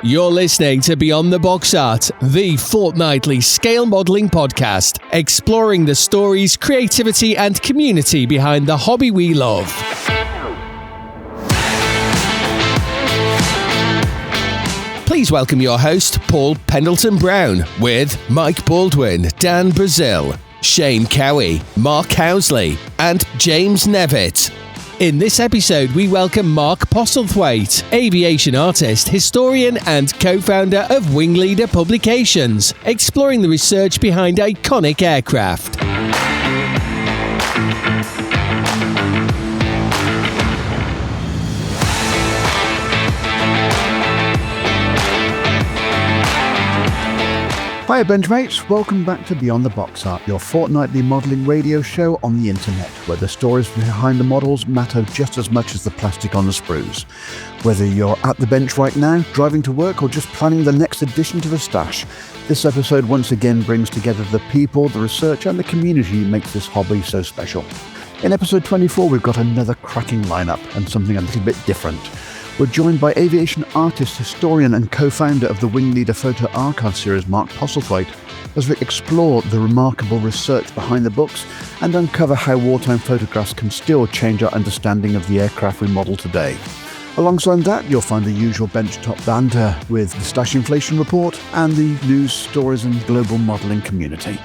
You're listening to Beyond the Box Art, the fortnightly scale modelling podcast, exploring the stories, creativity and community behind the hobby we love. Please welcome your host, Paul Pendleton-Brown, with Mike Baldwin, Dan Brazil, Shane Cowie, Mark Housley and James Nevitt. In this episode, we welcome Mark Postlethwaite, aviation artist, historian and co-founder of WingLeader Publications, exploring the research behind iconic aircraft. Hiya Benchmates, welcome back to Beyond the Box Art, your fortnightly modelling radio show on the internet, where the stories behind the models matter just as much as the plastic on the sprues. Whether you're at the bench right now, driving to work or just planning the next addition to the stash, this episode once again brings together the people, the research and the community that makes this hobby so special. In episode 24 we've got another cracking lineup and something a little bit different. We're joined by aviation artist, historian and co-founder of the WingLeader Photo Archive series, Mark Postlethwaite, as we explore the remarkable research behind the books and uncover how wartime photographs can still change our understanding of the aircraft we model today. Alongside that, you'll find the usual benchtop banter with the Stash Inflation Report and the news, stories and global modelling community.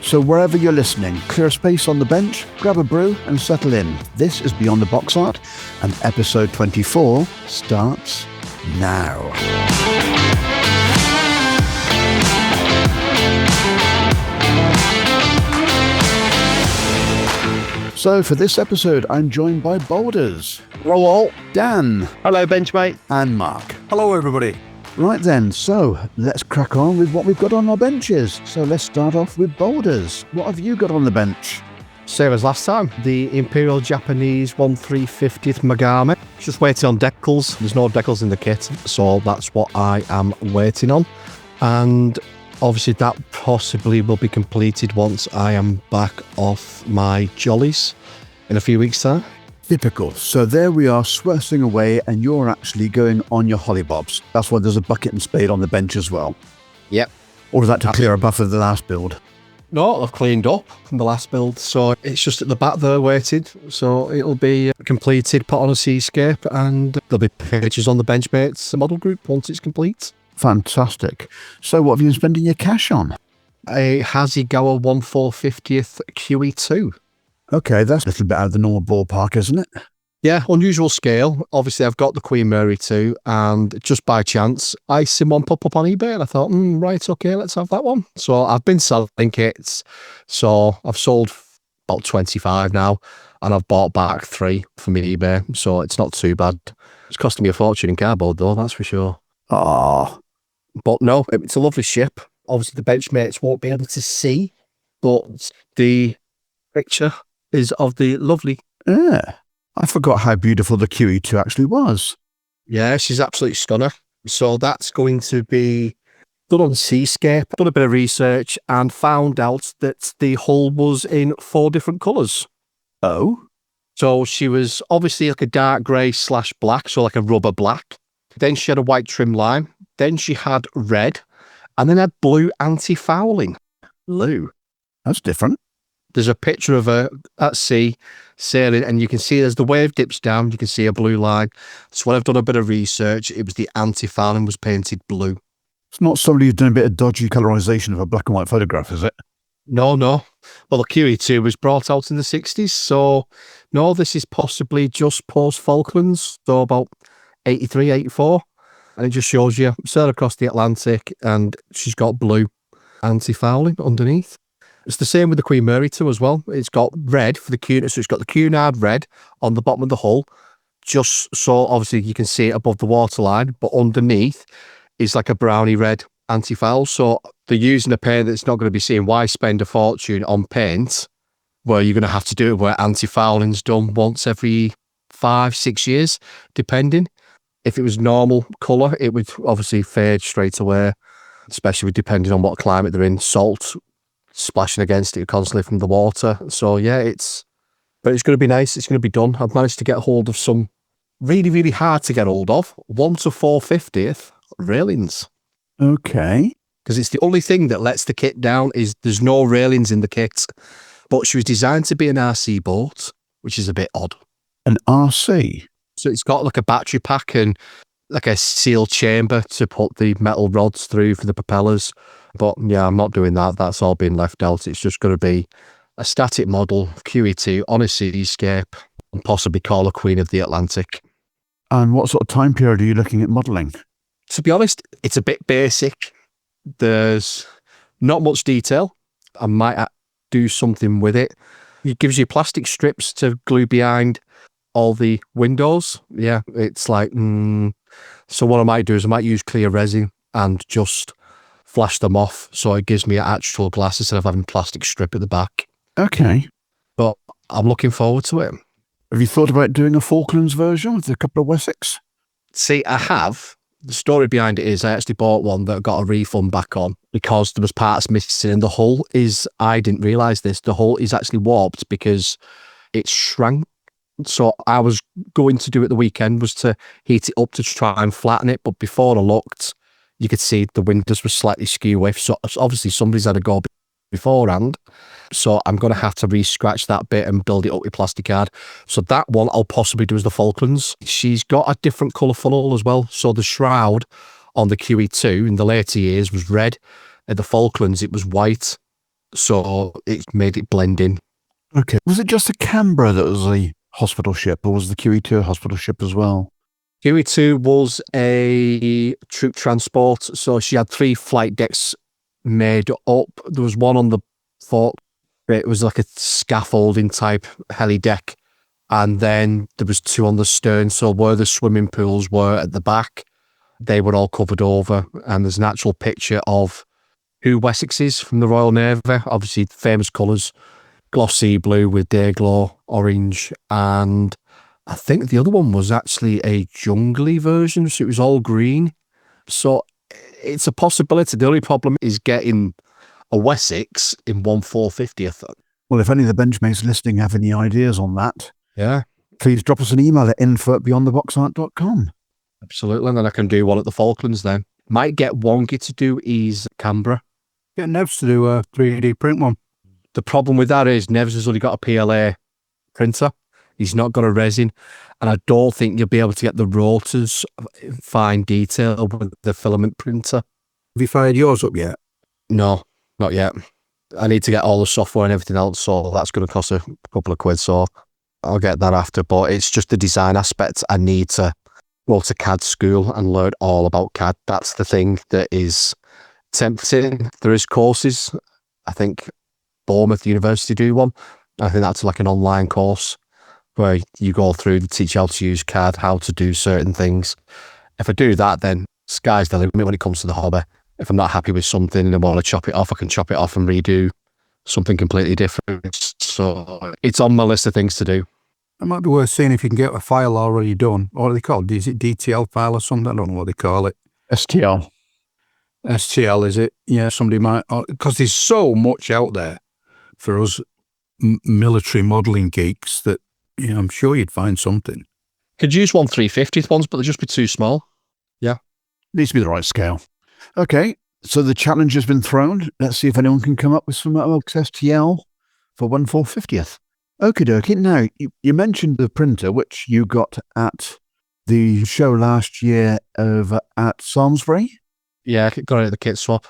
So wherever you're listening, clear a space on the bench, grab a brew and settle in. This is Beyond the Box Art and episode 24 starts now. So for this episode, I'm joined by Boulders. Hello all. Dan. Hello Benchmate. And Mark. Hello everybody. Right then, so let's crack on with what we've got on our benches. So let's start off with Boulders. What have you got on the bench? Same as last time, the Imperial Japanese 1/350th Megami. Just waiting on decals. There's no decals in the kit, so that's what I am waiting on. And obviously that possibly will be completed once I am back off my jollies in a few weeks' time. Typical. So there we are, sweating away, and you're actually going on your hollybobs. That's why there's a bucket and spade on the bench as well. Yep. Or is that to clear a buffer of the last build? No, I've cleaned up from the last build, so it's just at the back there waiting. So it'll be completed, put on a seascape, and there'll be pictures on the Benchmates model group once it's complete. Fantastic. So what have you been spending your cash on? A Hasegawa 1/450th QE2. Okay, that's a little bit out of the normal ballpark, isn't it? Yeah, unusual scale. Obviously, I've got the Queen Mary 2, and just by chance, I seen one pop up on eBay, and I thought, right, okay, let's have that one. So I've been selling kits, so I've sold about 25 now, and I've bought back 3 from eBay, so it's not too bad. It's costing me a fortune in cardboard, though, that's for sure. Oh. But no, it's a lovely ship. Obviously, the Benchmates won't be able to see, but the picture is of the lovely... Yeah. I forgot how beautiful the QE2 actually was. Yeah, she's absolutely stunner. So that's going to be done on Seascape. Done a bit of research and found out that the hull was in 4 different colours. Oh? So she was obviously like a dark grey / black, so like a rubber black. Then she had a white trim line. Then she had red. And then had blue anti-fouling. Blue. That's different. There's a picture of her at sea sailing, and you can see as the wave dips down, you can see a blue line. So when I've done a bit of research, it was the anti-fouling was painted blue. It's not somebody who's done a bit of dodgy colorisation of a black and white photograph, is it? No. Well, the QE2 was brought out in the 60s, so no, this is possibly just post-Falklands, so about 83, 84. And it just shows you sail across the Atlantic, and she's got blue anti-fouling underneath. It's the same with the Queen Mary 2 as well. It's got red for the Cunard, so it's got the Cunard red on the bottom of the hull, just so obviously you can see it above the waterline, but underneath is like a browny red anti-foul. So they're using a paint that's not going to be seen. Why spend a fortune on paint where you're going to have to do it where anti-fouling's done once every 5-6 years, depending. If it was normal colour, it would obviously fade straight away, especially depending on what climate they're in. Salt splashing against it constantly from the water. So yeah, it's going to be nice. It's going to be done. I've managed to get hold of some really, really hard to get hold of 1/450th railings. Okay. Because it's the only thing that lets the kit down is there's no railings in the kit. But she was designed to be an RC boat, which is a bit odd. An RC? So it's got like a battery pack and like a sealed chamber to put the metal rods through for the propellers. But yeah, I'm not doing that. That's all been left out. It's just going to be a static model QE2 on a cityscape and possibly call her Queen of the Atlantic. And what sort of time period are you looking at modelling? To be honest, it's a bit basic. There's not much detail. I might do something with it. It gives you plastic strips to glue behind all the windows. Yeah, it's like, so what I might do is I might use clear resin and just flash them off so it gives me actual glass instead of having plastic strip at the back. Okay. But I'm looking forward to it. Have you thought about doing a Falklands version with a couple of Wessex? See, I have. The story behind it is I actually bought one that got a refund back on because there was parts missing, and the hull is, I didn't realise this, the hull is actually warped because it shrank. So I was going to do it the weekend was to heat it up to try and flatten it, but before I looked, you could see the windows were slightly skew with, so obviously somebody's had a go beforehand. So I'm going to have to re-scratch that bit and build it up with plastic card. So that one I'll possibly do as the Falklands. She's got a different colour funnel as well. So the shroud on the QE2 in the later years was red. At the Falklands, it was white. So it made it blend in. Okay. Was it just the Canberra that was the hospital ship, or was the QE2 a hospital ship as well? QE2 was a troop transport. So she had 3 flight decks made up. There was one on the fort. It was like a scaffolding type heli deck. And then there was 2 on the stern. So where the swimming pools were at the back, they were all covered over. And there's an actual picture of 2 Wessexes from the Royal Navy. Obviously, famous colours, glossy blue with day glow orange. And I think the other one was actually a jungly version. So it was all green. So it's a possibility. The only problem is getting a Wessex in 1/450th. Well, if any of the Benchmates listening have any ideas on that, Yeah, please drop us an email at info@beyondtheboxart.com. absolutely. And then I can do one at the Falklands then. Might get Wongi to do his Canberra. Get Nevs to do a 3D print one. The problem with that is Nevs has only got a PLA printer. He's not got a resin. And I don't think you'll be able to get the rotors in fine detail with the filament printer. Have you fired yours up yet? No, not yet. I need to get all the software and everything else, so that's going to cost a couple of quid, so I'll get that after. But it's just the design aspect. I need to go to CAD school and learn all about CAD. That's the thing that is tempting. There is courses. I think Bournemouth University do one. I think that's like an online course where you go through, they teach you how to use CAD, how to do certain things. If I do that, then sky's the limit when it comes to the hobby. If I'm not happy with something and I want to chop it off, I can chop it off and redo something completely different. So it's on my list of things to do. It might be worth seeing if you can get a file already done. What are they called? Is it DTL file or something? I don't know what they call it. STL. STL, is it? Yeah, somebody might, because there's so much out there for us military modelling geeks that, you know, I'm sure you'd find something. Could use 1/350th ones, but they'd just be too small. Yeah. Needs to be the right scale. Okay, so the challenge has been thrown. Let's see if anyone can come up with some STL for 1/450th. Okie dokie. Now, you mentioned the printer, which you got at the show last year over at Samlesbury. Yeah, got it at the kit swap.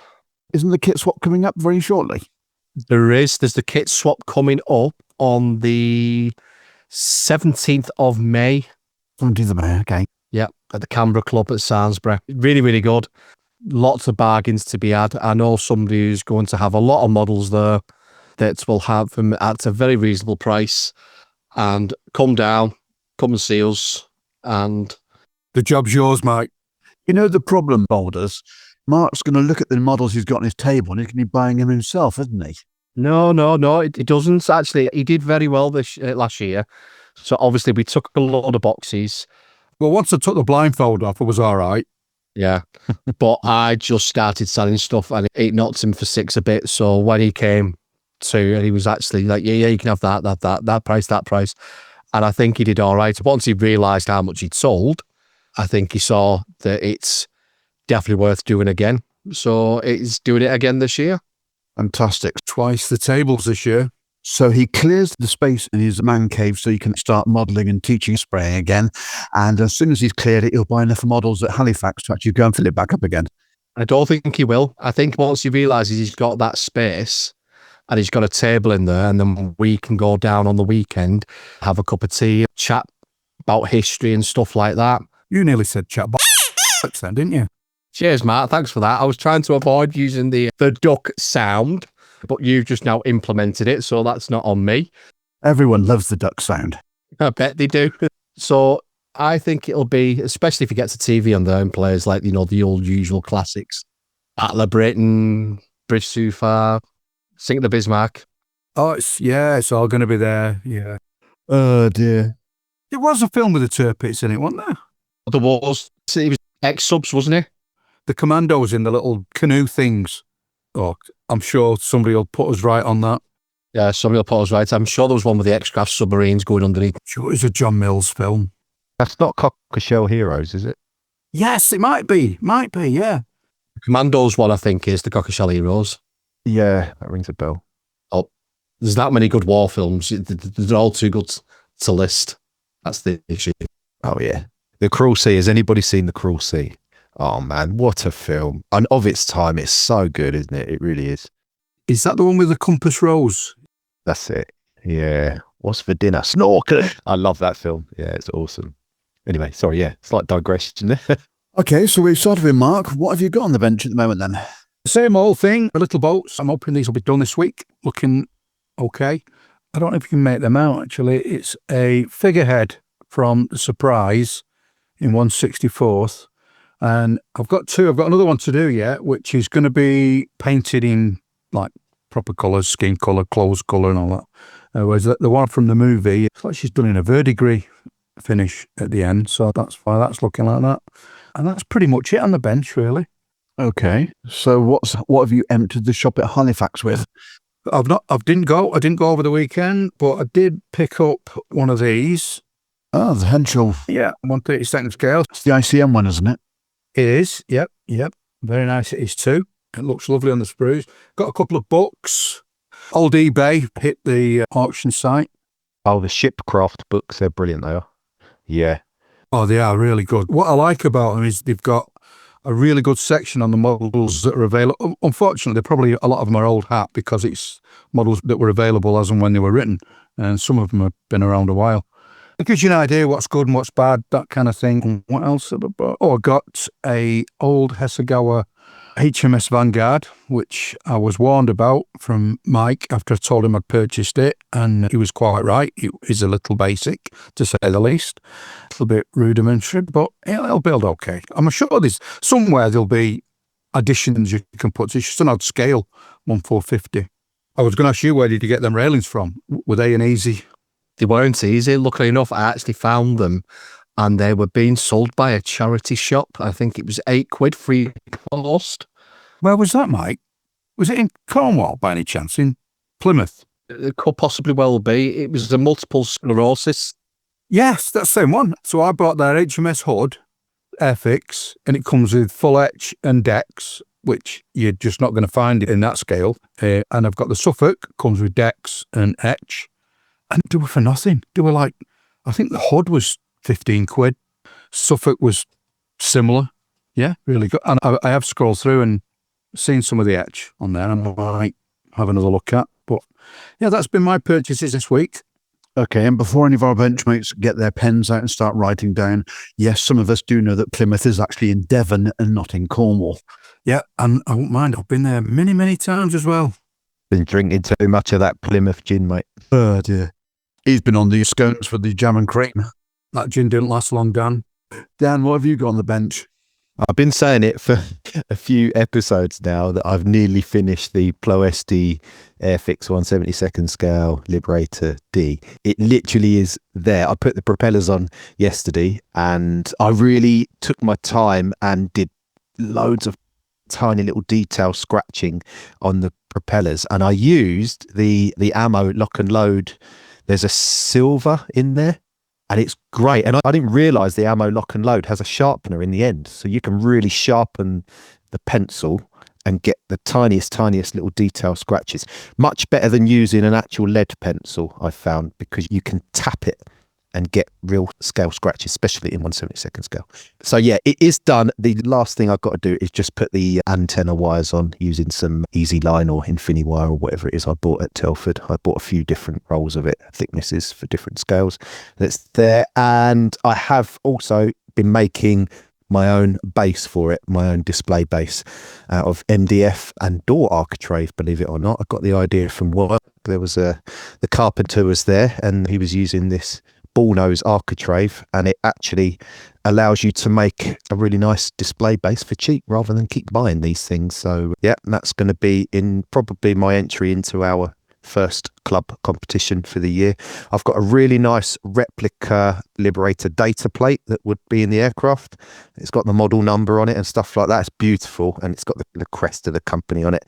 Isn't the kit swap coming up very shortly? There's the kit swap coming up on the 17th of May. 17th of May, okay. Yeah, at the Canberra Club at Samlesbury. Really, really good. Lots of bargains to be had. I know somebody who's going to have a lot of models there that will have them at a very reasonable price. And come down, come and see us. And The job's yours, Mike. You know the problem, Boulders? Mark's going to look at the models he's got on his table and he's going to be buying them himself, isn't he? no, it doesn't. Actually, he did very well last year. So obviously we took a lot of boxes. Well, once I took the blindfold off, it was all right. Yeah. But I just started selling stuff and it knocked him for 6 a bit. So when he came to, and he was actually like, yeah, you can have that price. And I think he did all right. Once he realised how much he'd sold, I think he saw that it's definitely worth doing again. So it's doing it again this year. Fantastic. Twice the tables this year. So he clears the space in his man cave so he can start modelling and teaching spraying again. And as soon as he's cleared it, he'll buy enough models at Halifax to actually go and fill it back up again. I don't think he will. I think once he realises he's got that space and he's got a table in there, and then we can go down on the weekend, have a cup of tea, chat about history and stuff like that. You nearly said chat then, didn't you? Cheers, Matt. Thanks for that. I was trying to avoid using the duck sound, but you've just now implemented it, so that's not on me. Everyone loves the duck sound. I bet they do. So I think it'll be, especially if he gets a TV on there and plays like, the old usual classics. Battle of Britain, Bridge Too Far, Sink of the Bismarck. Oh, it's all going to be there. Yeah. Oh, dear. There was a film with the Tirpitz in it, wasn't there? The Wars. He was ex-subs, wasn't he? The commandos in the little canoe things. Oh, I'm sure somebody will put us right on that. Yeah, somebody will put us right. I'm sure there was one with the X-Craft submarines going underneath. Sure, it's a John Mills film. That's not Cockleshell Heroes, is it? Yes, it might be. Might be, yeah. The Commandos one, I think, is the Cockleshell Heroes. Yeah, that rings a bell. Oh, there's that many good war films. They're all too good to list. That's the issue. Oh, yeah. The Cruel Sea. Has anybody seen The Cruel Sea? Oh, man, what a film. And of its time, it's so good, isn't it? It really is. Is that the one with the compass rose? That's it. Yeah. What's for dinner? Snorkel. I love that film. Yeah, it's awesome. Anyway, sorry, yeah. Slight digression there. Okay, so we started with Mark. What have you got on the bench at the moment then? Same old thing, the little boats. I'm hoping these will be done this week. Looking okay. I don't know if you can make them out, actually. It's a figurehead from Surprise in 1/64th. And I've got two. I've got another one to do yet, which is going to be painted in like proper colours, skin colour, clothes colour and all that. Whereas the one from the movie, it's like she's done in a verdigris finish at the end. So that's why that's looking like that. And that's pretty much it on the bench, really. Okay, so what have you emptied the shop at Halifax with? I didn't go over the weekend, but I did pick up one of these. Oh, the Henschel. Yeah, 1/32 scale. It's the ICM one, isn't it? It is. Yep. Very nice it is too. It looks lovely on the sprues. Got a couple of books. Old eBay hit the auction site. Oh, the Shipcraft books. They're brilliant, they are. Yeah. Oh, they are really good. What I like about them is they've got a really good section on the models that are available. Unfortunately, probably a lot of them are old hat because it's models that were available as and when they were written. And some of them have been around a while. It gives you an idea what's good and what's bad, that kind of thing. What else have I bought? Oh, I got a old Hasegawa HMS Vanguard, which I was warned about from Mike after I told him I'd purchased it, and he was quite right. It is a little basic, to say the least. A little bit rudimentary, but it'll build okay. I'm sure there's somewhere there'll be additions you can put. It's just an odd scale, 1/450. I was going to ask you, where did you get them railings from? Were they an easy? They weren't easy. Luckily enough, I actually found them and they were being sold by a charity shop. I think it was £8 free post. Where was that, Mike? Was it in Cornwall by any chance? In Plymouth? It could possibly well be. It was the multiple sclerosis. Yes, that's the same one. So I bought their HMS Hood Airfix, and it comes with full etch and decks, which you're just not going to find in that scale. And I've got the Suffolk, comes with decks and etch. And they were for nothing. They were like, I think the Hood was £15. Suffolk was similar. Yeah, really good. And I have scrolled through and seen some of the etch on there, and I might have another look at. But yeah, that's been my purchases this week. Okay, and before any of our benchmates get their pens out and start writing down, yes, some of us do know that Plymouth is actually in Devon and not in Cornwall. Yeah, and I won't mind. I've been there many, many times as well. Been drinking too much of that Plymouth gin, mate. Oh, dear. He's been on the scones for the jam and cream. That gin didn't last long, Dan. Dan, what have you got on the bench? I've been saying it for a few episodes now that I've nearly finished the Ploesti Airfix 1/72 scale Liberator D. It literally is there. I put the propellers on yesterday and I really took my time and did loads of tiny little detail scratching on the propellers, and I used the ammo lock and load. There's a silver in there. And it's great. And I didn't realise the ammo lock and load has a sharpener in the end. So you can really sharpen the pencil and get the tiniest little detail scratches. Much better than using an actual lead pencil, I found, because you can tap it and get real scale scratches, especially in 1/72 scale. So yeah, it is done. The last thing I've got to do is just put the antenna wires on using some Easy Line or InfiniWire or whatever it is I bought at Telford. I bought a few different rolls of it, thicknesses for different scales. That's there. And I have also been making my own base for it, my own display base out of MDF and door architrave, believe it or not. I got the idea from work. There was the carpenter was there and he was using this ball nose architrave, and it actually allows you to make a really nice display base for cheap rather than keep buying these things. So yeah, that's going to be in probably my entry into our first club competition for the year. I've got a really nice replica Liberator data plate that would be in the aircraft. It's got the model number on it and stuff like that. It's beautiful, and it's got the crest of the company on it.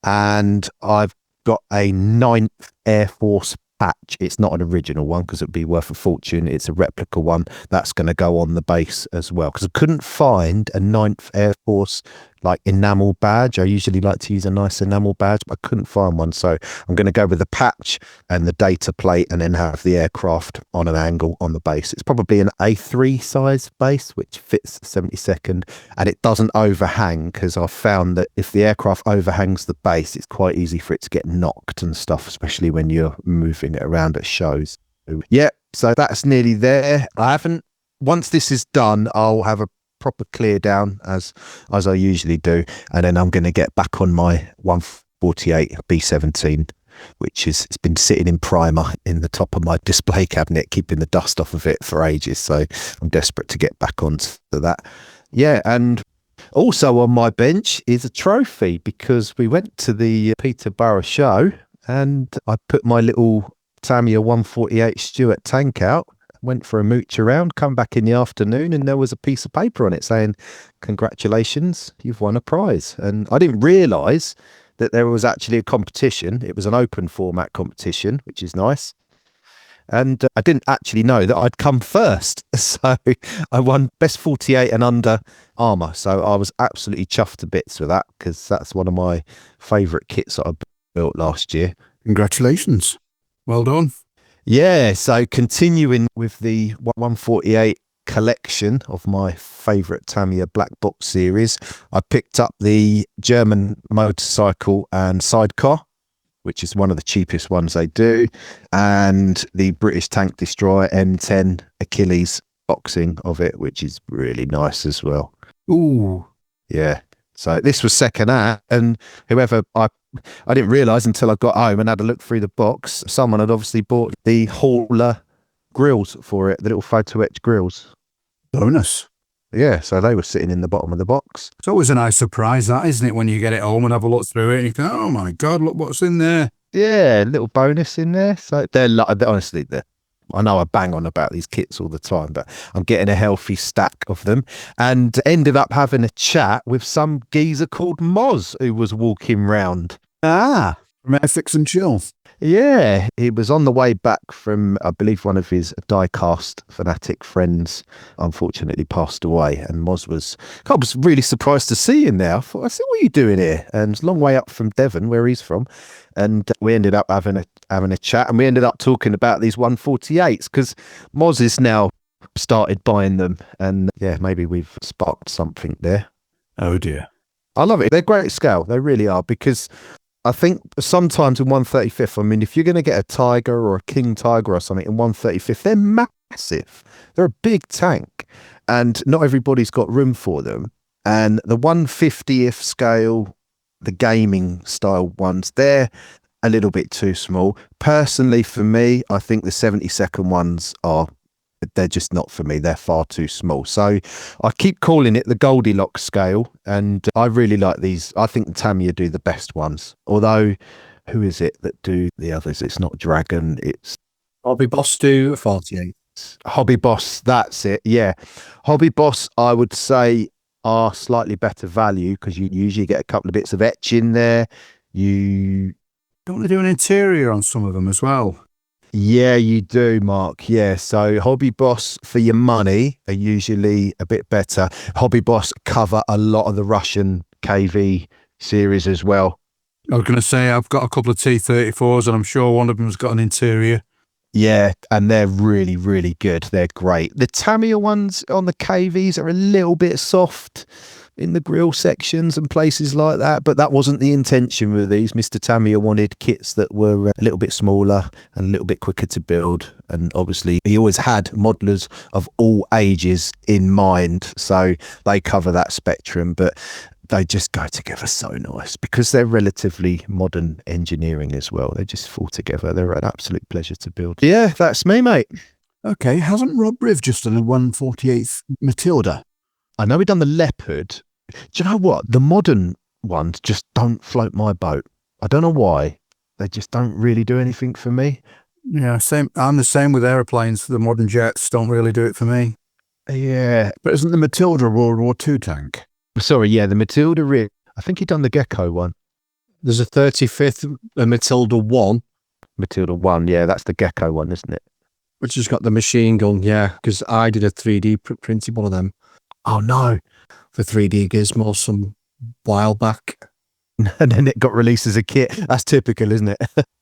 And I've got a 9th Air Force patch. It's not an original one because it'd be worth a fortune. It's a replica one that's going to go on the base as well, because I couldn't find a 9th Air Force like enamel badge. I usually like to use a nice enamel badge, but I couldn't find one. So I'm going to go with the patch and the data plate and then have the aircraft on an angle on the base. It's probably an A3 size base, which fits 72nd, and it doesn't overhang, because I've found that if the aircraft overhangs the base, it's quite easy for it to get knocked and stuff, especially when you're moving it around at shows. Yeah, so that's nearly there. Once this is done, I'll have a proper clear down as I usually do, and then I'm going to get back on my 148 B17, which it's been sitting in primer in the top of my display cabinet, keeping the dust off of it for ages. So I'm desperate to get back onto that. Yeah, and also on my bench is a trophy, because we went to the Peterborough show and I put my little Tamiya 148 Stuart tank out, went for a mooch around, come back in the afternoon, and there was a piece of paper on it saying, "Congratulations, you've won a prize." And I didn't realise that there was actually a competition. It was an open format competition, which is nice. And I didn't actually know that I'd come first. So I won best 48 and under armour. So I was absolutely chuffed to bits with that, because that's one of my favourite kits that I built last year. Congratulations. Well done. Yeah, so continuing with the 148 collection of my favourite Tamiya Black Box series, I picked up the German motorcycle and sidecar, which is one of the cheapest ones they do, and the British Tank Destroyer M10 Achilles boxing of it, which is really nice as well. Ooh. Yeah. So this was second hand, and whoever I didn't realise until I got home and had a look through the box, someone had obviously bought the hauler grills for it, the little photo etch grills. Bonus. Yeah, so they were sitting in the bottom of the box. It's always a nice surprise, that, isn't it, when you get it home and have a look through it and you go, "Oh my God, look what's in there." Yeah, little bonus in there. So honestly, I know I bang on about these kits all the time, but I'm getting a healthy stack of them, and ended up having a chat with some geezer called Moz, who was walking round. From Airfix and Chill. Yeah, he was on the way back from, I believe, one of his diecast fanatic friends unfortunately passed away, and I was really surprised to see him there. I said, "What are you doing here?" And it's a long way up from Devon, where he's from, and we ended up having a chat, and we ended up talking about these 148s, because Moz is now started buying them, and yeah, maybe we've sparked something there. Oh dear. I love it. They're great scale. They really are, because I think sometimes in 135th, I mean, if you're going to get a Tiger or a King Tiger or something in 135th, they're massive. They're a big tank, and not everybody's got room for them. And the 150th scale, the gaming style ones, they're a little bit too small. Personally, for me, I think the 72nd ones they're just not for me. They're far too small. So I keep calling it the Goldilocks scale, and I really like these. I think the Tamiya do the best ones. Although, who is it that do the others? It's not Dragon. It's Hobby Boss do 48. Hobby Boss. That's it. Yeah, Hobby Boss, I would say, are slightly better value, because you usually get a couple of bits of etch in there. Don't they do an interior on some of them as well? Yeah, you do, Mark. Yeah. So Hobby Boss for your money are usually a bit better. Hobby Boss cover a lot of the Russian KV series as well. I was going to say I've got a couple of T-34s and I'm sure one of them's got an interior. Yeah, and they're really, really good. They're great. The Tamiya ones on the KVs are a little bit soft in the grill sections and places like that, but that wasn't the intention with these. Mr. Tamiya wanted kits that were a little bit smaller and a little bit quicker to build, and obviously he always had modelers of all ages in mind, so they cover that spectrum, but they just go together so nice because they're relatively modern engineering as well. They just fall together. They're an absolute pleasure to build. Yeah, that's me, mate. Okay, hasn't Rob Riv just done a 148th Matilda? I know we've done the Leopard. Do you know what? The modern ones just don't float my boat. I don't know why. They just don't really do anything for me. Yeah, same. I'm the same with aeroplanes. The modern jets don't really do it for me. Yeah. But isn't the Matilda a World War II tank? Sorry, yeah, the Matilda rig. I think he'd done the Gecko one. There's a 35th Matilda 1. Matilda 1, yeah, that's the Gecko one, isn't it? Which has got the machine gun, yeah, because I did a 3D printed one of them Oh, no. for 3D Gizmo some while back. And then it got released as a kit. That's typical, isn't it?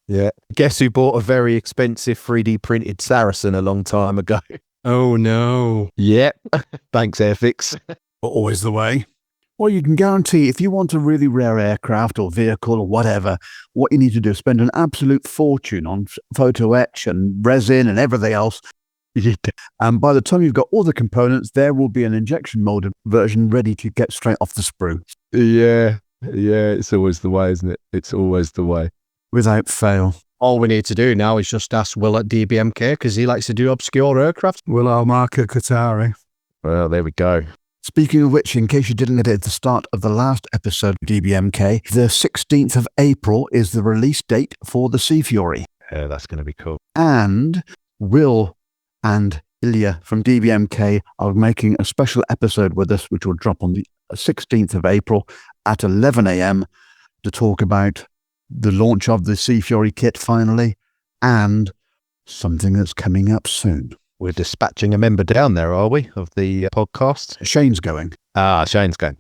Yeah. Guess who bought a very expensive 3D printed Saracen a long time ago? Oh, no. Yep. Thanks, Airfix. Always the way. Well, you can guarantee if you want a really rare aircraft or vehicle or whatever, what you need to do is spend an absolute fortune on photo etch and resin and everything else. And by the time you've got all the components, there will be an injection molded version ready to get straight off the sprue. Yeah. Yeah, it's always the way, isn't it? It's always the way. Without fail. All we need to do now is just ask Will at DBMK because he likes to do obscure aircraft. Will our marker Qatari? Well, there we go. Speaking of which, in case you didn't get it at the start of the last episode of DBMK, the 16th of April is the release date for the Sea Fury. Yeah, that's going to be cool. And Will and Hiya from DBMK are making a special episode with us, which will drop on the 16th of April at 11 a.m. to talk about the launch of the Sea Fury kit finally and something that's coming up soon. We're dispatching a member down there, are we, of the podcast? Shane's going. Ah, Shane's going.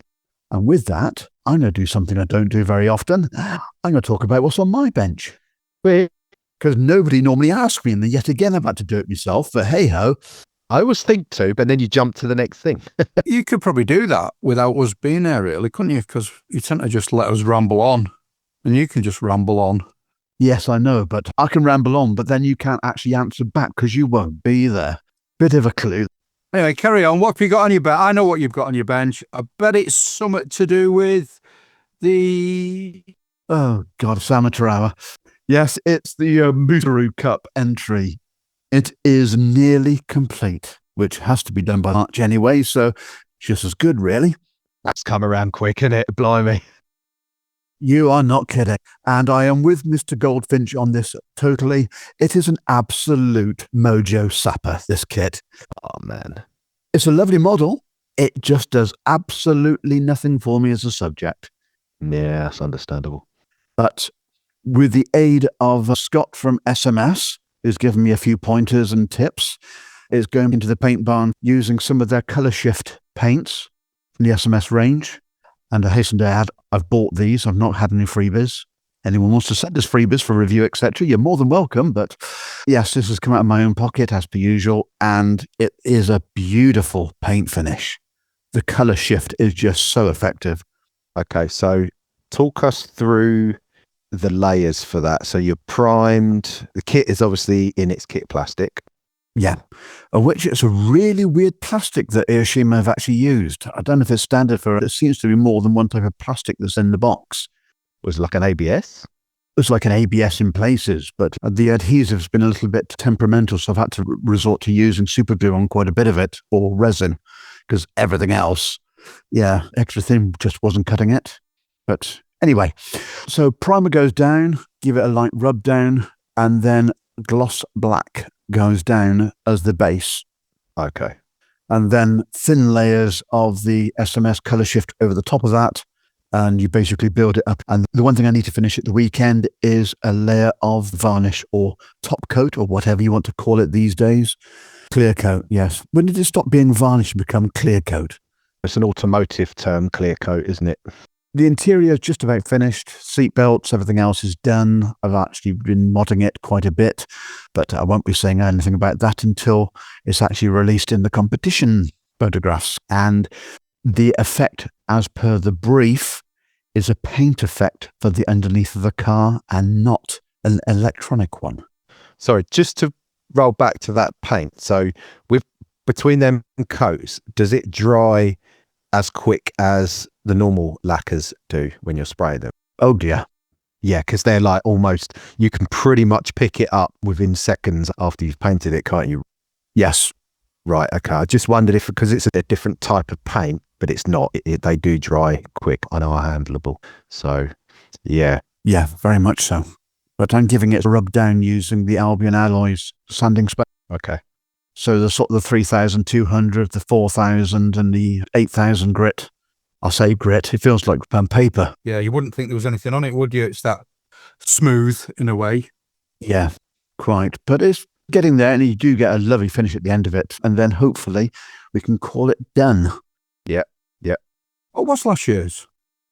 And with that, I'm going to do something I don't do very often. I'm going to talk about what's on my bench. Because nobody normally asks me, and then yet again I've had to do it myself, but hey-ho. I always think to, but then you jump to the next thing. You could probably do that without us being there, really, couldn't you? Because you tend to just let us ramble on, and you can just ramble on. Yes, I know, but I can ramble on, but then you can't actually answer back because you won't be there. Bit of a clue. Anyway, carry on. What have you got on your bench? I know what you've got on your bench. I bet it's something to do with the... Oh, God, it's amateur hour. Yes, it's the Muteru Cup entry. It is nearly complete, which has to be done by March anyway, so just as good, really. That's come around quick, isn't it? Blimey. You are not kidding. And I am with Mr. Goldfinch on this totally. It is an absolute mojo sapper, this kit. Oh, man. It's a lovely model. It just does absolutely nothing for me as a subject. Yeah, that's understandable. But with the aid of Scott from SMS, who's given me a few pointers and tips, is going into the paint barn using some of their colour shift paints from the SMS range. And I hasten to add, I've bought these. I've not had any freebies. Anyone wants to send us freebies for review, etc., you're more than welcome. But yes, this has come out of my own pocket as per usual, and it is a beautiful paint finish. The colour shift is just so effective. Okay, so talk us through the layers for that. So you're primed. The kit is obviously in its kit plastic. Yeah, of which it's a really weird plastic that Airshima have actually used. I don't know if it's standard for it. It seems to be more than one type of plastic that's in the box. Was it like an ABS? It's like an ABS in places, but the adhesive's been a little bit temperamental, so I've had to resort to using super glue on quite a bit of it, or resin, because everything else, yeah, extra thin just wasn't cutting it. But anyway, so primer goes down, give it a light rub down, and then gloss black goes down as the base. Okay. And then thin layers of the SMS colour shift over the top of that, and you basically build it up. And the one thing I need to finish at the weekend is a layer of varnish or top coat or whatever you want to call it these days. Clear coat, yes. When did it stop being varnish and become clear coat? It's an automotive term, clear coat, isn't it? The interior is just about finished. Seat belts, everything else is done. I've actually been modding it quite a bit, but I won't be saying anything about that until it's actually released in the competition photographs. And the effect, as per the brief, is a paint effect for the underneath of the car and not an electronic one. Sorry, just to roll back to that paint. So between them coats, does it dry as quick as the normal lacquers do when you're spraying them? Oh dear. Yeah, because they're like almost, you can pretty much pick it up within seconds after you've painted it, can't you? Yes. Right, okay. I just wondered if, because it's a different type of paint, but it's not, they do dry quick and are handleable. So, yeah. Yeah, very much so. But I'm giving it a rub down using the Albion Alloys sanding spray. Okay. So the sort of the 3,200, the 4,000 and the 8,000 grit. I'll say grit. It feels like paper. Yeah, you wouldn't think there was anything on it, would you? It's that smooth in a way. Yeah, quite. But it's getting there, and you do get a lovely finish at the end of it. And then hopefully we can call it done. Yeah. What was last year's?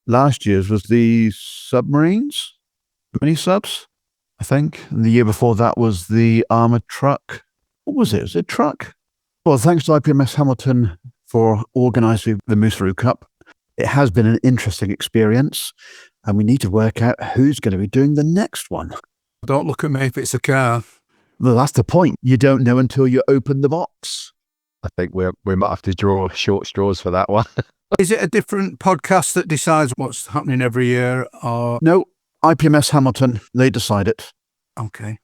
Last year's was the submarines, mini subs, I think. And the year before that was the armoured truck. What was it? Was it truck? Well, thanks to IPMS Hamilton for organising the Mooseroo Cup. It has been an interesting experience, and we need to work out who's going to be doing the next one. Don't look at me if it's a car. Well, that's the point. You don't know until you open the box. I think we might have to draw short straws for that one. Is it a different podcast that decides what's happening every year? Or No, IPMS Hamilton, they decide it. Okay.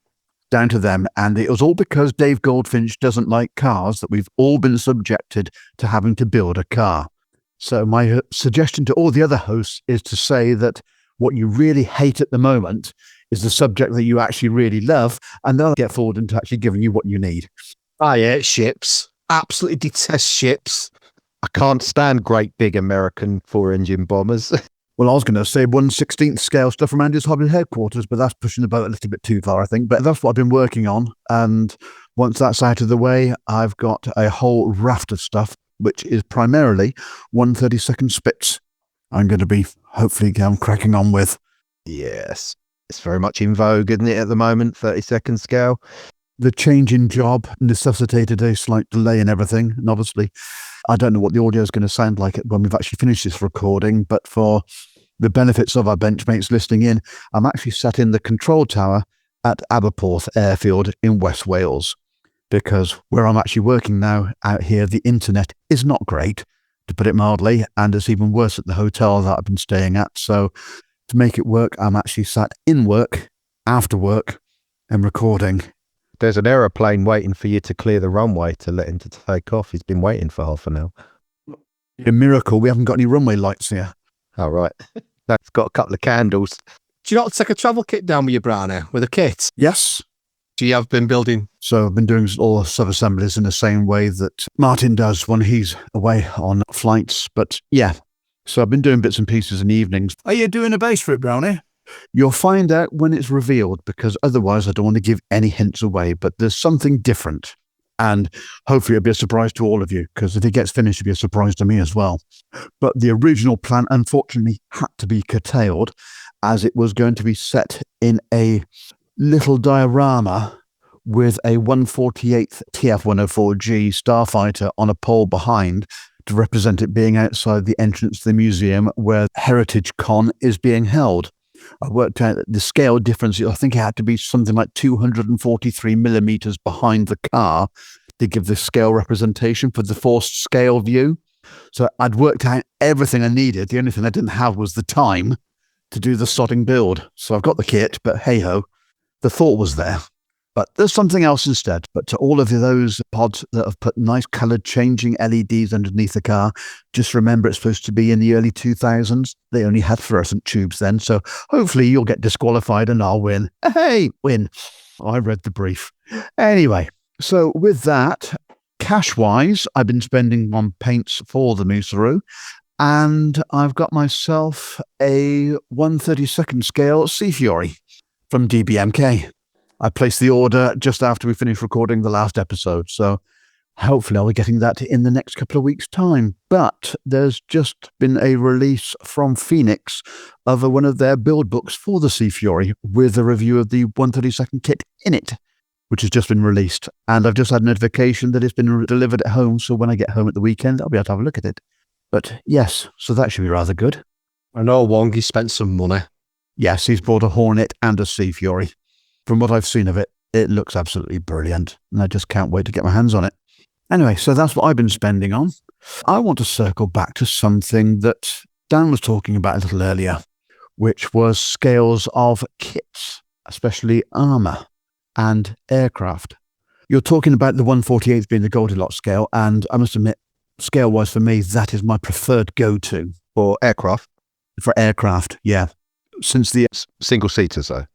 Down to them. And it was all because Dave Goldfinch doesn't like cars that we've all been subjected to having to build a car. So my suggestion to all the other hosts is to say that what you really hate at the moment is the subject that you actually really love, and they'll get forward into actually giving you what you need. I hate ships. Absolutely detest ships. I can't stand great big American 4-engine bombers. Well, I was going to say 1/16th scale stuff from Andy's Hobby headquarters, but that's pushing the boat a little bit too far, I think. But that's what I've been working on. And once that's out of the way, I've got a whole raft of stuff, which is primarily 1/32nd Spitz. I'm going to be hopefully cracking on with. Yes. It's very much in vogue, isn't it, at the moment, 32nd scale? The change in job necessitated a slight delay in everything. And obviously, I don't know what the audio is going to sound like when we've actually finished this recording, but for the benefits of our benchmates listening in, I'm actually sat in the control tower at Aberporth Airfield in West Wales, because where I'm actually working now out here, the internet is not great, to put it mildly, and it's even worse at the hotel that I've been staying at. So to make it work, I'm actually sat in work, after work, and recording. There's an aeroplane waiting for you to clear the runway to let him to take off. He's been waiting for half an hour. A miracle, we haven't got any runway lights here. All right. That's got a couple of candles. Do you not take a travel kit down with you, Brownie, with a kit? Yes. Do you have been building? So I've been doing all the sub-assemblies in the same way that Martin does when he's away on flights. But yeah, so I've been doing bits and pieces in the evenings. Are you doing a base for it, Brownie? You'll find out when it's revealed, because otherwise I don't want to give any hints away, but there's something different. And hopefully it'll be a surprise to all of you, because if it gets finished, it'll be a surprise to me as well. But the original plan, unfortunately, had to be curtailed, as it was going to be set in a little diorama with a 148th TF-104G starfighter on a pole behind to represent it being outside the entrance to the museum where Heritage Con is being held. I worked out that the scale difference, I think it had to be something like 243 millimeters behind the car to give the scale representation for the forced scale view. So I'd worked out everything I needed. The only thing I didn't have was the time to do the sodding build. So I've got the kit, but hey-ho, the thought was there. But there's something else instead. But to all of those pods that have put nice coloured changing LEDs underneath the car, just remember it's supposed to be in the early 2000s. They only had fluorescent tubes then. So hopefully you'll get disqualified and I'll win. Hey, win. I read the brief. Anyway, so with that, cash-wise, I've been spending on paints for the Mooseroo. And I've got myself a 1/32nd scale Sea Fury from DBMK. I placed the order just after we finished recording the last episode, so hopefully I'll be getting that in the next couple of weeks' time. But there's just been a release from Phoenix of one of their build books for the Sea Fury with a review of the 1/32nd kit in it, which has just been released. And I've just had a notification that it's been delivered at home, so when I get home at the weekend, I'll be able to have a look at it. But yes, so that should be rather good. I know Wongi spent some money. Yes, he's bought a Hornet and a Sea Fury. From what I've seen of it, it looks absolutely brilliant, and I just can't wait to get my hands on it. Anyway, so that's what I've been spending on. I want to circle back to something that Dan was talking about a little earlier, which was scales of kits, especially armour and aircraft. You're talking about the 1/48th being the Goldilocks scale, and I must admit, scale-wise for me, that is my preferred go-to. For aircraft? For aircraft, yeah. Since the Single seaters, though?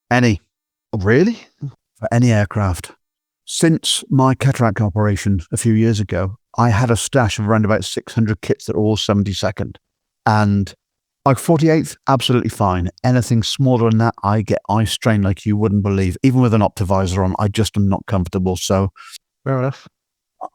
any, Really? for any aircraft. Since my cataract operation a few years ago, I had a stash of around about 600 kits that are all 72nd. And like 48th, absolutely fine. Anything smaller than that, I get eye strain like you wouldn't believe. Even with an optivisor on, I just am not comfortable. So Fair enough.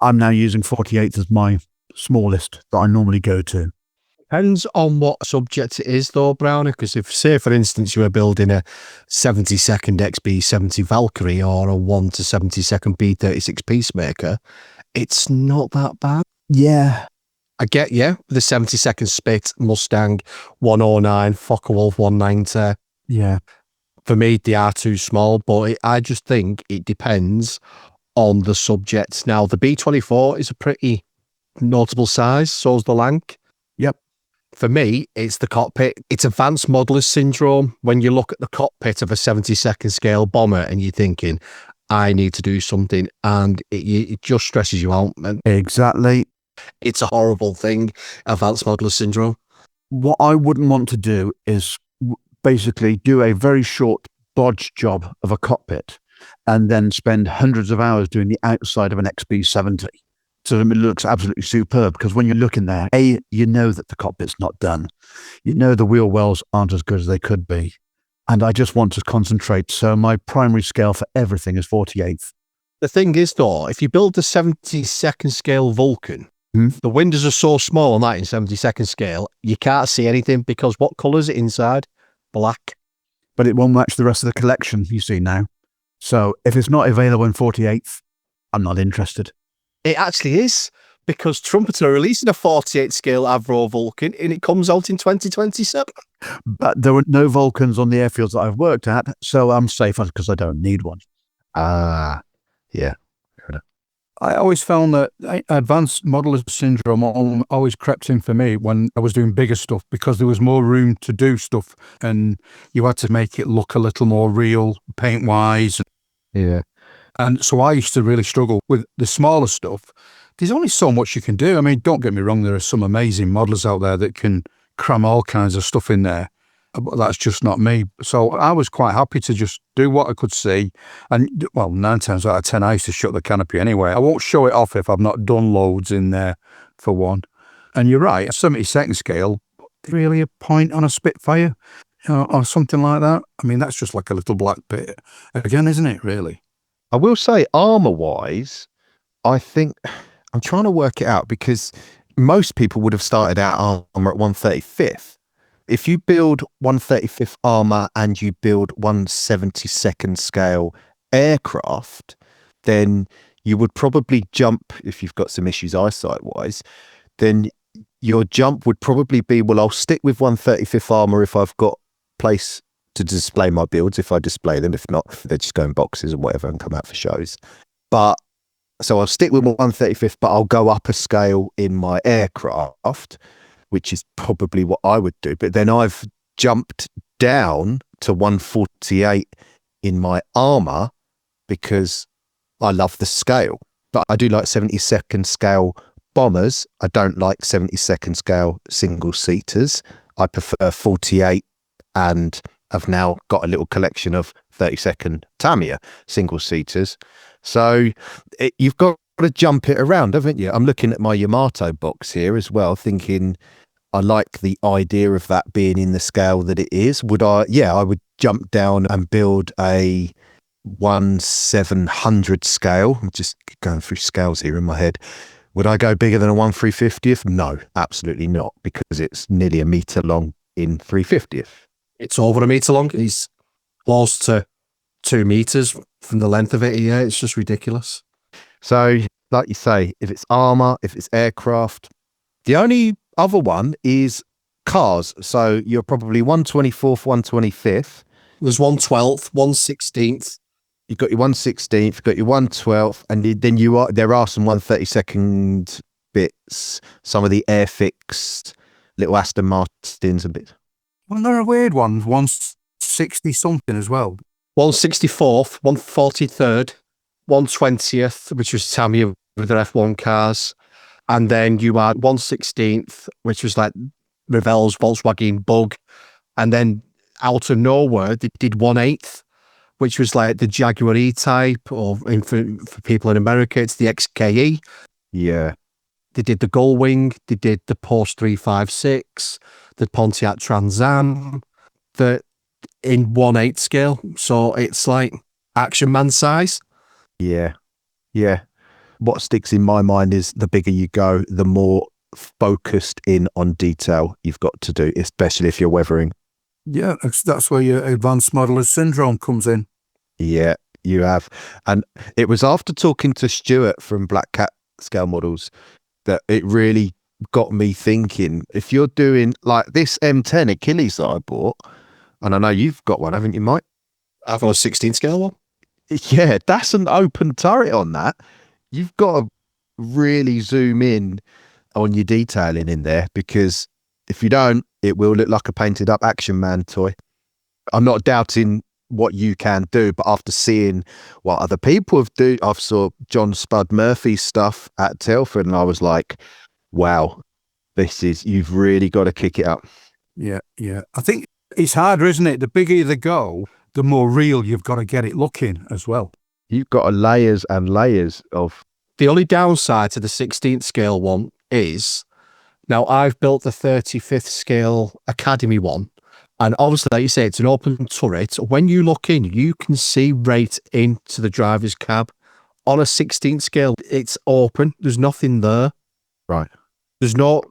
I'm now using 48th as my smallest that I normally go to. Depends on what subject it is, though, Brownie, because if, say, for instance, you were building a 72nd XB70 Valkyrie or a 1 to 72nd B36 Peacemaker, it's not that bad. Yeah. I get you, the 72nd Spit, Mustang, 109, Focke-Wulf 190. Yeah. For me, they are too small, but I just think it depends on the subject. Now, the B24 is a pretty notable size, so's the Lank. Yep. For me, it's the cockpit. It's advanced modelers syndrome when you look at the cockpit of a 72nd scale bomber and you're thinking, I need to do something, and it just stresses you out. And Exactly. it's a horrible thing, advanced modeler syndrome. What I wouldn't want to do is basically do a very short bodge job of a cockpit and then spend hundreds of hours doing the outside of an XB70. So it looks absolutely superb, because when you look in there, A, you know that the cockpit's not done. You know the wheel wells aren't as good as they could be. And I just want to concentrate. So my primary scale for everything is 48th. The thing is, though, if you build the 72nd scale Vulcan, the windows are so small on that in 72nd scale, you can't see anything because what colour is it inside? Black. But it won't match the rest of the collection, you see now. So if it's not available in 48th, I'm not interested. It actually is, because Trumpeter are releasing a 48 scale Avro Vulcan and it comes out in 2027. But there were no Vulcans on the airfields that I've worked at, so I'm safe because I don't need one. Yeah. Fair enough. I always found that advanced modeler syndrome always crept in for me when I was doing bigger stuff, because there was more room to do stuff and you had to make it look a little more real, paint-wise. Yeah. And so I used to really struggle with the smaller stuff. There's only so much you can do. I mean, don't get me wrong, there are some amazing modelers out there that can cram all kinds of stuff in there, but that's just not me. So I was quite happy to just do what I could see. And, well, 9 times out of 10, I used to shut the canopy anyway. I won't show it off if I've not done loads in there, for one. And you're right, 72nd scale, really a point on a Spitfire, or something like that. I mean, that's just like a little black bit again, isn't it, really? I will say, armour-wise, I think I'm trying to work it out, because most people would have started out armour at 135th. If you build 135th armour and you build 172nd scale aircraft, then you would probably jump, if you've got some issues eyesight-wise, then your jump would probably be, well, I'll stick with 135th armour if I've got place to display my builds, if I display them. If not, they just go in boxes and whatever and come out for shows. But so I'll stick with 135th, but I'll go up a scale in my aircraft, which is probably what I would do. But then I've jumped down to 148 in my armour because I love the scale. But I do like 72nd scale bombers. I don't like 72nd scale single seaters. I prefer 48, and I've now got a little collection of 32nd Tamiya single seaters. So you've got to jump it around, haven't you? I'm looking at my Yamato box here as well, thinking I like the idea of that being in the scale that it is. Would I? Yeah, I would jump down and build a 1/700 scale. I'm just going through scales here in my head. Would I go bigger than a 1/350th? No, absolutely not, because it's nearly a meter long in 3/50th. It's over a meter long. It's close to 2 meters from the length of it. Yeah, it's just ridiculous. So, like you say, if it's armor, if it's aircraft, the only other one is cars. So you're probably 1/24th, 1/25th. There's 1/12th, 1/16th. You've got your 1/16th, you've got your 1/12th, and then there are some 1/32nd bits, some of the air-fixed little Aston Martins a bit. Well, they're a weird one. 160 something as well. 1/64th, 1/43rd, 1/20th, which was Tamiya with their F1 cars. And then you had 1/16th, which was like Revell's Volkswagen Bug. And then out of nowhere, they did 1/8th, which was like the Jaguar E-Type, or for people in America, it's the XKE. Yeah. They did the Gullwing, they did the Porsche 356, the Pontiac Trans Am, in 1/8 scale. So it's like Action Man size. Yeah. Yeah. What sticks in my mind is the bigger you go, the more focused in on detail you've got to do, especially if you're weathering. Yeah, that's where your advanced modeler syndrome comes in. Yeah, you have. And it was after talking to Stuart from Black Cat Scale Models that it really got me thinking, if you're doing like this M10 Achilles that I bought, and I know you've got one, haven't you, Mike? I've got a 16 scale one. Yeah, that's an open turret on that. You've got to really zoom in on your detailing in there, because if you don't, it will look like a painted up Action Man toy. I'm not doubting what you can do, but after seeing what other people have done, I saw John Spud Murphy's stuff at Telford, and I was like, wow, you've really got to kick it up. Yeah, yeah. I think it's harder, isn't it? The bigger the go, the more real you've got to get it looking as well. You've got layers and layers of... The only downside to the 16th scale one is, now I've built the 35th scale Academy one, and obviously, like you say, it's an open turret. When you look in, you can see right into the driver's cab. On a 16th scale, it's open. There's nothing there. Right. There's no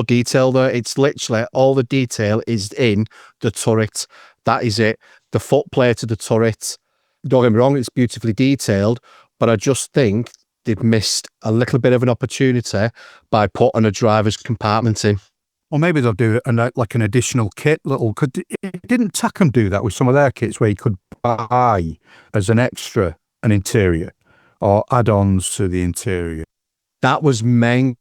detail there. It's literally all the detail is in the turret. That is it. The footplate of the turret. Don't get me wrong, it's beautifully detailed, but I just think they've missed a little bit of an opportunity by putting a driver's compartment in. Or maybe they'll do like an additional kit, didn't Tacom do that with some of their kits, where you could buy as an extra an interior or add-ons to the interior? That was Meng.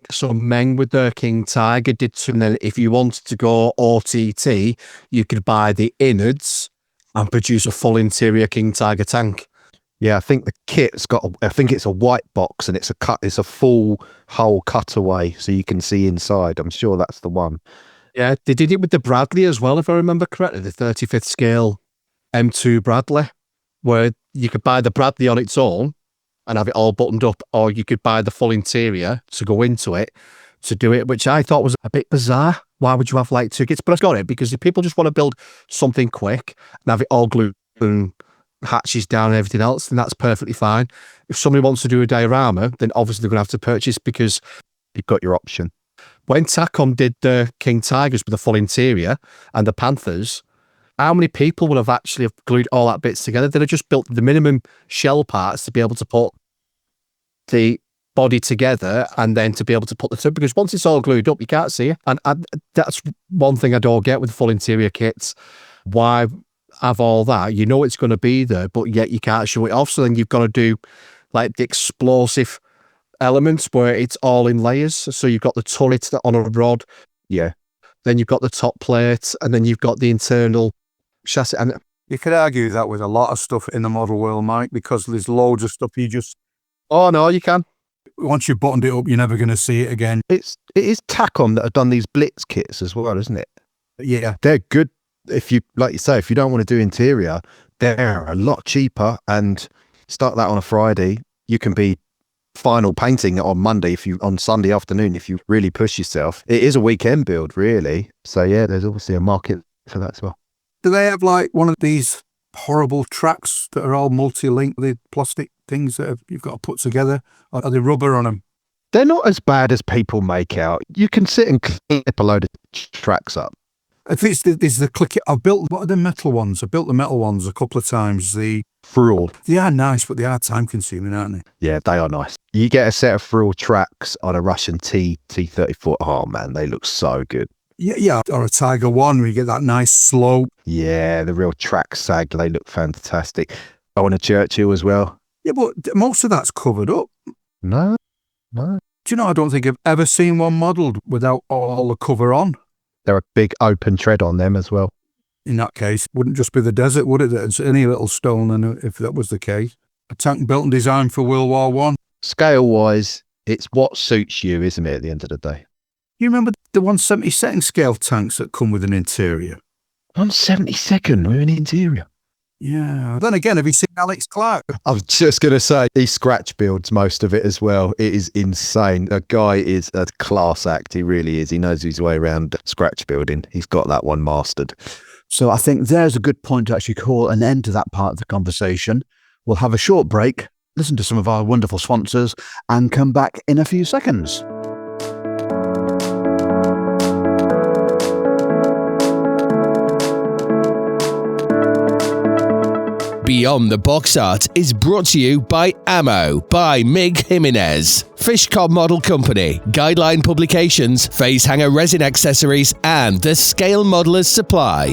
So Meng with their King Tiger did something. Then if you wanted to go OTT, you could buy the innards and produce a full interior King Tiger tank. Yeah, I think the kit's I think it's a white box, and it's a full hull cutaway, so you can see inside. I'm sure that's the one. Yeah, they did it with the Bradley as well, if I remember correctly, the 35th scale M2 Bradley, where you could buy the Bradley on its own and have it all buttoned up, or you could buy the full interior to go into it to do it, which I thought was a bit bizarre. Why would you have like two kits? But I've got it, because if people just want to build something quick and have it all glued and hatches down and everything else, then that's perfectly fine. If somebody wants to do a diorama, then obviously they're going to have to purchase, because You've got your option. when Tacom did the King Tigers with the full interior and the Panthers, how many people would have actually glued all that bits together? They'd have just built the minimum shell parts to be able to put the body together, and then to be able to put the two, because once it's all glued up, you can't see it. And that's one thing I don't get with full interior kits. Why have all that? You know it's going to be there, but yet you can't show it off. So then you've got to do like the explosive elements where it's all in layers. So you've got the turret on a rod. Yeah. Then you've got the top plate, and then you've got the internal chassis. And You could argue that with a lot of stuff in the model world, Mike, because there's loads of stuff oh no, you can. once you've buttoned it up, you're never going to see it again. It is Tacom that have done these Blitz kits as well, isn't it? Yeah. They're good. If you, like you say, if you don't want to do interior, they're a lot cheaper, and start that on a Friday. You can be final painting on Monday, on Sunday afternoon, if you really push yourself. It is a weekend build, really. So yeah, there's obviously a market for that as well. Do they have like one of these horrible tracks that are all multi-linked, the plastic things that you've got to put together? Or are they rubber on them? They're not as bad as people make out. You can sit and clip a load of tracks up. If it's the click, I've built, what are the metal ones? I've built the metal ones a couple of times. Frill. They are nice, but they are time consuming, aren't they? Yeah, they are nice. You get a set of frill tracks on a Russian T34. Oh man, they look so good. Yeah, or a Tiger One where you get that nice slope. Yeah, the real track sag, they look fantastic. I want a Churchill as well. Yeah, but most of that's covered up. No. Do you know, I don't think I've ever seen one modelled without all the cover on. There are big open tread on them as well. In that case, it wouldn't just be the desert, would it? It's any little stone, and if that was the case. A tank built and designed for World War One. Scale-wise, it's what suits you, isn't it, at the end of the day? You remember the 172nd scale tanks that come with an interior? 172nd with an interior. Yeah. Then again, have you seen Alex Clark? I was just going to say, he scratch builds most of it as well. It is insane. The guy is a class act. He really is. He knows his way around scratch building. He's got that one mastered. So I think there's a good point to actually call an end to that part of the conversation. We'll have a short break, listen to some of our wonderful sponsors, and come back in a few seconds. Beyond the Box Art is brought to you by Ammo by Mig Jimenez, Fishcom Model Company, Guideline Publications, Phase Hanger Resin Accessories, and the Scale Modelers Supply.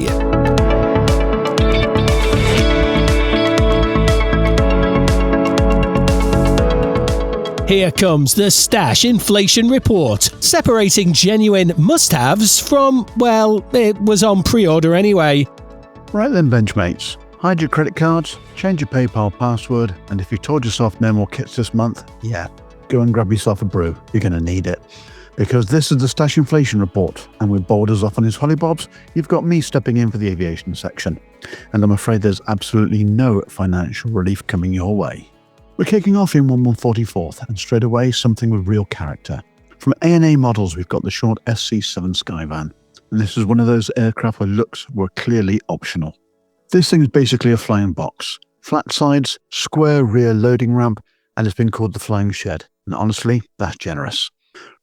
Here comes the Stash Inflation Report, separating genuine must-haves from, well, it was on pre-order anyway. Right then, Benchmates. Hide your credit cards, change your PayPal password, and if you told yourself no more kits this month, yeah, go and grab yourself a brew. You're going to need it. Because this is the Stash Inflation Report, and with Boulders off on his hollybobs, you've got me stepping in for the aviation section. And I'm afraid there's absolutely no financial relief coming your way. We're kicking off in 1144th, and straight away something with real character. From A&A Models, we've got the short SC7 Skyvan, and this is one of those aircraft where looks were clearly optional. This thing is basically a flying box. Flat sides, square rear loading ramp, and it's been called the Flying Shed. And honestly, that's generous.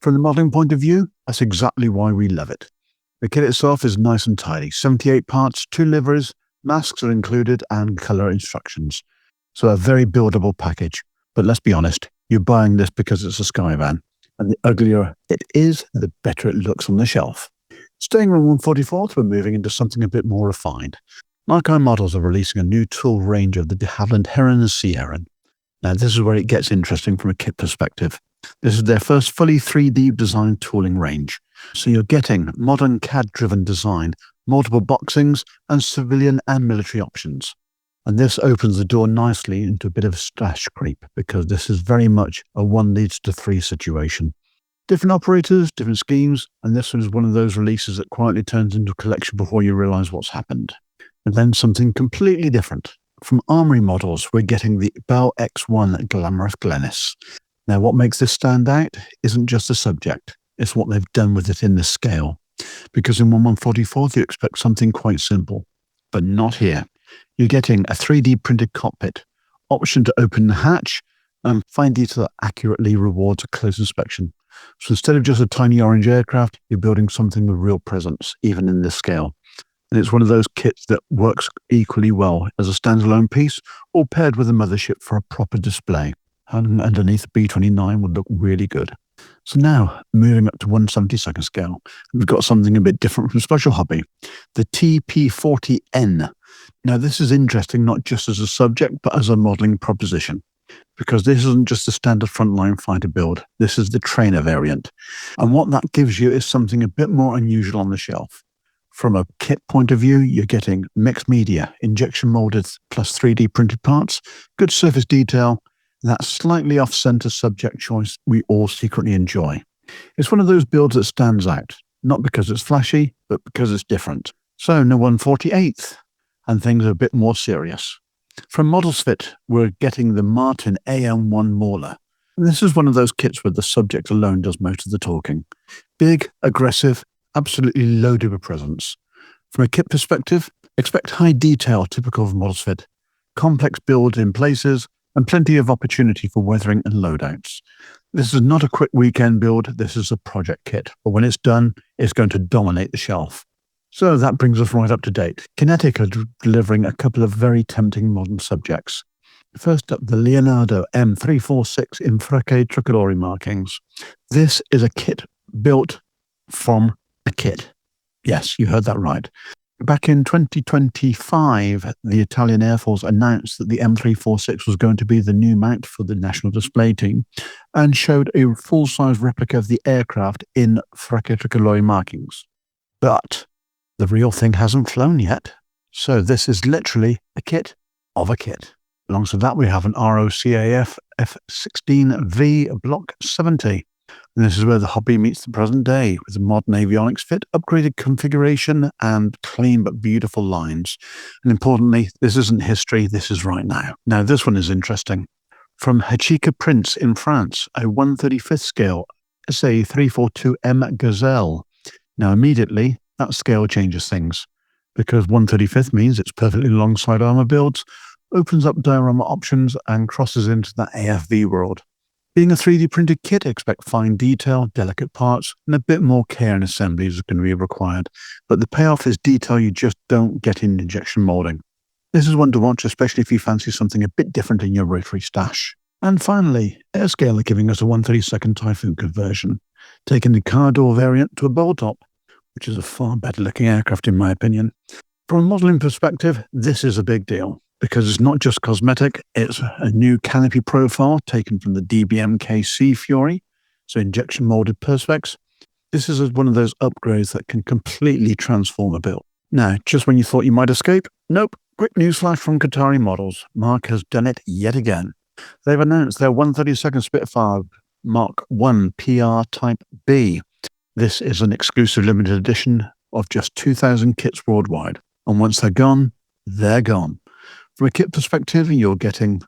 From the modelling point of view, that's exactly why we love it. The kit itself is nice and tidy. 78 parts, 2 liveries, masks are included, and colour instructions. So a very buildable package. But let's be honest, you're buying this because it's a Skyvan. And the uglier it is, the better it looks on the shelf. Staying on 144th, we're moving into something a bit more refined. Nikon Models are releasing a new tool range of the de Havilland Heron and Sea Heron. Now this is where it gets interesting from a kit perspective. This is their first fully 3D designed tooling range. So you're getting modern CAD-driven design, multiple boxings, and civilian and military options. And this opens the door nicely into a bit of stash creep, because this is very much a 1 leads to 3 situation. Different operators, different schemes, and this one is one of those releases that quietly turns into a collection before you realise what's happened. And then something completely different. From Armory Models, we're getting the Bell X1 Glamorous Glennis. Now, what makes this stand out isn't just the subject, it's what they've done with it in the scale. Because in 1144th, you expect something quite simple, but not here. You're getting a 3D printed cockpit, option to open the hatch, and fine detail that accurately rewards a close inspection. So instead of just a tiny orange aircraft, you're building something with real presence, even in this scale. And it's one of those kits that works equally well as a standalone piece or paired with a mothership for a proper display. And underneath the B-29 would look really good. So now, moving up to 172nd scale, we've got something a bit different from Special Hobby, the TP40N. Now this is interesting not just as a subject, but as a modelling proposition. Because this isn't just a standard frontline fighter build, this is the trainer variant. And what that gives you is something a bit more unusual on the shelf. From a kit point of view, you're getting mixed media, injection molded plus 3D printed parts, good surface detail, and that slightly off-center subject choice we all secretly enjoy. It's one of those builds that stands out, not because it's flashy, but because it's different. So, no 148th, and things are a bit more serious. From Models Fit, we're getting the Martin AM1 Mauler. And this is one of those kits where the subject alone does most of the talking. Big, aggressive, absolutely loaded with presence. From a kit perspective, expect high detail typical of models fit, complex build in places, and plenty of opportunity for weathering and loadouts. This is not a quick weekend build, this is a project kit, but when it's done, it's going to dominate the shelf. So that brings us right up to date. Kinetic are delivering a couple of very tempting modern subjects. First up, the Leonardo M346 Infraque Tricolori markings. This is a kit built from a kit. Yes, you heard that right. Back in 2025, the Italian Air Force announced that the M346 was going to be the new mount for the National Display Team and showed a full-size replica of the aircraft in Fracche Tricolori markings. But the real thing hasn't flown yet, so this is literally a kit of a kit. Alongside that, we have an ROCAF F-16V Block 70. And this is where the hobby meets the present day, with a modern avionics fit, upgraded configuration, and clean but beautiful lines. And importantly, this isn't history, this is right now. Now, this one is interesting. From Hachika Prints in France, a 1/35th scale SA342M Gazelle. Now, immediately, that scale changes things, because 1/35th means it's perfectly alongside armor builds, opens up diorama options, and crosses into the AFV world. Being a 3D printed kit, expect fine detail, delicate parts, and a bit more care and assembly is going to be required. But the payoff is detail you just don't get in injection molding. This is one to watch, especially if you fancy something a bit different in your rotary stash. And finally, Airscale are giving us a 1/32nd Typhoon conversion, taking the car door variant to a bowl top, which is a far better looking aircraft in my opinion. From a modelling perspective, this is a big deal, because it's not just cosmetic, it's a new canopy profile taken from the DBMK Sea Fury, so injection molded perspex. This is one of those upgrades that can completely transform a build. Now, just when you thought you might escape, nope, quick newsflash from Qatari Models. Mark has done it yet again. They've announced their 1/32nd Spitfire Mark 1 PR Type B. This is an exclusive limited edition of just 2,000 kits worldwide, and once they're gone, they're gone. From a kit perspective, you're getting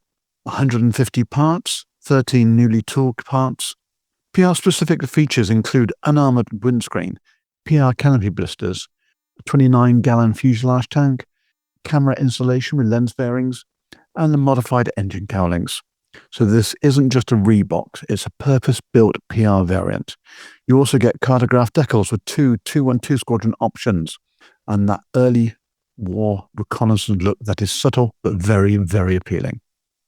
150 parts, 13 newly tooled parts. PR-specific features include unarmored windscreen, PR canopy blisters, a 29-gallon fuselage tank, camera installation with lens bearings, and the modified engine cowlings. So this isn't just a rebox, it's a purpose-built PR variant. You also get cartograph decals with two 212 Squadron options, and that early war reconnaissance look that is subtle but very, very appealing.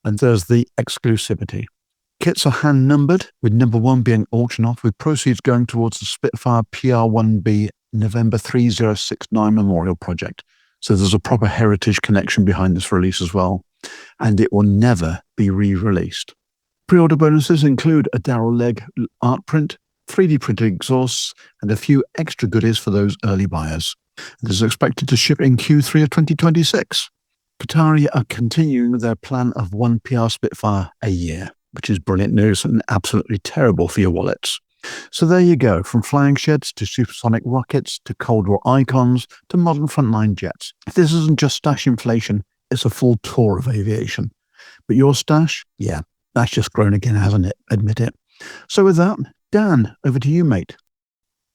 And there's the exclusivity. Kits are hand numbered, with number 1 being auctioned off, with proceeds going towards the Spitfire PR1B November 3069 Memorial Project. So there's a proper heritage connection behind this release as well, and it will never be re-released. Pre-order bonuses include a Darrell Leg art print, 3D printed exhausts, and a few extra goodies for those early buyers. This is expected to ship in Q3 of 2026. Qatari are continuing their plan of 1 PR Spitfire a year, which is brilliant news and absolutely terrible for your wallets. So there you go, from flying sheds to supersonic rockets to Cold War icons to modern frontline jets. If this isn't just stash inflation, it's a full tour of aviation. But your stash, yeah, that's just grown again, hasn't it? Admit it. So with that, Dan, over to you, mate.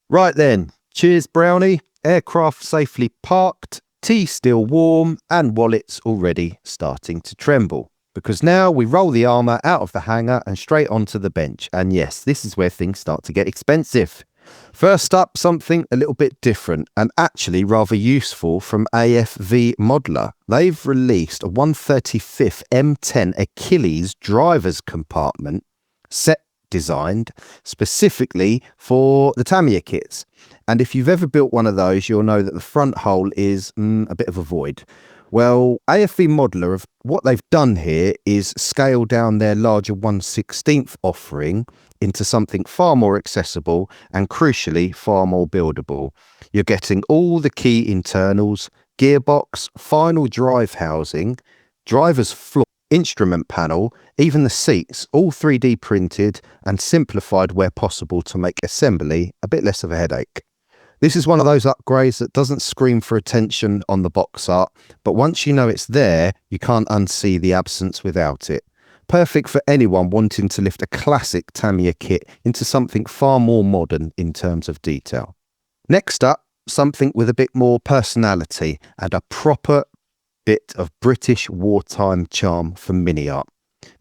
Right then, cheers Brownie. Aircraft safely parked, tea still warm, and wallets already starting to tremble. Because now we roll the armour out of the hangar and straight onto the bench. And yes, this is where things start to get expensive. First up, something a little bit different and actually rather useful from AFV Modeler. They've released a 1/35th M10 Achilles driver's compartment set designed specifically for the Tamiya kits. And if you've ever built one of those, you'll know that the front hole is a bit of a void. Well, AFV Modeler, what they've done here is scale down their larger 1/16th offering into something far more accessible and crucially far more buildable. You're getting all the key internals, gearbox, final drive housing, driver's floor, instrument panel, even the seats, all 3D printed and simplified where possible to make assembly a bit less of a headache. This is one of those upgrades that doesn't scream for attention on the box art, but once you know it's there, you can't unsee the absence without it. Perfect for anyone wanting to lift a classic Tamiya kit into something far more modern in terms of detail. Next up, something with a bit more personality and a proper bit of British wartime charm for mini art.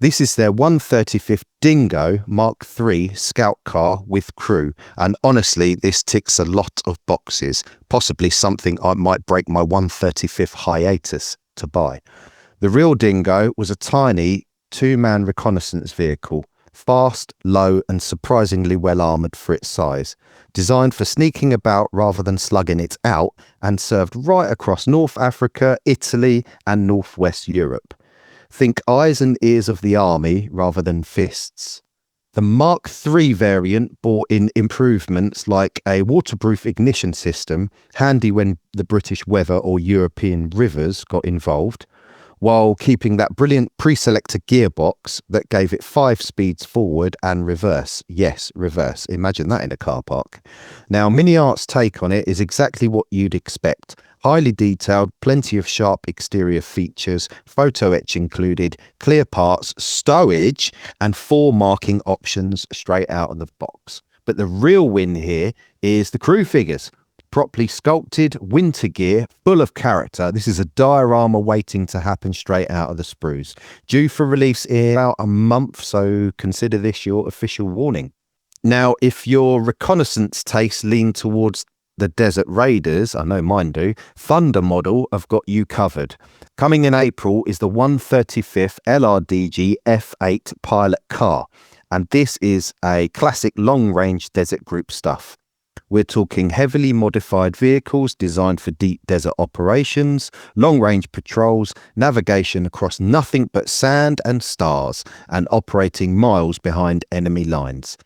This is their 135th Dingo Mark III scout car with crew, and honestly this ticks a lot of boxes, possibly something I might break my 135th hiatus to buy. The real Dingo was a tiny two-man reconnaissance vehicle, fast, low and surprisingly well armoured for its size, designed for sneaking about rather than slugging it out, and served right across North Africa, Italy and Northwest Europe. Think eyes and ears of the army rather than fists. The Mark III variant brought in improvements like a waterproof ignition system, handy when the British weather or European rivers got involved, while keeping that brilliant pre-selector gearbox that gave it 5 speeds forward and reverse. Yes, reverse. Imagine that in a car park. Now, Mini Art's take on it is exactly what you'd expect. Highly detailed, plenty of sharp exterior features, photo etch included, clear parts, stowage, and 4 marking options straight out of the box. But the real win here is the crew figures. Properly sculpted, winter gear, full of character. This is a diorama waiting to happen straight out of the sprues. Due for release in about a month, so consider this your official warning. Now, if your reconnaissance tastes lean towards the Desert Raiders, I know mine do, Thunder model have got you covered. Coming in April is the 135th LRDG F8 pilot car, and this is a classic long-range desert group stuff. We're talking heavily modified vehicles designed for deep desert operations, long-range patrols, navigation across nothing but sand and stars, and operating miles behind enemy lines.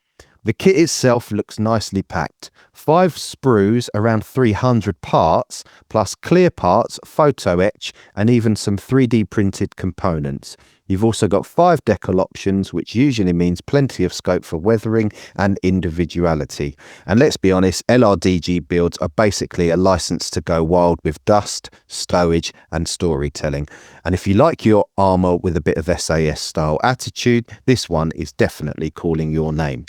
The kit itself looks nicely packed. 5 sprues, around 300 parts, plus clear parts, photo etch, and even some 3D printed components. You've also got 5 decal options, which usually means plenty of scope for weathering and individuality. And let's be honest, LRDG builds are basically a license to go wild with dust, stowage, and storytelling. And if you like your armour with a bit of SAS style attitude, this one is definitely calling your name.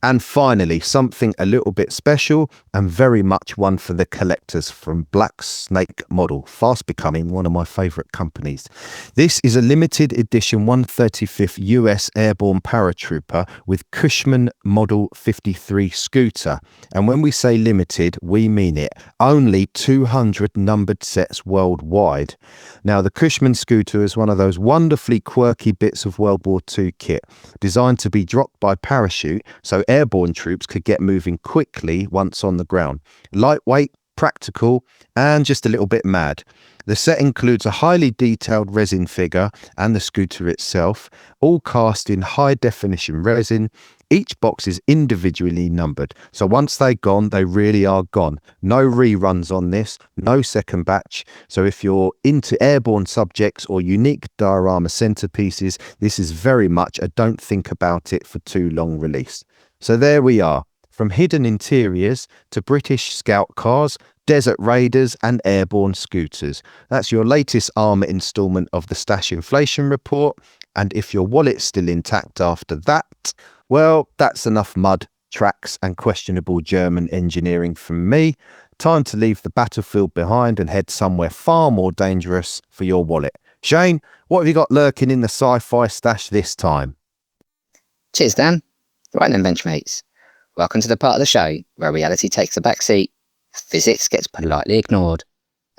And finally, something a little bit special and very much one for the collectors from Black Snake Model, fast becoming one of my favourite companies. This is a limited edition 135th US Airborne Paratrooper with Cushman Model 53 scooter. And when we say limited, we mean it. Only 200 numbered sets worldwide. Now, the Cushman scooter is one of those wonderfully quirky bits of World War II kit, designed to be dropped by parachute so airborne troops could get moving quickly once on the ground. Lightweight, practical, and just a little bit mad. The set includes a highly detailed resin figure and the scooter itself, all cast in high definition resin. Each box is individually numbered, so once they're gone, they really are gone. No reruns on this, no second batch. So if you're into airborne subjects or unique diorama centerpieces, this is very much a don't think about it for too long release. So there we are, from hidden interiors to British scout cars, Desert Raiders and airborne scooters. That's your latest armour instalment of the Stash Inflation Report. And if your wallet's still intact after that, well, that's enough mud, tracks and questionable German engineering from me. Time to leave the battlefield behind and head somewhere far more dangerous for your wallet. Shane, what have you got lurking in the sci-fi stash this time? Cheers, Dan. Right then, Benchmates. Welcome to the part of the show where reality takes a back seat, physics gets politely ignored,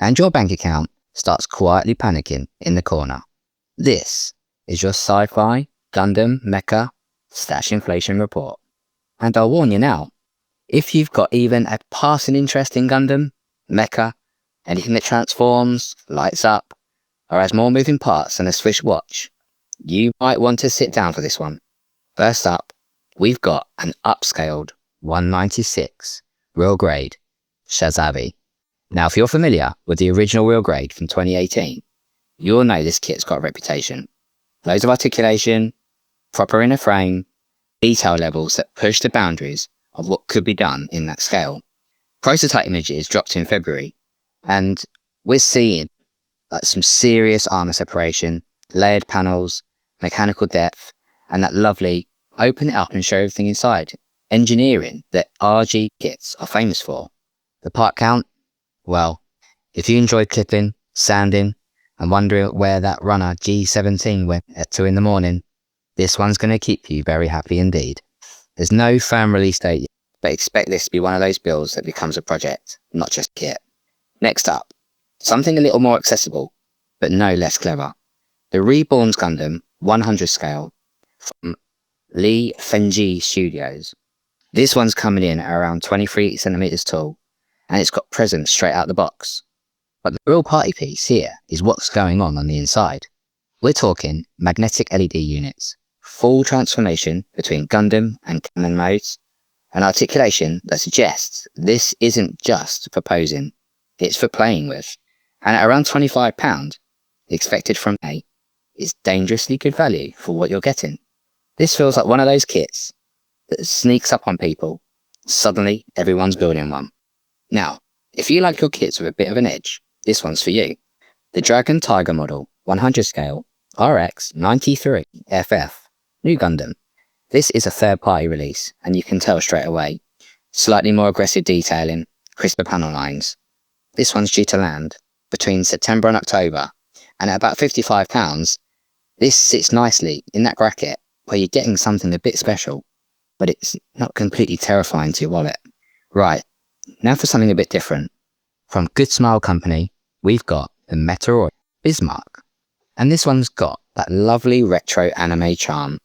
and your bank account starts quietly panicking in the corner. This is your sci-fi, Gundam, Mecha, Stash Inflation Report. And I'll warn you now, if you've got even a passing interest in Gundam, Mecha, anything that transforms, lights up, or has more moving parts than a Swiss watch, you might want to sit down for this one. First up, we've got an upscaled 196 real grade Shazavi. Now, if you're familiar with the original real grade from 2018, you'll know this kit's got a reputation. Loads of articulation, proper inner frame, detail levels that push the boundaries of what could be done in that scale. Prototype images dropped in February, and we're seeing some serious armor separation, layered panels, mechanical depth, and that lovely open it up and show everything inside engineering that RG kits are famous for. The part count? Well, if you enjoy clipping, sanding, and wondering where that runner G17 went at 2 in the morning, this one's going to keep you very happy indeed. There's no firm release date yet, but expect this to be one of those builds that becomes a project, not just kit. Next up, something a little more accessible, but no less clever. The Reborn's Gundam 100 scale from Lee Fenji Studios. This one's coming in at around 23 centimeters tall, and it's got presents straight out the box. But the real party piece here is what's going on the inside. We're talking magnetic LED units, full transformation between Gundam and Cannon modes, an articulation that suggests this isn't just for posing, it's for playing with. And at around £25, expected from A, is dangerously good value for what you're getting. This feels like one of those kits that sneaks up on people. Suddenly, everyone's building one. Now, if you like your kits with a bit of an edge, this one's for you. The Dragon Tiger model 100 scale RX 93 FF New Gundam. This is a third-party release, and you can tell straight away. Slightly more aggressive detailing, crisper panel lines. This one's due to land between September and October, and at about £55, this sits nicely in that bracket where you're getting something a bit special, but it's not completely terrifying to your wallet. Right, now for something a bit different. From Good Smile Company, we've got the Meteoroid Bismarck. And this one's got that lovely retro anime charm,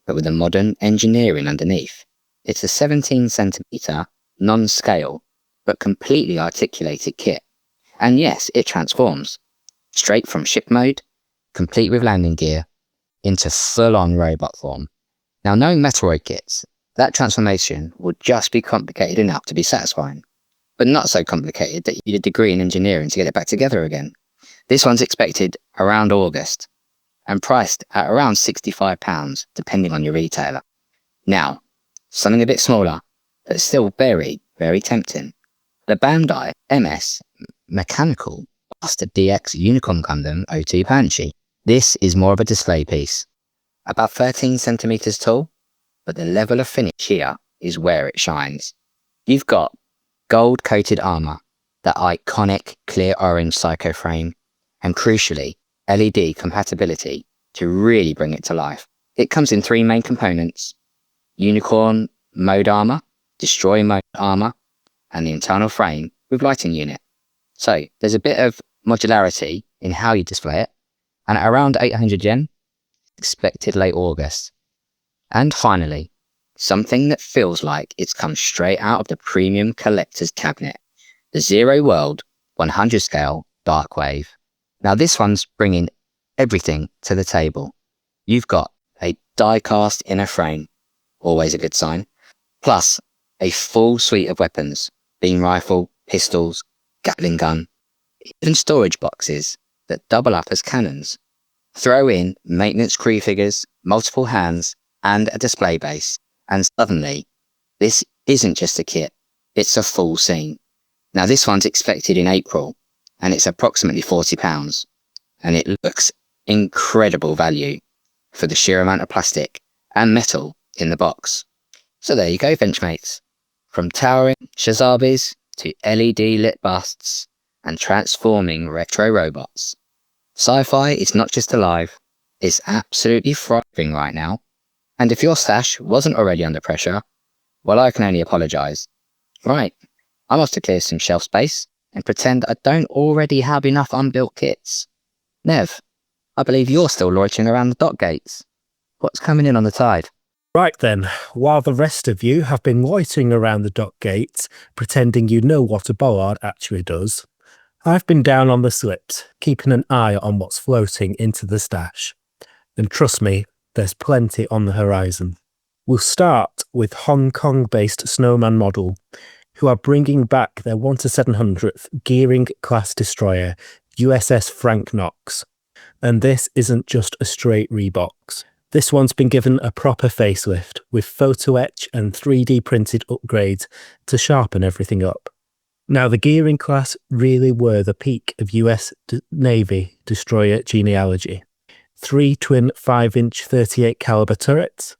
but with a modern engineering underneath. It's a 17cm non-scale, but completely articulated kit. And yes, it transforms. Straight from ship mode, complete with landing gear, into full-on robot form. Now, knowing Meteoroid kits, that transformation would just be complicated enough to be satisfying, but not so complicated that you need a degree in engineering to get it back together again. This one's expected around August, and priced at around £65, depending on your retailer. Now, something a bit smaller, but still very, very tempting. The Bandai MS Mechanical Master DX Unicorn Gundam 02 Banshee. This is more of a display piece. About 13 centimeters tall, but the level of finish here is where it shines. You've got gold-coated armor, that iconic clear orange psycho frame, and crucially, LED compatibility to really bring it to life. It comes in 3 main components: Unicorn mode armor, Destroy mode armor, and the internal frame with lighting unit. So there's a bit of modularity in how you display it, and at around 800 yen, expected late August. And finally, something that feels like it's come straight out of the premium collector's cabinet, the Zero World 100 scale Dark Wave. Now this one's bringing everything to the table. You've got a die-cast inner frame, always a good sign, plus a full suite of weapons, beam rifle, pistols, Gatling gun, even storage boxes that double up as cannons. Throw in maintenance crew figures, multiple hands, and a display base, and suddenly, this isn't just a kit, it's a full scene. Now this one's expected in April, and it's approximately £40, and it looks incredible value for the sheer amount of plastic and metal in the box. So there you go, Benchmates. From towering Shazabis to LED lit busts and transforming retro robots. Sci-fi is not just alive, it's absolutely thriving right now. And if your stash wasn't already under pressure, well, I can only apologise. Right, I must have cleared some shelf space and pretend I don't already have enough unbuilt kits. Nev, I believe you're still loitering around the dock gates. What's coming in on the tide? Right then, while the rest of you have been loitering around the dock gates, pretending you know what a bollard actually does, I've been down on the slips, keeping an eye on what's floating into the stash. And trust me, there's plenty on the horizon. We'll start with Hong Kong-based Snowman Model, who are bringing back their 1/700th Gearing class destroyer, USS Frank Knox. And this isn't just a straight rebox. This one's been given a proper facelift with photo etch and 3D printed upgrades to sharpen everything up. Now, the Gearing class really were the peak of US Navy destroyer genealogy. 3 twin 5-inch 38 caliber turrets,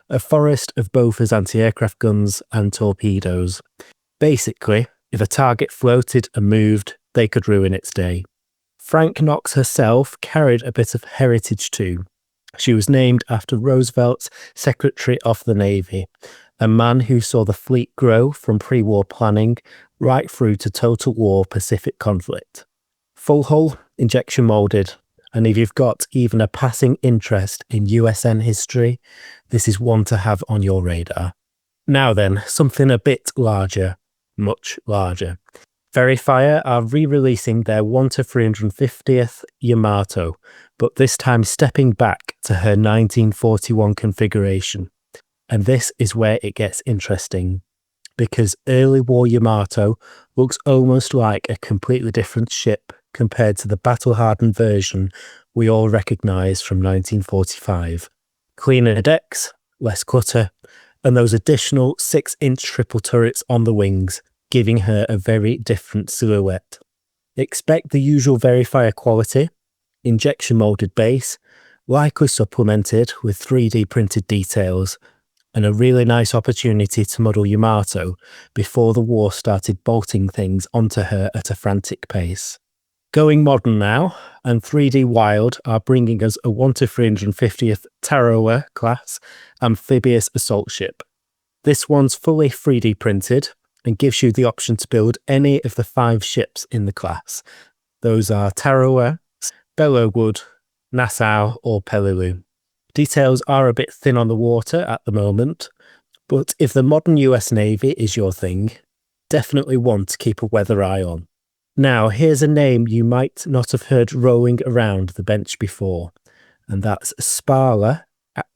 a forest of Bofors anti-aircraft guns and torpedoes. Basically, if a target floated and moved, they could ruin its day. Frank Knox herself carried a bit of heritage too. She was named after Roosevelt's Secretary of the Navy, a man who saw the fleet grow from pre-war planning right through to total war Pacific conflict. Full hull, injection moulded, and if you've got even a passing interest in USN history, this is one to have on your radar. Now then, something a bit larger, much larger. Verifier are re-releasing their 1-350th Yamato, but this time stepping back to her 1941 configuration. And this is where it gets interesting, because early war Yamato looks almost like a completely different ship compared to the battle-hardened version we all recognise from 1945. Cleaner decks, less clutter, and those additional 6-inch triple turrets on the wings, giving her a very different silhouette. Expect the usual Verifier quality, injection moulded base, likely supplemented with 3D printed details, and a really nice opportunity to model Yamato before the war started bolting things onto her at a frantic pace. Going modern now, and 3D Wild are bringing us a 1-350th Tarawa class amphibious assault ship. This one's fully 3D printed and gives you the option to build any of the 5 ships in the class. Those are Tarawa, Bellowwood, Nassau or Peleliu. Details are a bit thin on the water at the moment, but if the modern US Navy is your thing, definitely one to keep a weather eye on. Now, here's a name you might not have heard rolling around the bench before, and that's Spala,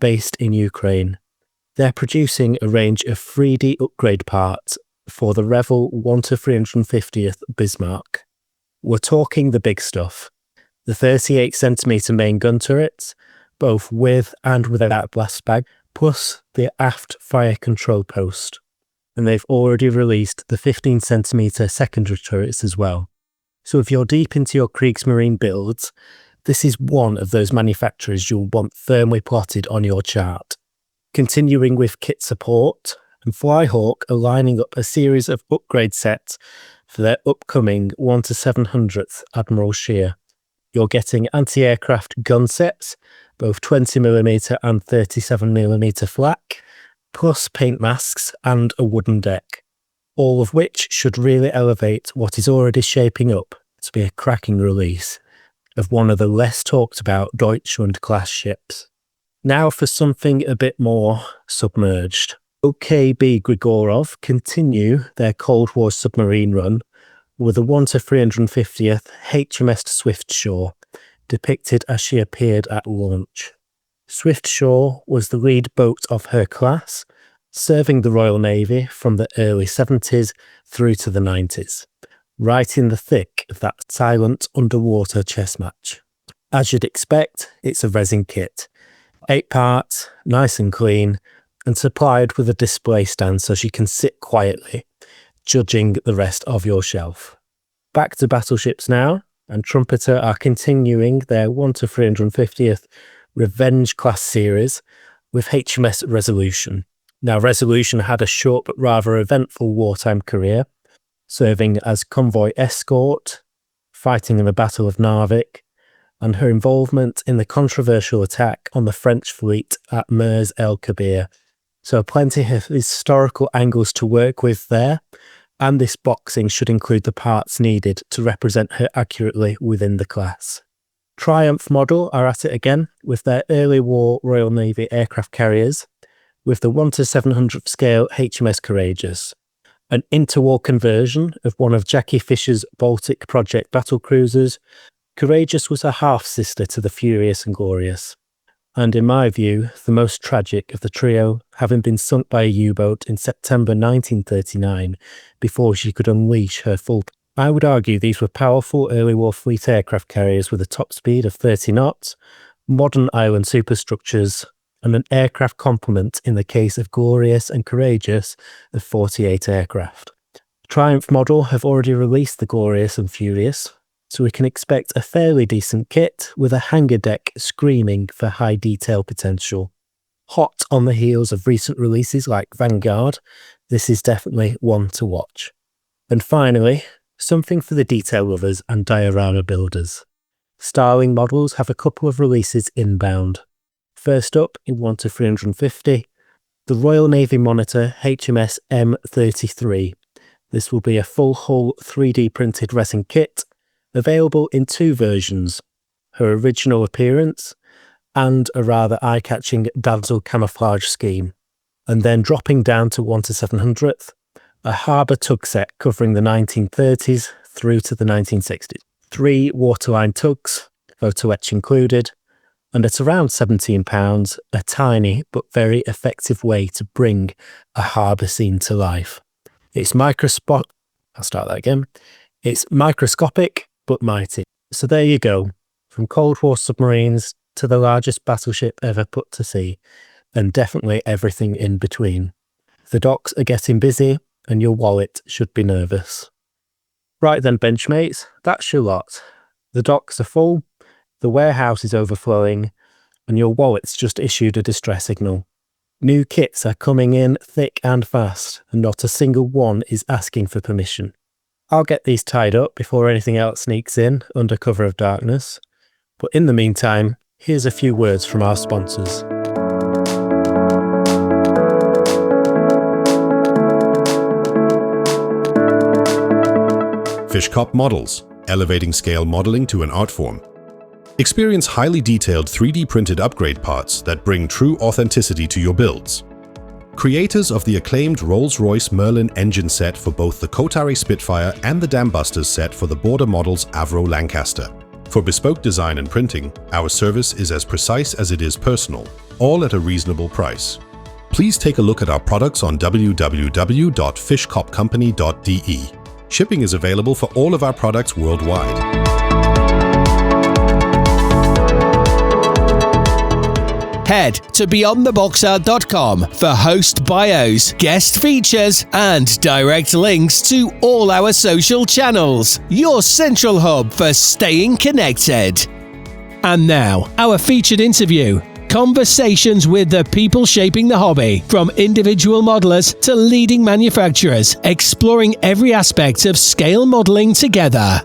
based in Ukraine. They're producing a range of 3D upgrade parts for the Revel 1-350th Bismarck. We're talking the big stuff. The 38cm main gun turrets, both with and without blast bag, plus the aft fire control post. And they've already released the 15cm secondary turrets as well. So if you're deep into your Kriegsmarine builds, this is one of those manufacturers you'll want firmly plotted on your chart. Continuing with kit support, and Flyhawk are lining up a series of upgrade sets for their upcoming 1-700th Admiral Scheer. You're getting anti-aircraft gun sets, both 20mm and 37mm flak, plus paint masks and a wooden deck, all of which should really elevate what is already shaping up to be a cracking release of one of the less talked about Deutschland-class ships. Now for something a bit more submerged. OKB Grigorov continue their Cold War submarine run with a 1-350th HMS Swiftsure, depicted as she appeared at launch. Swiftsure was the lead boat of her class, serving the Royal Navy from the early 70s through to the 90s, right in the thick of that silent underwater chess match. As you'd expect, it's a resin kit. 8 parts, nice and clean, and supplied with a display stand so she can sit quietly, judging the rest of your shelf. Back to battleships now, and Trumpeter are continuing their 1-350th Revenge class series with HMS Resolution. Now, Resolution had a short but rather eventful wartime career, serving as convoy escort, fighting in the Battle of Narvik, and her involvement in the controversial attack on the French fleet at Mers el Kabir. So plenty of historical angles to work with there, and this boxing should include the parts needed to represent her accurately within the class. Triumph model are at it again with their early war Royal Navy aircraft carriers, with the 1-700th scale HMS Courageous, an interwar conversion of one of Jackie Fisher's Baltic Project battlecruisers. Courageous was a half-sister to the Furious and Glorious, and in my view, the most tragic of the trio, having been sunk by a U-boat in September 1939 before she could unleash her full. I would argue these were powerful early war fleet aircraft carriers with a top speed of 30 knots, modern island superstructures, and an aircraft complement in the case of Glorious and Courageous of 48 aircraft. Triumph model have already released the Glorious and Furious, so we can expect a fairly decent kit with a hanger deck screaming for high detail potential. Hot on the heels of recent releases like Vanguard, this is definitely one to watch. And finally, something for the detail lovers and diorama builders. Starling models have a couple of releases inbound. First up, in 1 to 350, the Royal Navy Monitor HMS M33. This will be a full hull 3D printed resin kit, available in 2 versions, her original appearance and a rather eye-catching dazzle camouflage scheme, and then dropping down to 1 to 700th, a harbour tug set covering the 1930s through to the 1960s. 3 waterline tugs, photo etch included, and at around £17, a tiny but very effective way to bring a harbour scene to life. It's microscopic but mighty. So there you go, from Cold War submarines to the largest battleship ever put to sea, and definitely everything in between. The docks are getting busy, and your wallet should be nervous. Right then, Benchmates, that's your lot. The docks are full, the warehouse is overflowing, and your wallet's just issued a distress signal. New kits are coming in thick and fast, and not a single one is asking for permission. I'll get these tied up before anything else sneaks in under cover of darkness. But in the meantime, here's a few words from our sponsors. Fishcop Models, elevating scale modeling to an art form. Experience highly detailed 3D printed upgrade parts that bring true authenticity to your builds. Creators of the acclaimed Rolls-Royce Merlin engine set for both the Kotari Spitfire and the Dambusters set for the Border Models Avro Lancaster. For bespoke design and printing, our service is as precise as it is personal, all at a reasonable price. Please take a look at our products on www.fishcopcompany.de. Shipping is available for all of our products worldwide. Head to beyondtheboxart.com for host bios, guest features, and direct links to all our social channels. Your central hub for staying connected. And now, our featured interview. Conversations with the people shaping the hobby, from individual modelers to leading manufacturers, exploring every aspect of scale modelling together.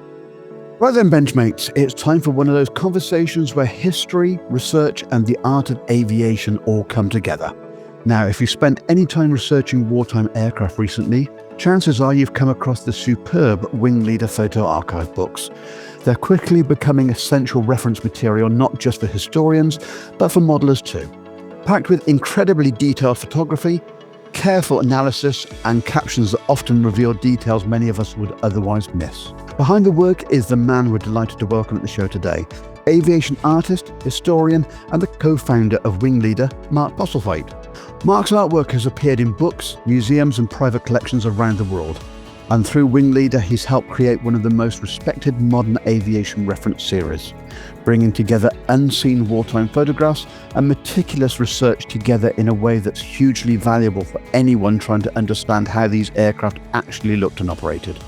Right then, Benchmates, it's time for one of those conversations where history, research, and the art of aviation all come together. Now, if you've spent any time researching wartime aircraft recently, chances are you've come across the superb WingLeader photo archive books. They're quickly becoming essential reference material not just for historians, but for modelers too. Packed with incredibly detailed photography, careful analysis, and captions that often reveal details many of us would otherwise miss. Behind the work is the man we're delighted to welcome at the show today, aviation artist, historian, and the co-founder of WingLeader, Mark Postlethwaite. Mark's artwork has appeared in books, museums, and private collections around the world. And through WingLeader, he's helped create one of the most respected modern aviation reference series, bringing together unseen wartime photographs and meticulous research together in a way that's hugely valuable for anyone trying to understand how these aircraft actually looked and operated.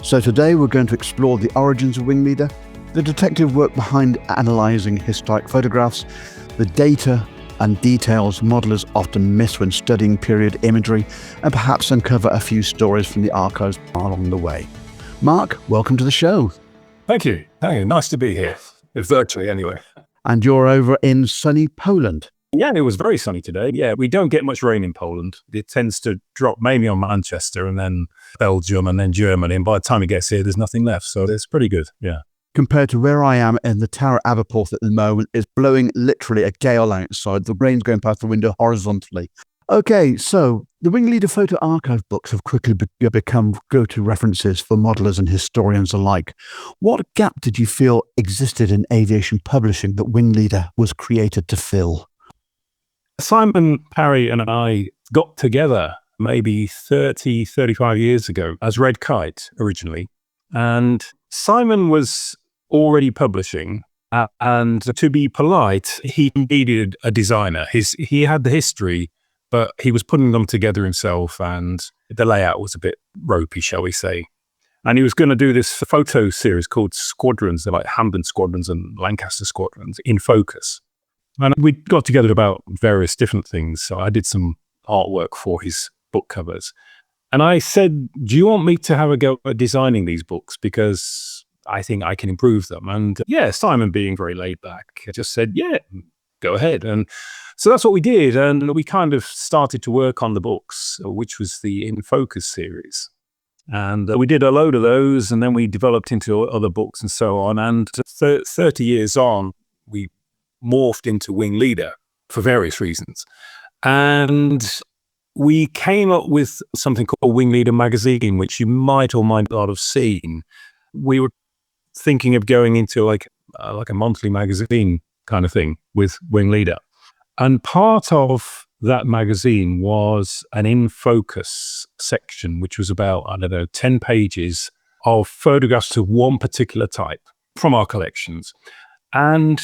So today we're going to explore the origins of WingLeader, the detective work behind analysing historic photographs, the data and details modelers often miss when studying period imagery, and perhaps uncover a few stories from the archives along the way. Mark, welcome to the show. Thank you. Nice to be here. Virtually, anyway. And you're over in sunny Poland. Yeah, it was very sunny today. Yeah, we don't get much rain in Poland. It tends to drop mainly on Manchester and then Belgium and then Germany. And by the time it gets here, there's nothing left. So it's pretty good. Yeah. Compared to where I am in the Tower Aberporth at the moment, it's blowing literally a gale outside. The rain's going past the window horizontally. Okay, so the WingLeader photo archive books have quickly become go-to references for modelers and historians alike. What gap did you feel existed in aviation publishing that WingLeader was created to fill? Simon Parry and I got together maybe 35 years ago as Red Kite originally. And Simon was already publishing. And to be polite, he needed a designer. He had the history, but he was putting them together himself, and the layout was a bit ropey, shall we say. And he was going to do this photo series called Squadrons. They're like Hampden Squadrons and Lancaster Squadrons in focus. And we got together about various different things. So I did some artwork for his book covers. And I said, do you want me to have a go at designing these books? Because I think I can improve them. And yeah, Simon, being very laid back, just said, yeah, go ahead. And so that's what we did. And we kind of started to work on the books, which was the In Focus series. And we did a load of those, and then we developed into other books and so on. And 30 years on, we morphed into WingLeader for various reasons. And we came up with something called WingLeader magazine, which you might or might not have seen. We were thinking of going into like a monthly magazine kind of thing with WingLeader. And part of that magazine was an In Focus section, which was about, 10 pages of photographs of one particular type from our collections. And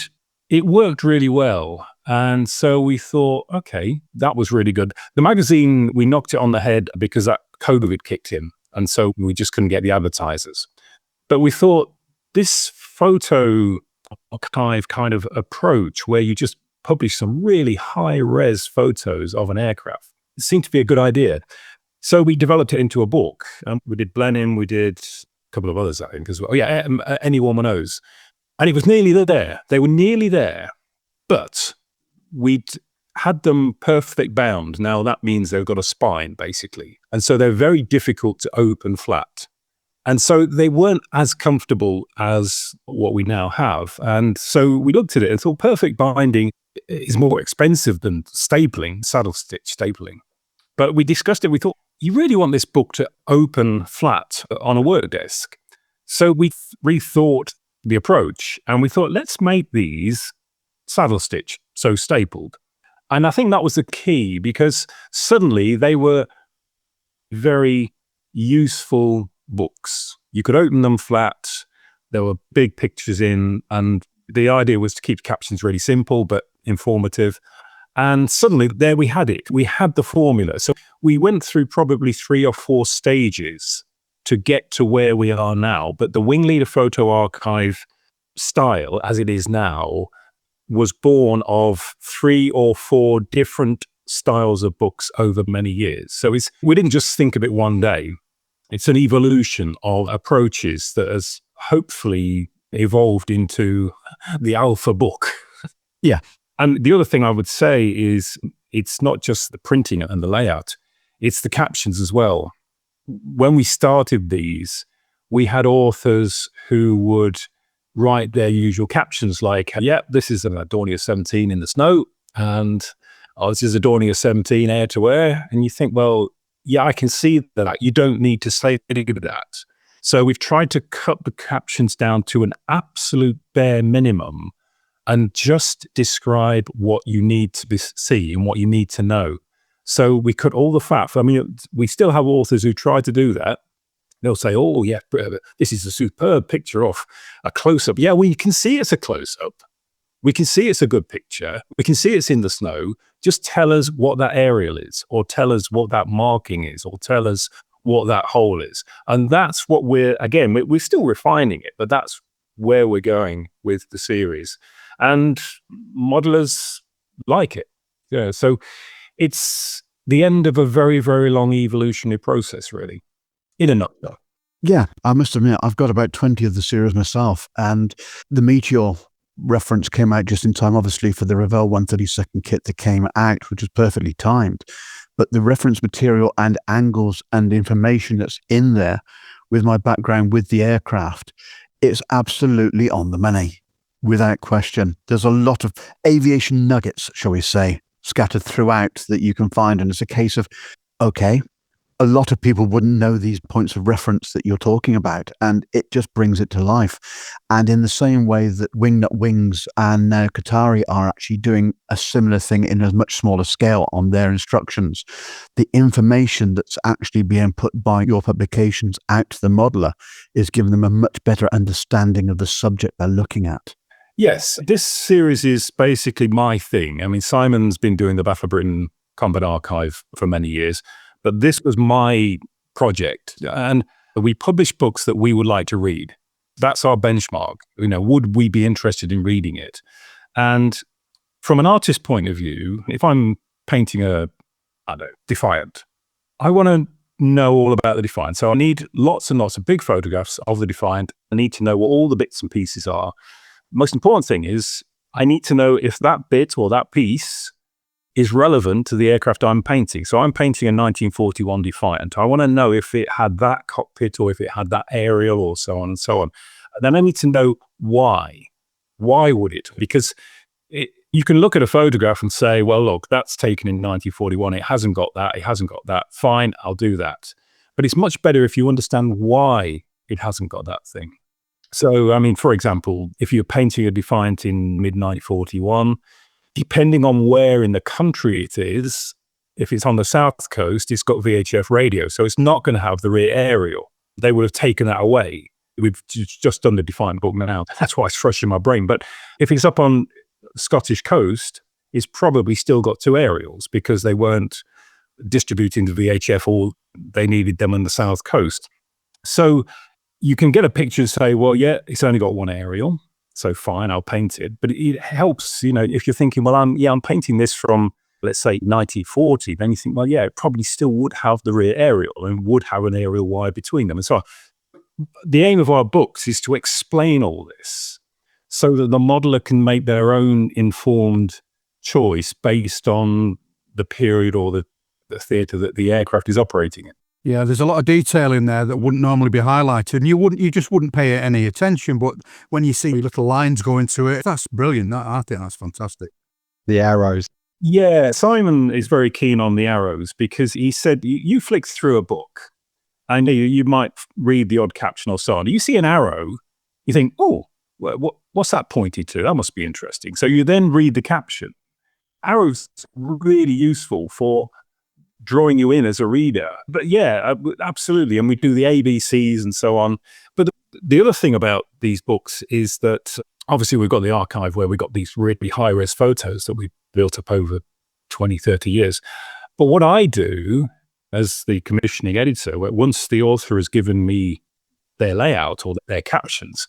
it worked really well. And so we thought, okay, that was really good. The magazine, we knocked it on the head because that COVID kicked in. And so we just couldn't get the advertisers. But we thought this photo archive kind of approach where you just publish some really high-res photos of an aircraft, it seemed to be a good idea. So we developed it into a book. We did Blenheim, we did a couple of others, I think, as well. Oh, yeah, Any Woman Knows. And it was nearly there. They were nearly there, but we'd had them perfect bound. Now that means they've got a spine, basically. And so they're very difficult to open flat. And so they weren't as comfortable as what we now have. And so we looked at it and thought perfect binding is more expensive than stapling, saddle stitch stapling. But we discussed it. We thought, you really want this book to open flat on a work desk. So we rethought the approach and we thought, let's make these saddle stitch, so stapled. And I think that was the key because suddenly they were very useful books. You could open them flat. There were big pictures in, and the idea was to keep captions really simple but informative. And suddenly there we had it. We had the formula. So we went through probably 3 or 4 stages to get to where we are now. But the WingLeader Photo Archive style, as it is now, was born of 3 or 4 different styles of books over many years. So we didn't just think of it one day. It's an evolution of approaches that has hopefully evolved into the alpha book. Yeah. And the other thing I would say is it's not just the printing and the layout, it's the captions as well. When we started these, we had authors who would write their usual captions like, yep, this is an Dornier 17 in the snow, and this is a Dornier 17 air to air. And you think, well, yeah, I can see that. You don't need to say any of that. So we've tried to cut the captions down to an absolute bare minimum and just describe what you need to see and what you need to know. So we cut all the fat. I mean, we still have authors who try to do that. They'll say, oh, yeah, this is a superb picture of a close-up. Yeah, well, you can see it's a close-up. We can see it's a good picture. We can see it's in the snow. Just tell us what that aerial is, or tell us what that marking is, or tell us what that hole is. And that's what we're still refining it, but that's where we're going with the series. And modelers like it. Yeah, so it's the end of a very, very long evolutionary process, really, in a nutshell. Yeah, I must admit, I've got about 20 of the series myself, and the Meteor reference came out just in time, obviously, for the Revell 132nd kit that came out, which was perfectly timed. But the reference material and angles and information that's in there with my background with the aircraft, it's absolutely on the money, without question. There's a lot of aviation nuggets, shall we say, scattered throughout that you can find. And it's a case of, okay, a lot of people wouldn't know these points of reference that you're talking about, and it just brings it to life. And in the same way that Wingnut Wings and now Qatari are actually doing a similar thing in a much smaller scale on their instructions, the information that's actually being put by your publications out to the modeler is giving them a much better understanding of the subject they're looking at. Yes, this series is basically my thing. I mean, Simon's been doing the Battle of Britain Combat Archive for many years, but this was my project. And We publish books that we would like to read. That's our benchmark. Would we be interested in reading it? And from an artist point of view, if I'm painting a Defiant, I want to know all about the Defiant. So I need lots and lots of big photographs of the Defiant. I need to know what all the bits and pieces are. Most important thing is I need to know if that bit or that piece is relevant to the aircraft I'm painting. So I'm painting a 1941 Defiant. I want to know if it had that cockpit or if it had that aerial or so on and so on. And then I need to know why. Why would it? Because you can look at a photograph and say, well, look, that's taken in 1941. It hasn't got that. It hasn't got that. Fine, I'll do that. But it's much better if you understand why it hasn't got that thing. So, I mean, for example, if you're painting a Defiant in mid-1941, depending on where in the country it is, if it's on the south coast, it's got VHF radio, so it's not going to have the rear aerial. They would have taken that away. We've just done the Defiant book now. That's why it's fresh in my brain. But if it's up on the Scottish coast, it's probably still got two aerials because they weren't distributing the VHF or they needed them on the south coast. So you can get a picture and say, well, yeah, it's only got one aerial. So fine, I'll paint it. But it helps, if you're thinking, well, I'm painting this from, let's say, 1940, then you think, well, yeah, it probably still would have the rear aerial and would have an aerial wire between them. And so the aim of our books is to explain all this so that the modeler can make their own informed choice based on the period or the theatre that the aircraft is operating in. Yeah, there's a lot of detail in there that wouldn't normally be highlighted, and you just wouldn't pay it any attention. But when you see little lines go into it, that's brilliant. I think that's fantastic. The arrows. Yeah, Simon is very keen on the arrows because he said you flick through a book, and you might read the odd caption or so on. You see an arrow, you think, oh, what's that pointed to? That must be interesting. So you then read the caption. Arrows are really useful for drawing you in as a reader. But yeah, absolutely. And we do the ABCs and so on. But the other thing about these books is that obviously we've got the archive where we've got these really high-res photos that we've built up over 20, 30 years. But what I do as the commissioning editor, once the author has given me their layout or their captions,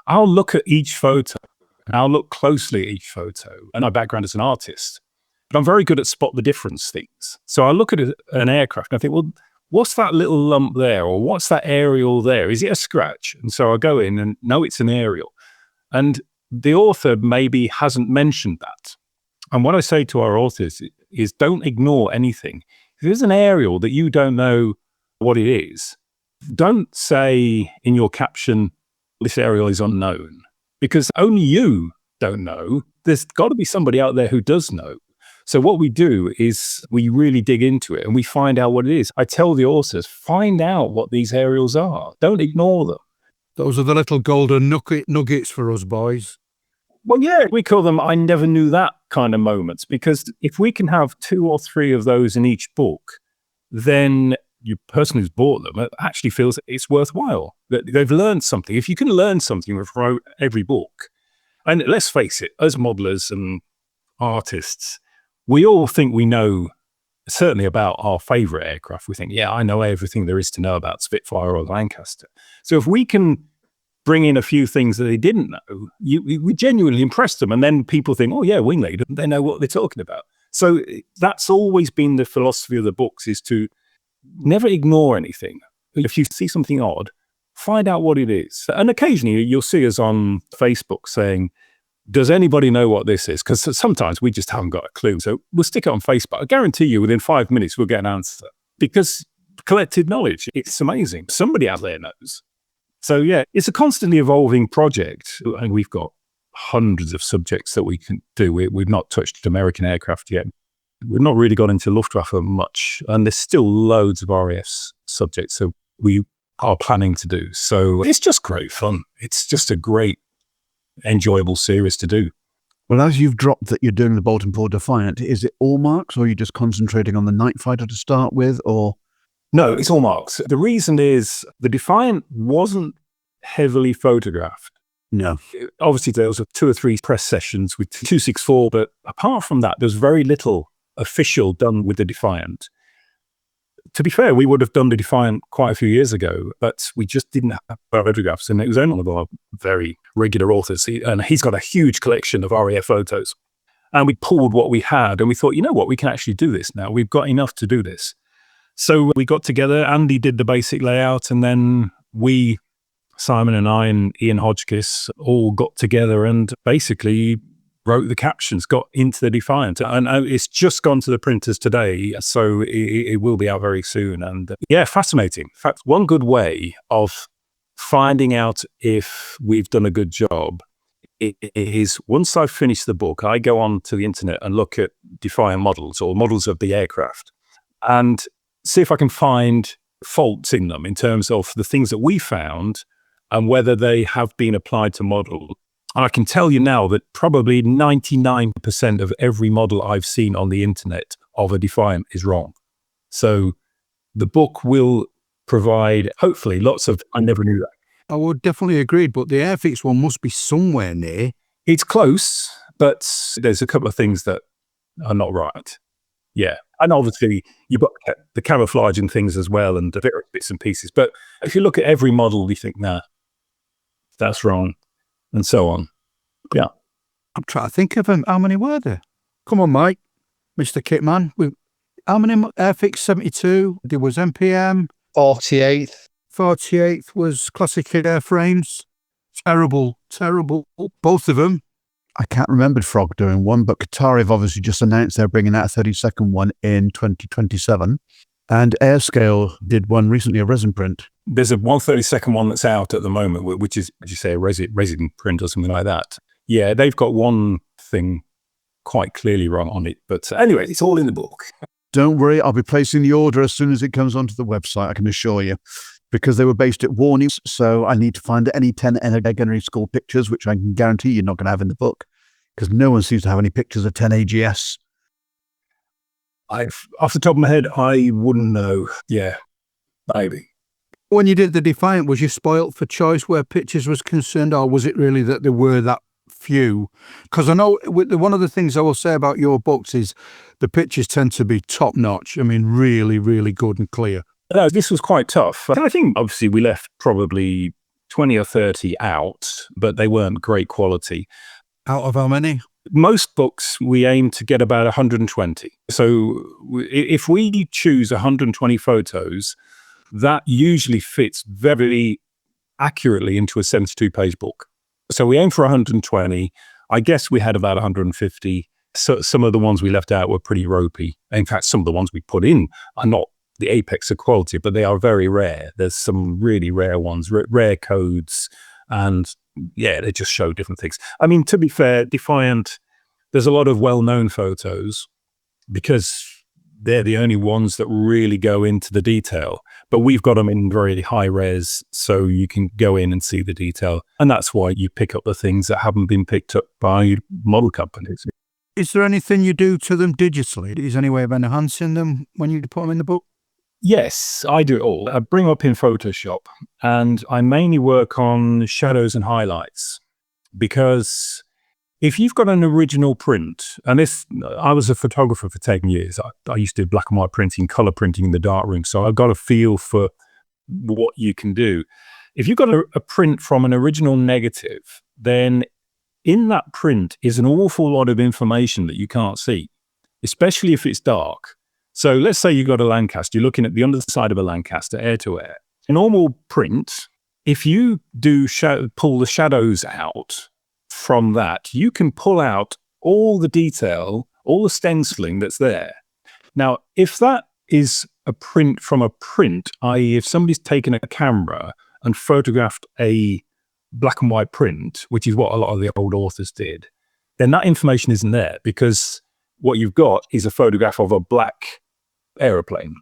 I'll look at each photo and I'll look closely at each photo. And my background as an artist, but I'm very good at spot the difference things. So I look at an aircraft and I think, well, what's that little lump there? Or what's that aerial there? Is it a scratch? And so I go in and no, it's an aerial. And the author maybe hasn't mentioned that. And what I say to our authors is don't ignore anything. If there's an aerial that you don't know what it is, don't say in your caption, this aerial is unknown, because only you don't know. There's got to be somebody out there who does know. So what we do is we really dig into it and we find out what it is. I tell the authors, find out what these aerials are. Don't ignore them. Those are the little golden nuggets for us boys. Well, yeah, we call them I never knew that kind of moments, because if we can have 2 or 3 of those in each book, then the person who's bought them actually feels it's worthwhile, that they've learned something. If you can learn something from every book, and let's face it, as modelers and artists, we all think we know certainly about our favorite aircraft. We think, yeah, I know everything there is to know about Spitfire or Lancaster. So if we can bring in a few things that they didn't know, we genuinely impress them. And then people think, oh yeah, WingLeader, they know what they're talking about. So that's always been the philosophy of the books, is to never ignore anything. If you see something odd, find out what it is. And occasionally you'll see us on Facebook saying, does anybody know what this is? Because sometimes we just haven't got a clue. So we'll stick it on Facebook. I guarantee you within 5 minutes we'll get an answer, because collected knowledge, it's amazing. Somebody out there knows. So yeah, it's a constantly evolving project. And we've got hundreds of subjects that we can do. We've not touched American aircraft yet. We've not really got into Luftwaffe much. And there's still loads of RAF subjects that we are planning to do. So it's just great fun. It's just a great, enjoyable series to do. Well, as you've dropped that you're doing the Bolton 4 Defiant, is it all marks, or are you just concentrating on the night fighter to start with, or? No, it's all marks. The reason is the Defiant wasn't heavily photographed. No. Obviously, there was 2 or 3 press sessions with 264, but apart from that, there's very little official done with the Defiant. to be fair, we would have done the Defiant quite a few years ago, but we just didn't have our photographs. And it was only one of our very regular authors. And he's got a huge collection of RAF photos. And we pulled what we had and we thought, you know what, we can actually do this now. We've got enough to do this. So we got together, Andy did the basic layout, and then we, Simon and I and Ian Hodgkiss, all got together and basically wrote the captions, got into the Defiant. And it's just gone to the printers today, so it will be out very soon. And yeah, fascinating. In fact, one good way of finding out if we've done a good job is once I've finished the book, I go on to the internet and look at Defiant models or models of the aircraft and see if I can find faults in them in terms of the things that we found and whether they have been applied to model. And I can tell you now that probably 99% of every model I've seen on the internet of a Defiant is wrong. So the book will provide, hopefully, lots of, I never knew that. I would definitely agree, but the Airfix one must be somewhere near. It's close, but there's a couple of things that are not right. Yeah. And obviously, you've got the camouflage and things as well, and the various bits and pieces. But if you look at every model, you think, nah, that's wrong. And so on. Yeah. I'm trying to think of them. How many were there? Come on, Mike, Mr. Kitman. How many Airfix 72? There was MPM. 48th. 48th was Classic Airframes. Terrible. Both of them. I can't remember Frog doing one, but Qatari have obviously just announced they're bringing out a 32nd one in 2027. And Airscale did one recently, a resin print. There's a 132nd one that's out at the moment, which is, as you say, a resin print or something like that. Yeah, they've got one thing quite clearly wrong on it. But anyway, it's all in the book. Don't worry, I'll be placing the order as soon as it comes onto the website, I can assure you. Because they were based at Warnings, so I need to find any 10 Gunnery School pictures, which I can guarantee you're not going to have in the book. Because no one seems to have any pictures of 10 AGS. Off the top of my head, I wouldn't know. Yeah, maybe. When you did the Defiant, was you spoilt for choice where pictures was concerned, or was it really that there were that few? Because I know one of the things I will say about your books is the pictures tend to be top notch. I mean, really, really good and clear. No, this was quite tough. I think obviously we left probably 20 or 30 out, but they weren't great quality. Out of how many? Most books, we aim to get about 120. So if we choose 120 photos, that usually fits very accurately into a 72-page book. So we aim for 120. I guess we had about 150. So some of the ones we left out were pretty ropey. In fact, some of the ones we put in are not the apex of quality, but they are very rare. There's some really rare ones, rare codes, and yeah, they just show different things. I mean, to be fair, Defiant, there's a lot of well-known photos because they're the only ones that really go into the detail, but we've got them in very high res, so you can go in and see the detail. And that's why you pick up the things that haven't been picked up by model companies. Is there anything you do to them digitally? Is there any way of enhancing them when you put them in the book? Yes, I do it all. I bring up in Photoshop, and I mainly work on shadows and highlights, because if you've got an original print, and I was a photographer for 10 years. I used to do black and white printing, color printing in the darkroom, so I've got a feel for what you can do. If you've got a print from an original negative, then in that print is an awful lot of information that you can't see, especially if it's dark. So let's say you've got a Lancaster, you're looking at the underside of a Lancaster, air to air. A normal print, if you do pull the shadows out from that, you can pull out all the detail, all the stenciling that's there. Now, if that is a print from a print, i.e. if somebody's taken a camera and photographed a black and white print, which is what a lot of the old authors did, then that information isn't there, because what you've got is a photograph of a black aeroplane.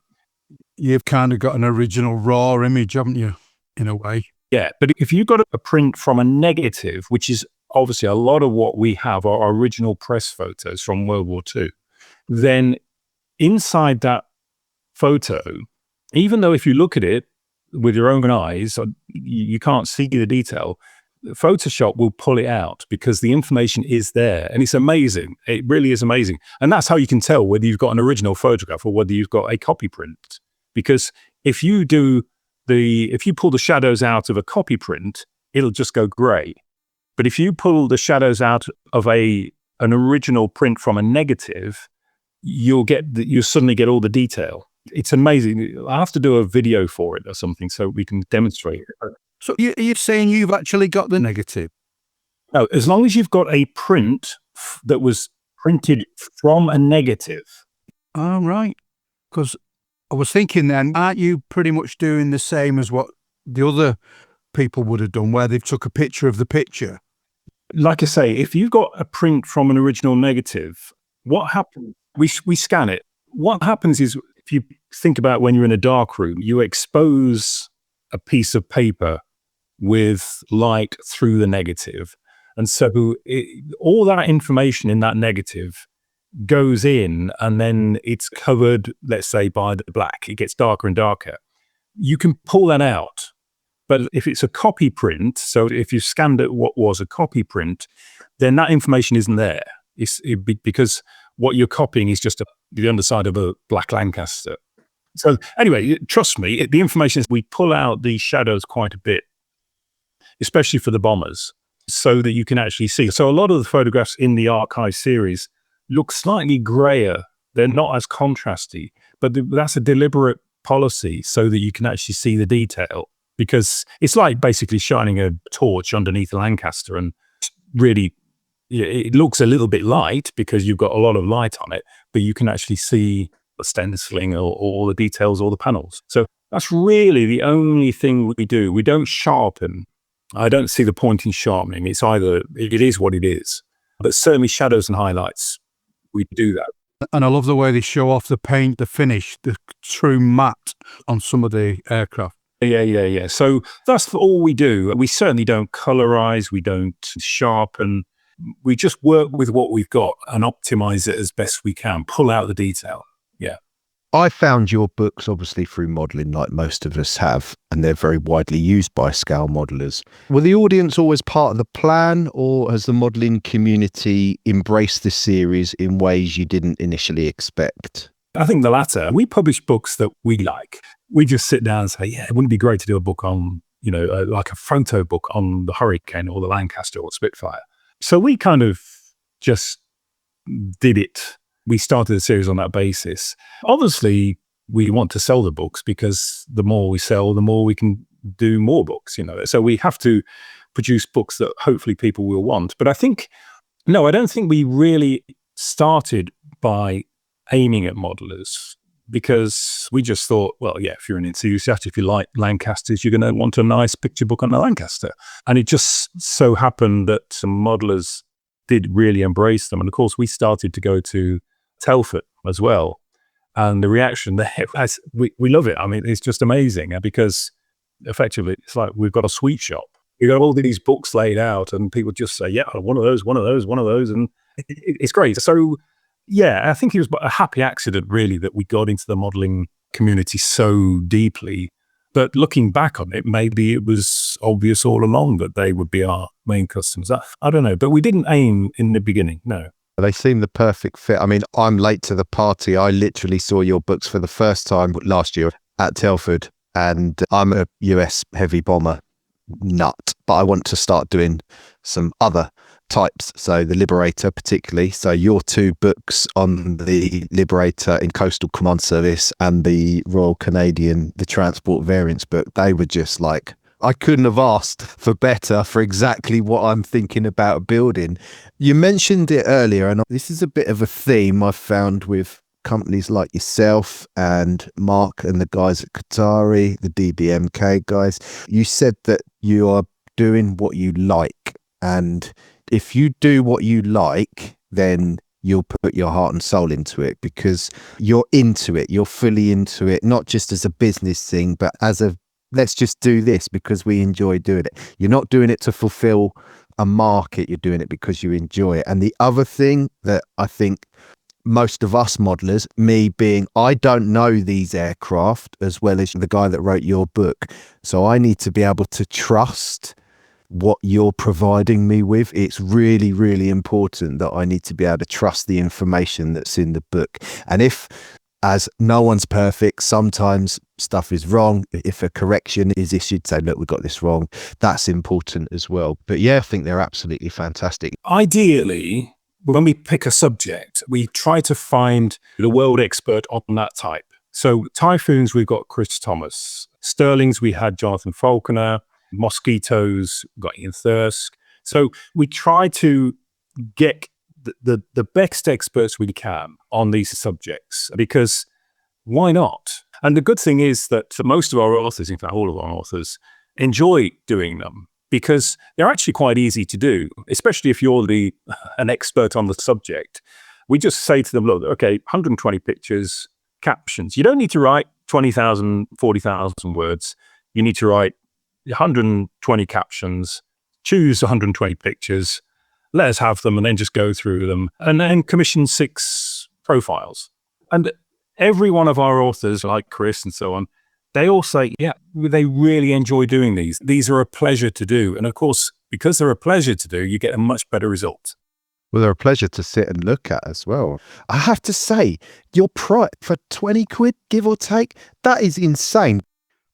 You've kind of got an original raw image, haven't you, in a way? Yeah, but if you've got a print from a negative, which is obviously a lot of what we have are original press photos from World War II, then inside that photo, even though if you look at it with your own eyes, you can't see the detail, Photoshop will pull it out because the information is there, and it's amazing. It really is amazing. And that's how you can tell whether you've got an original photograph or whether you've got a copy print. because if you pull the shadows out of a copy print, it'll just go grey. But if you pull the shadows out of an original print from a negative, you suddenly get all the detail. It's amazing. I have to do a video for it or something so we can demonstrate it. So you're saying you've actually got the negative? No, as long as you've got a print that was printed from a negative. Oh, right. Because I was thinking then, aren't you pretty much doing the same as what the other people would have done, where they've took a picture of the picture? Like I say, if you've got a print from an original negative, what happens? We scan it. What happens is, if you think about when you're in a dark room, you expose a piece of paper with light through the negative. And so all that information in that negative goes in, and then it's covered, let's say, by the black. It gets darker and darker. You can pull that out. But if it's a copy print, so if you scanned it what was a copy print, then that information isn't there. Because what you're copying is just the underside of a black Lancaster. So anyway, trust me, the information is, we pull out these shadows quite a bit, especially for the bombers, so that you can actually see. So a lot of the photographs in the archive series look slightly grayer. They're not as contrasty, but that's a deliberate policy so that you can actually see the detail, because it's like basically shining a torch underneath a Lancaster, and really it looks a little bit light because you've got a lot of light on it, but you can actually see the stenciling or all the details or the panels. So that's really the only thing we do. We don't sharpen. I don't see the point in sharpening. It's either, it is what it is. But certainly shadows and highlights, we do that. And I love the way they show off the paint, the finish, the true matte on some of the aircraft. Yeah. So that's all we do. We certainly don't colorize. We don't sharpen. We just work with what we've got and optimize it as best we can, pull out the detail. Yeah. I found your books obviously through modelling, like most of us have, and they're very widely used by scale modellers. Were the audience always part of the plan, or has the modelling community embraced the series in ways you didn't initially expect? I think the latter. We publish books that we like. We just sit down and say, yeah, it wouldn't be great to do a book on, like a photo book on the Hurricane or the Lancaster or Spitfire. So we kind of just did it. We started the series on that basis. Obviously, we want to sell the books, because the more we sell, the more we can do more books, So we have to produce books that hopefully people will want. But I don't think we really started by aiming at modelers, because we just thought, well, yeah, if you're an enthusiast, if you like Lancasters, you're going to want a nice picture book on a Lancaster. And it just so happened that some modelers did really embrace them. And of course, we started to go to Telford as well. And the reaction there, we love it. I mean, it's just amazing, because effectively it's like we've got a sweet shop. We've got all these books laid out, and people just say, yeah, one of those. And it's great. So yeah, I think it was a happy accident really that we got into the modelling community so deeply. But looking back on it, maybe it was obvious all along that they would be our main customers. I don't know, but we didn't aim in the beginning, no. They seem the perfect fit. I mean, I'm late to the party. I literally saw your books for the first time last year at Telford, and I'm a US heavy bomber nut, but I want to start doing some other types. So the Liberator particularly. So your two books on the Liberator in Coastal Command Service and the Royal Canadian, the Transport Variants book, they were just like, I couldn't have asked for better for exactly what I'm thinking about building. You mentioned it earlier, and this is a bit of a theme I've found with companies like yourself and Mark and the guys at Qatari, the DBMK guys. You said that you are doing what you like, and if you do what you like, then you'll put your heart and soul into it, because you're into it. You're fully into it, not just as a business thing, but as a, let's just do this because we enjoy doing it. You're not doing it to fulfill a market. You're doing it because you enjoy it. And the other thing that I think most of us modelers, me being, I don't know these aircraft as well as the guy that wrote your book. So I need to be able to trust what you're providing me with. It's really, really important that I need to be able to trust the information that's in the book. And if as no one's perfect. Sometimes stuff is wrong. If a correction is issued, say, look, we got this wrong. That's important as well. But yeah, I think they're absolutely fantastic. Ideally, when we pick a subject, we try to find the world expert on that type. So typhoons, we've got Chris Thomas. Sterlings, we had Jonathan Falconer. Mosquitoes, we've got Ian Thirsk. So we try to get the best experts we can on these subjects, because why not? And the good thing is that most of our authors, in fact all of our authors, enjoy doing them because they're actually quite easy to do, especially if you're an expert on the subject. We just say to them, look, okay, 120 pictures, captions. You don't need to write 20,000, 40,000 words. You need to write 120 captions, choose 120 pictures, let us have them, and then just go through them, and then commission 6 profiles. And every one of our authors, like Chris and so on, they all say, yeah, they really enjoy doing these. These are a pleasure to do. And of course, because they're a pleasure to do, you get a much better result. Well, they're a pleasure to sit and look at as well. I have to say, your price for 20 quid, give or take, that is insane.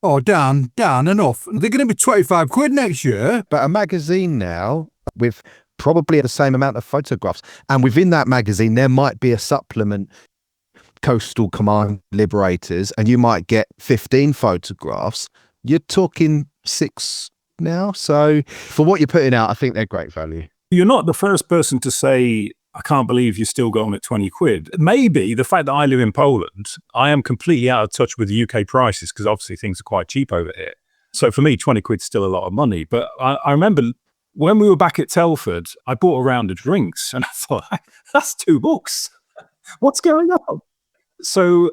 Oh, Dan, enough. They're going to be 25 quid next year. But a magazine now with probably the same amount of photographs. And within that magazine, there might be a supplement, Coastal Command Liberators, and you might get 15 photographs. You're talking 6 now. So for what you're putting out, I think they're great value. You're not the first person to say, I can't believe you're still going at 20 quid. Maybe the fact that I live in Poland, I am completely out of touch with the UK prices because obviously things are quite cheap over here. So for me, 20 quid's still a lot of money. But I remember when we were back at Telford, I bought a round of drinks and I thought, that's 2 books. What's going on? So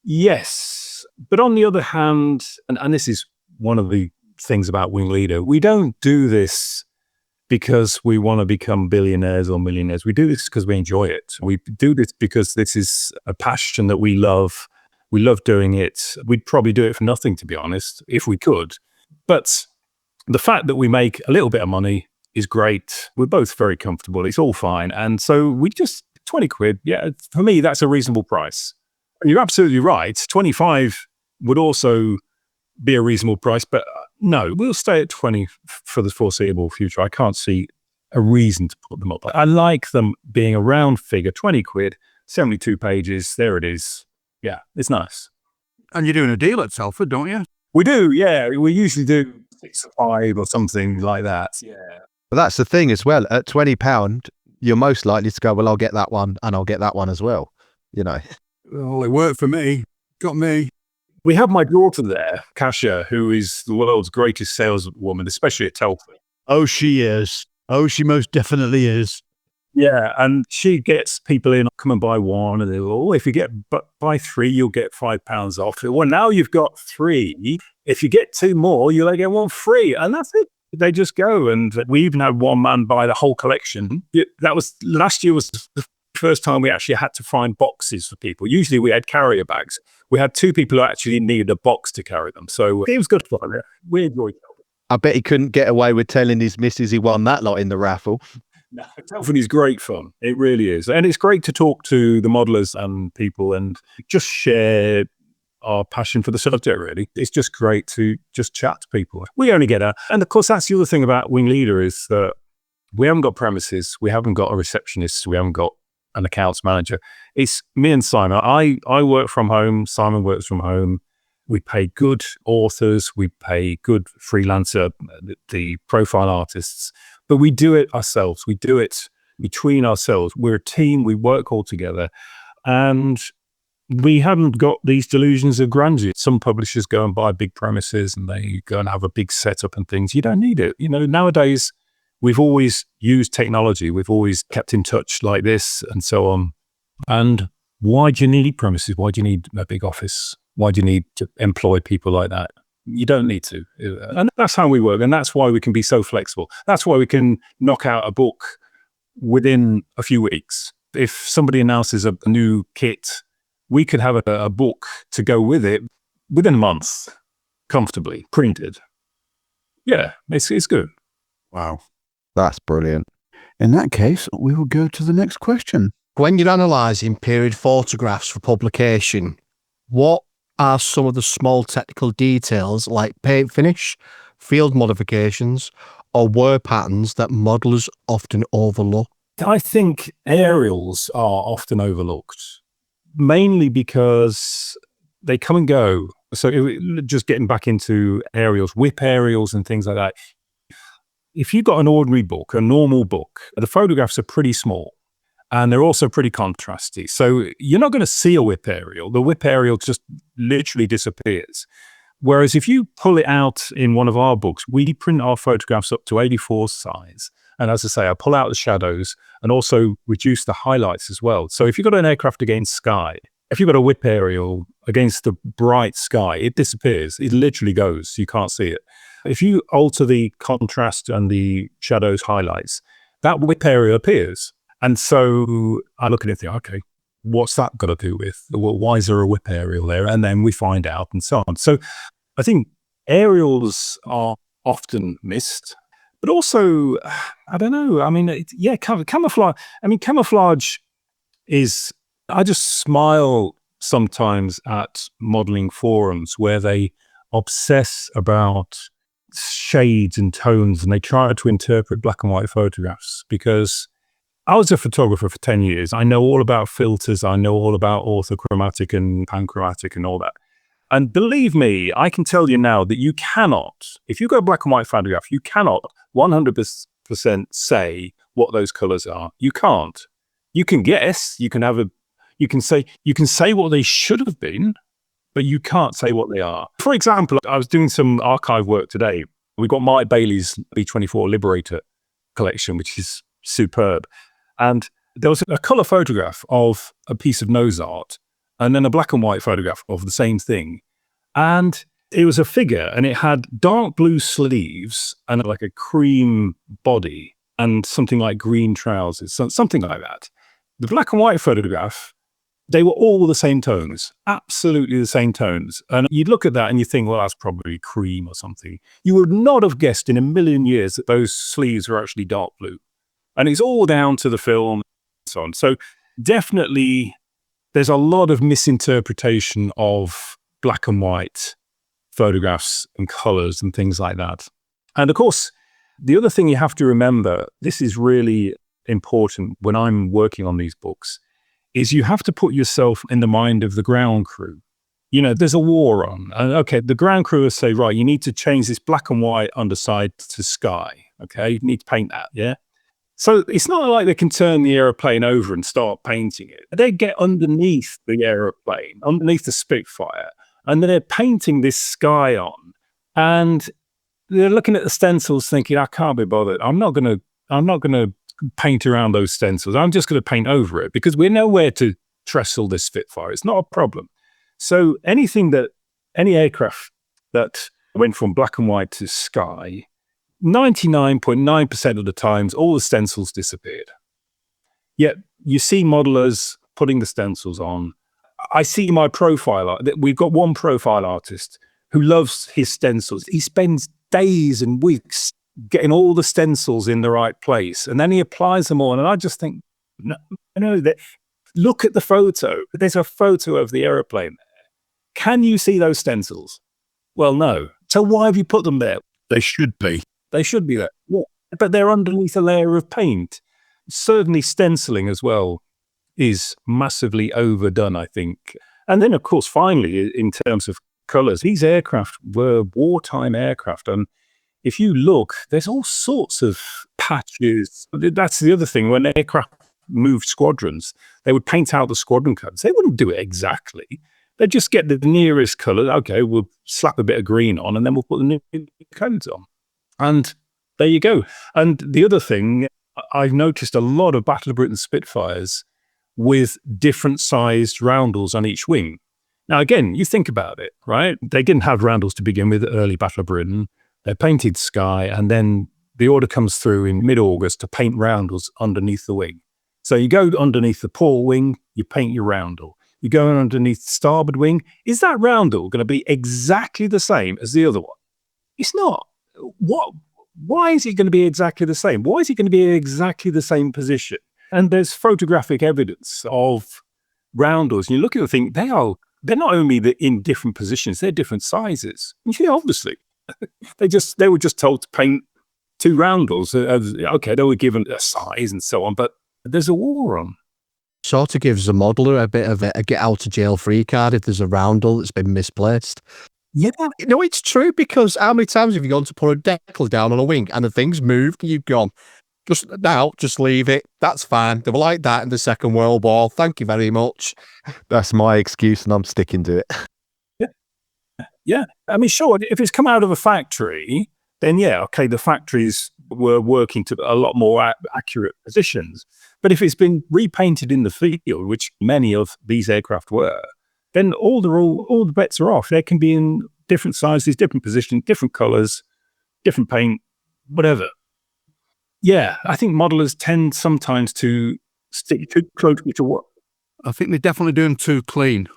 yes, but on the other hand, and this is one of the things about WingLeader, we don't do this because we want to become billionaires or millionaires. We do this because we enjoy it. We do this because this is a passion that we love. We love doing it. We'd probably do it for nothing, to be honest, if we could. But the fact that we make a little bit of money is great. We're both very comfortable. It's all fine. And so we just, 20 quid, yeah, for me, that's a reasonable price. You're absolutely right. 25 would also be a reasonable price, but no, we'll stay at 20 for the foreseeable future. I can't see a reason to put them up. I like them being a round figure, 20 quid, 72 pages. There it is. Yeah, it's nice. And you're doing a deal at Telford, don't you? We do, yeah. We usually do 6 or 5 or something like that. Yeah. But that's the thing as well. At £20, you're most likely to go, well, I'll get that one and I'll get that one as well. You know. Well, it worked for me. Got me. We have my daughter there, Kasia, who is the world's greatest saleswoman, especially at Telford. Oh, she is. Oh, she most definitely is. Yeah, and she gets people in, come and buy one, and they go, oh, if you buy 3, you'll get £5 off. Well, now you've got 3. If you get 2 more, you'll get 1 free, and that's it. They just go, and we even had one man buy the whole collection. That was last year was the first time we actually had to find boxes for people. Usually we had carrier bags. We had 2 people who actually needed a box to carry them. So it was good fun. We enjoyed it. I bet he couldn't get away with telling his missus he won that lot in the raffle. No, Telford is great fun. It really is. And it's great to talk to the modelers and people and just share our passion for the subject, really. It's just great to just chat to people. We only get and of course, that's the other thing about WingLeader is that we haven't got premises, we haven't got a receptionist, we haven't got an accounts manager. It's me and Simon. I work from home, Simon works from home. We pay good authors, we pay good freelancer, the profile artists, but we do it ourselves. We do it between ourselves. We're a team, we work all together, and we haven't got these delusions of grandeur. Some publishers go and buy big premises and they go and have a big setup and things. You don't need it. You know, nowadays, we've always used technology. We've always kept in touch like this and so on. And why do you need premises? Why do you need a big office? Why do you need to employ people like that? You don't need to. And that's how we work. And that's why we can be so flexible. That's why we can knock out a book within a few weeks. If somebody announces a new kit, we could have a book to go with it within a month, comfortably printed. Yeah, it's good. Wow. That's brilliant. In that case, we will go to the next question. When you're analysing period photographs for publication, what are some of the small technical details like paint finish, field modifications, or wear patterns that modelers often overlook? I think aerials are often overlooked, mainly because they come and go. So just getting back into aerials, whip aerials and things like that. If you've got an ordinary book, a normal book, the photographs are pretty small and they're also pretty contrasty. So you're not going to see a whip aerial. The whip aerial just literally disappears. Whereas if you pull it out in one of our books, we print our photographs up to 84 size. And as I say, I pull out the shadows and also reduce the highlights as well. So if you've got an aircraft against sky, if you've got a whip aerial against the bright sky, it disappears. It literally goes. You can't see it. If you alter the contrast and the shadows highlights, that whip aerial appears. And so I look at it and think, okay, what's that got to do with? Well, why is there a whip aerial there? And then we find out and so on. So I think aerials are often missed, but also, I don't know. I mean, camouflage. I mean, camouflage is, I just smile sometimes at modeling forums where they obsess about shades and tones and they try to interpret black and white photographs, because I was a photographer for 10 years. I know all about filters. I know all about orthochromatic and panchromatic and all that. And believe me, I can tell you now that you cannot, if you go black and white photograph, you cannot 100% say what those colors are. You can't. You can guess, you can say what they should have been, but you can't say what they are. For example, I was doing some archive work today. We've got Mike Bailey's B24 Liberator collection, which is superb. And there was a color photograph of a piece of nose art and then a black and white photograph of the same thing. And it was a figure and it had dark blue sleeves and like a cream body and something like green trousers, something like that. The black and white photograph, they were all the same tones, absolutely the same tones. And you'd look at that and you think, well, that's probably cream or something. You would not have guessed in a million years that those sleeves were actually dark blue. And it's all down to the film and so on. So definitely there's a lot of misinterpretation of black and white photographs and colors and things like that. And of course, the other thing you have to remember, this is really important when I'm working on these books, is you have to put yourself in the mind of the ground crew. You know, there's a war on. And okay, the ground crew will say, right, you need to change this black and white underside to sky. Okay, you need to paint that, yeah? So it's not like they can turn the aeroplane over and start painting it. They get underneath the aeroplane, underneath the Spitfire, and then they're painting this sky on. And they're looking at the stencils thinking, I can't be bothered. I'm not going to paint around those stencils. I'm just going to paint over it because we know where to trestle this Spitfire. It's not a problem. So any aircraft that went from black and white to sky, 99.9% of the times, all the stencils disappeared. Yet you see modelers putting the stencils on. I see my profile. We've got one profile artist who loves his stencils. He spends days and weeks getting all the stencils in the right place, and then he applies them all. And I just think, look at the photo. There's a photo of the aeroplane there. Can you see those stencils? Well, no. So why have you put them there? They should be. They should be there. Yeah. But they're underneath a layer of paint. Certainly stenciling as well is massively overdone, I think. And then, of course, finally, in terms of colors, these aircraft were wartime aircraft. And if you look, there's all sorts of patches. That's the other thing. When aircraft moved squadrons, they would paint out the squadron codes. They wouldn't do it exactly. They'd just get the nearest color. Okay, we'll slap a bit of green on and then we'll put the new codes on. And there you go. And the other thing, I've noticed a lot of Battle of Britain Spitfires with different sized roundels on each wing. Now, again, you think about it, right? They didn't have roundels to begin with, early Battle of Britain. They're painted sky, and then the order comes through in mid-August to paint roundels underneath the wing. So you go underneath the port wing, you paint your roundel. You go underneath the starboard wing. Is that roundel going to be exactly the same as the other one? It's not. Why is it going to be exactly the same? Why is it going to be exactly the same position? And there's photographic evidence of roundels. And you look at it and think, they're not only in different positions, they're different sizes. Yeah, obviously. They were just told to paint 2 roundels. Okay, they were given a size and so on, but there's a war on. Sort of gives the modeler a bit of a get out of jail free card if there's a roundel that's been misplaced. Yeah. No, it's true, because how many times have you gone to put a decal down on a wing and the thing's moved and you've gone, just leave it. That's fine. They were like that in the Second World War. Thank you very much. That's my excuse and I'm sticking to it. Yeah. I mean, sure, if it's come out of a factory, then yeah, okay, the factories were working to a lot more accurate positions. But if it's been repainted in the field, which many of these aircraft were, then all the bets are off. They can be in different sizes, different positions, different colors, different paint, whatever. Yeah, I think modelers tend sometimes to stick too closely to what... I think they're definitely doing too clean.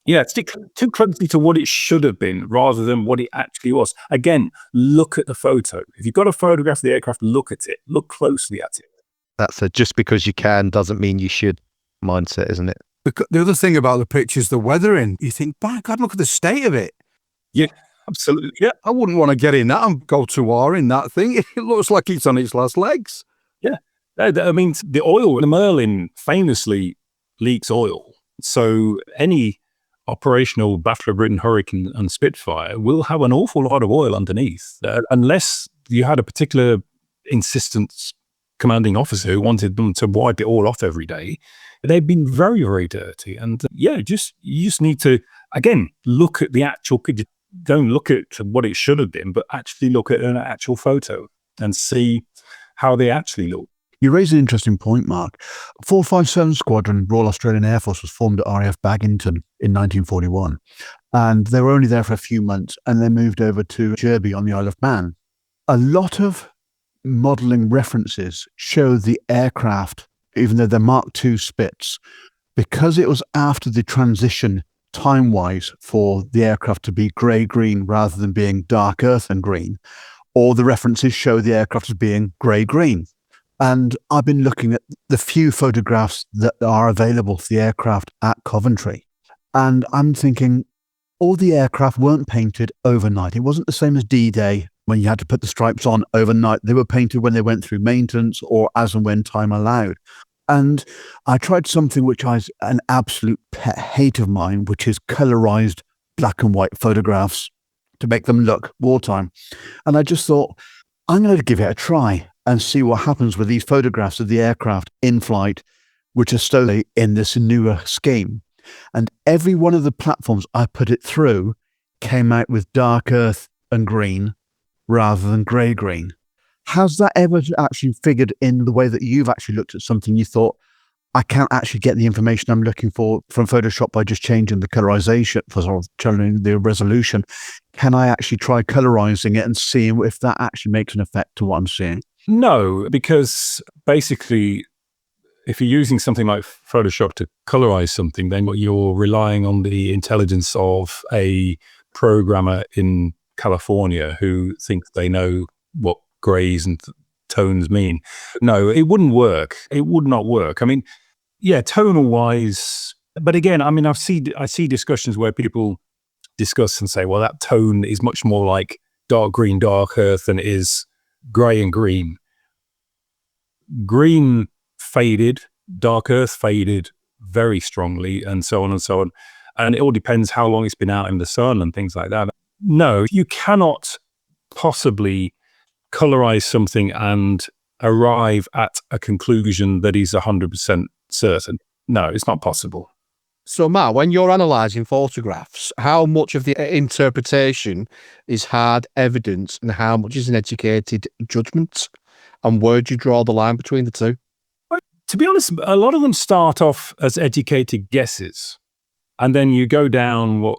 Yeah, stick too closely to what it should have been rather than what it actually was. Again, look at the photo. If you've got a photograph of the aircraft, look at it. Look closely at it. That's a just because you can doesn't mean you should mindset, isn't it? The other thing about the pictures, the weathering, you think, by God, look at the state of it. Yeah, absolutely. Yeah. I wouldn't want to get in that and go to war in that thing. It looks like it's on its last legs. Yeah. I mean, the oil, the Merlin famously leaks oil. So any operational Battle of Britain Hurricane and Spitfire will have an awful lot of oil underneath, unless you had a particular insistent commanding officer who wanted them to wipe it all off every day. They've been very, very dirty. And you just need to, again, look at the actual, don't look at what it should have been, but actually look at an actual photo and see how they actually look. You raise an interesting point, Mark. 457 Squadron, Royal Australian Air Force, was formed at RAF Baginton in 1941. And they were only there for a few months, and they moved over to Derby on the Isle of Man. A lot of modelling references show the aircraft, even though they're Mark II Spits, because it was after the transition time-wise for the aircraft to be grey-green rather than being dark earth and green, all the references show the aircraft as being grey-green. And I've been looking at the few photographs that are available for the aircraft at Coventry. And I'm thinking, all the aircraft weren't painted overnight. It wasn't the same as D-Day when you had to put the stripes on overnight. They were painted when they went through maintenance or as and when time allowed. And I tried something which is an absolute pet hate of mine, which is colorized black and white photographs to make them look wartime. And I just thought, I'm going to give it a try and see what happens with these photographs of the aircraft in flight, which are slowly in this newer scheme. And every one of the platforms I put it through came out with dark earth and green rather than grey-green. Has that ever actually figured in the way that you've actually looked at something you thought, I can't actually get the information I'm looking for from Photoshop by just changing the colorization, for sort of changing the resolution? Can I actually try colorizing it and see if that actually makes an effect to what I'm seeing? No, because basically, if you're using something like Photoshop to colorize something, then you're relying on the intelligence of a programmer in California who thinks they know what grays and tones mean. No, it wouldn't work. It would not work. I mean, yeah, tonal wise, but again, I mean, I see discussions where people discuss and say, well, that tone is much more like dark green, dark earth than it is grey and green. Green faded, dark earth faded very strongly, and so on and so on. And it all depends how long it's been out in the sun and things like that. No, you cannot possibly colorize something and arrive at a conclusion that is 100% certain. No, it's not possible. So, Matt, when you're analysing photographs, how much of the interpretation is hard evidence and how much is an educated judgment? And where do you draw the line between the two? To be honest, a lot of them start off as educated guesses. And then you go down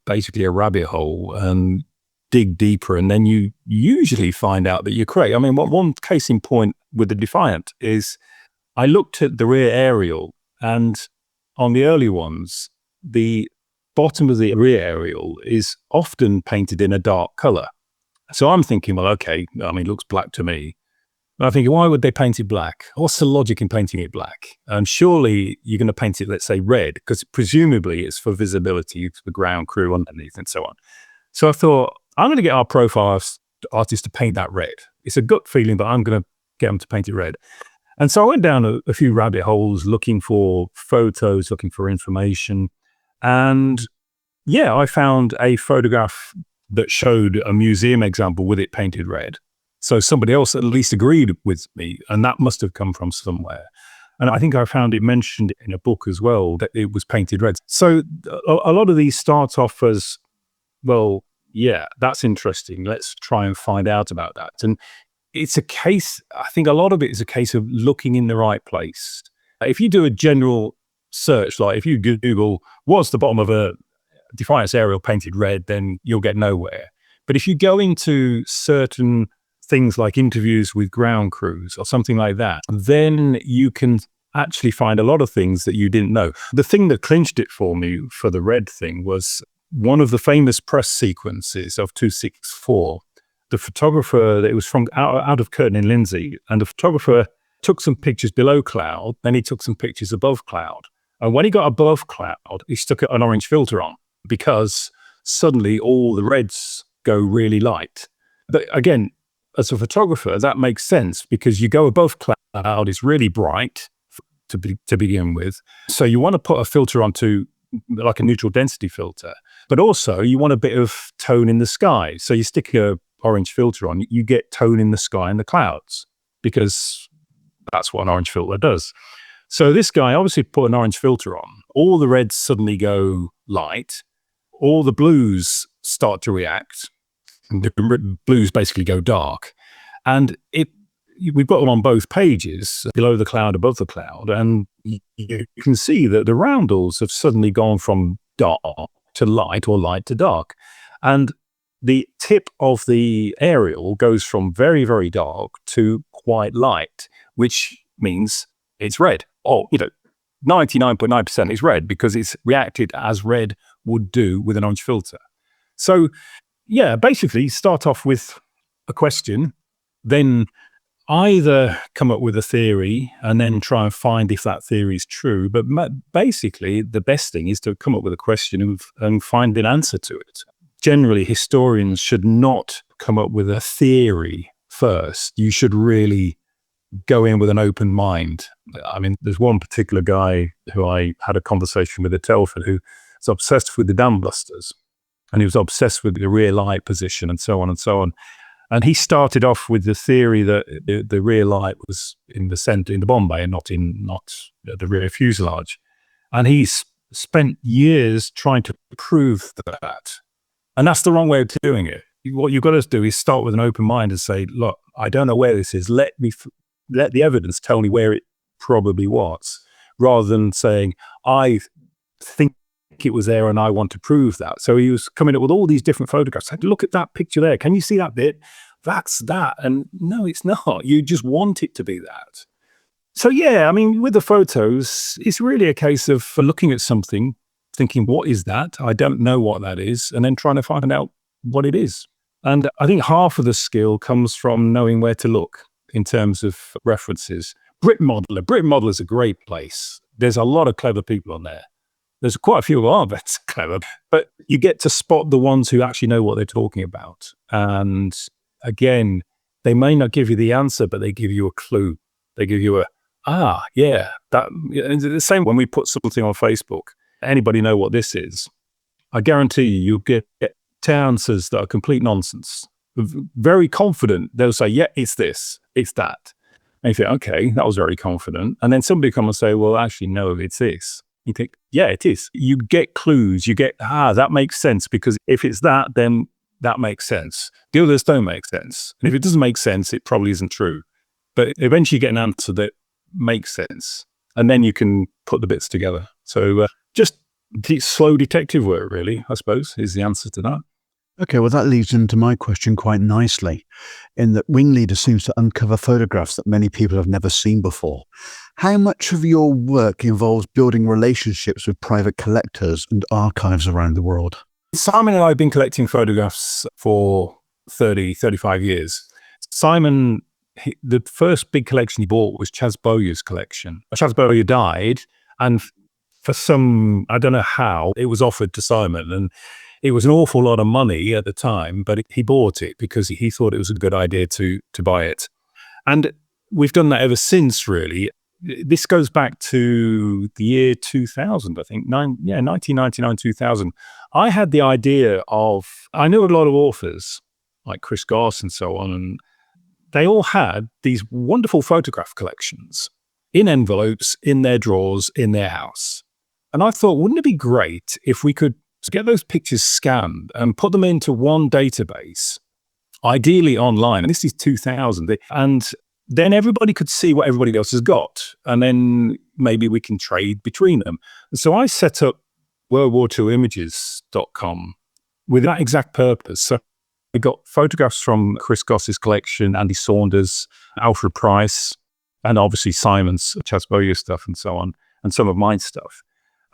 basically a rabbit hole and dig deeper. And then you usually find out that you're correct. I mean, one case in point with the Defiant is I looked at the rear aerial, and on the early ones, the bottom of the rear aerial is often painted in a dark color. So I'm thinking, well, okay, I mean, it looks black to me. And I'm thinking, why would they paint it black? What's the logic in painting it black? Surely you're going to paint it, let's say, red, because presumably it's for visibility for the ground crew underneath and so on. So I thought, I'm going to get our profile artist to paint that red. It's a gut feeling, but I'm going to get them to paint it red. And so I went down a few rabbit holes looking for photos, looking for information. And yeah, I found a photograph that showed a museum example with it painted red. So somebody else at least agreed with me, and that must have come from somewhere. And I think I found it mentioned in a book as well that it was painted red. So a lot of these start off as, well, yeah, that's interesting. Let's try and find out about that. And it's a case, I think a lot of it is a case of looking in the right place. If you do a general search, like if you Google, what's the bottom of a Defiance aerial painted red, then you'll get nowhere. But if you go into certain things like interviews with ground crews or something like that, then you can actually find a lot of things that you didn't know. The thing that clinched it for me for the red thing was one of the famous press sequences of 264. The photographer, it was from out of Curtin in Lindsay, and the photographer took some pictures below cloud, then he took some pictures above cloud. And when he got above cloud, he stuck an orange filter on, because suddenly all the reds go really light. But again, as a photographer, that makes sense, because you go above cloud, it's really bright to begin with. So you want to put a filter onto, like a neutral density filter, but also you want a bit of tone in the sky. So you stick a orange filter on, you get tone in the sky and the clouds, because that's what an orange filter does. So this guy obviously put an orange filter on. All the reds suddenly go light. All the blues start to react. The blues basically go dark. And we've got them on both pages, below the cloud, above the cloud. And you can see that the roundels have suddenly gone from dark to light, or light to dark. And the tip of the aerial goes from very, very dark to quite light, which means it's red. Or, 99.9% is red, because it's reacted as red would do with an orange filter. So, yeah, basically start off with a question, then either come up with a theory and then try and find if that theory is true. But basically, the best thing is to come up with a question and find an answer to it. Generally, historians should not come up with a theory first. You should really go in with an open mind. I mean, there's one particular guy who I had a conversation with at Telford who was obsessed with the dam busters, and he was obsessed with the rear light position and so on and so on. And he started off with the theory that the rear light was in the center, in the bomb bay, and not the rear fuselage. And he's spent years trying to prove that. And that's the wrong way of doing it. What you've got to do is start with an open mind and say, look, I don't know where this is. Let the evidence tell me where it probably was, rather than saying, I think it was there and I want to prove that. So he was coming up with all these different photographs. Said, look at that picture there. Can you see that bit? That's that. And no, it's not. You just want it to be that. So yeah, I mean, with the photos, it's really a case of looking at something, thinking, what is that? I don't know what that is. And then trying to find out what it is. And I think half of the skill comes from knowing where to look in terms of references. Brit Modeler is a great place. There's a lot of clever people on there. There's quite a few who aren't that clever, but you get to spot the ones who actually know what they're talking about. And again, they may not give you the answer, but they give you a clue. They give you the same when we put something on Facebook. Anybody know what this is? I guarantee you'll get answers that are complete nonsense. Very confident, they'll say, yeah, it's this, it's that. And you think, okay, that was very confident. And then somebody come and say, well, actually, no, it's this. You think, yeah, it is. You get clues. You get, that makes sense, because if it's that, then that makes sense. The others don't make sense. And if it doesn't make sense, it probably isn't true. But eventually you get an answer that makes sense. And then you can put the bits together. So just slow detective work, really, I suppose, is the answer to that. Okay, well, that leads into my question quite nicely, in that WingLeader seems to uncover photographs that many people have never seen before. How much of your work involves building relationships with private collectors and archives around the world? Simon and I have been collecting photographs for 35 years. Simon, the first big collection he bought was Chas Bowyer's collection. Chas Bowyer died, and for some, I don't know how, it was offered to Simon, and it was an awful lot of money at the time, but he bought it because he thought it was a good idea to buy it. And we've done that ever since, really. This goes back to the year 2000, I think, 1999, 2000. I had the idea I knew a lot of authors, like Chris Goss and so on, and they all had these wonderful photograph collections in envelopes, in their drawers, in their house. And I thought, wouldn't it be great if we could get those pictures scanned and put them into one database, ideally online. And this is 2000. And then everybody could see what everybody else has got. And then maybe we can trade between them. And so I set up WorldWar2Images.com with that exact purpose. So we got photographs from Chris Goss's collection, Andy Saunders, Alfred Price, and obviously Simon's Chas Bowyer stuff and so on, and some of my stuff.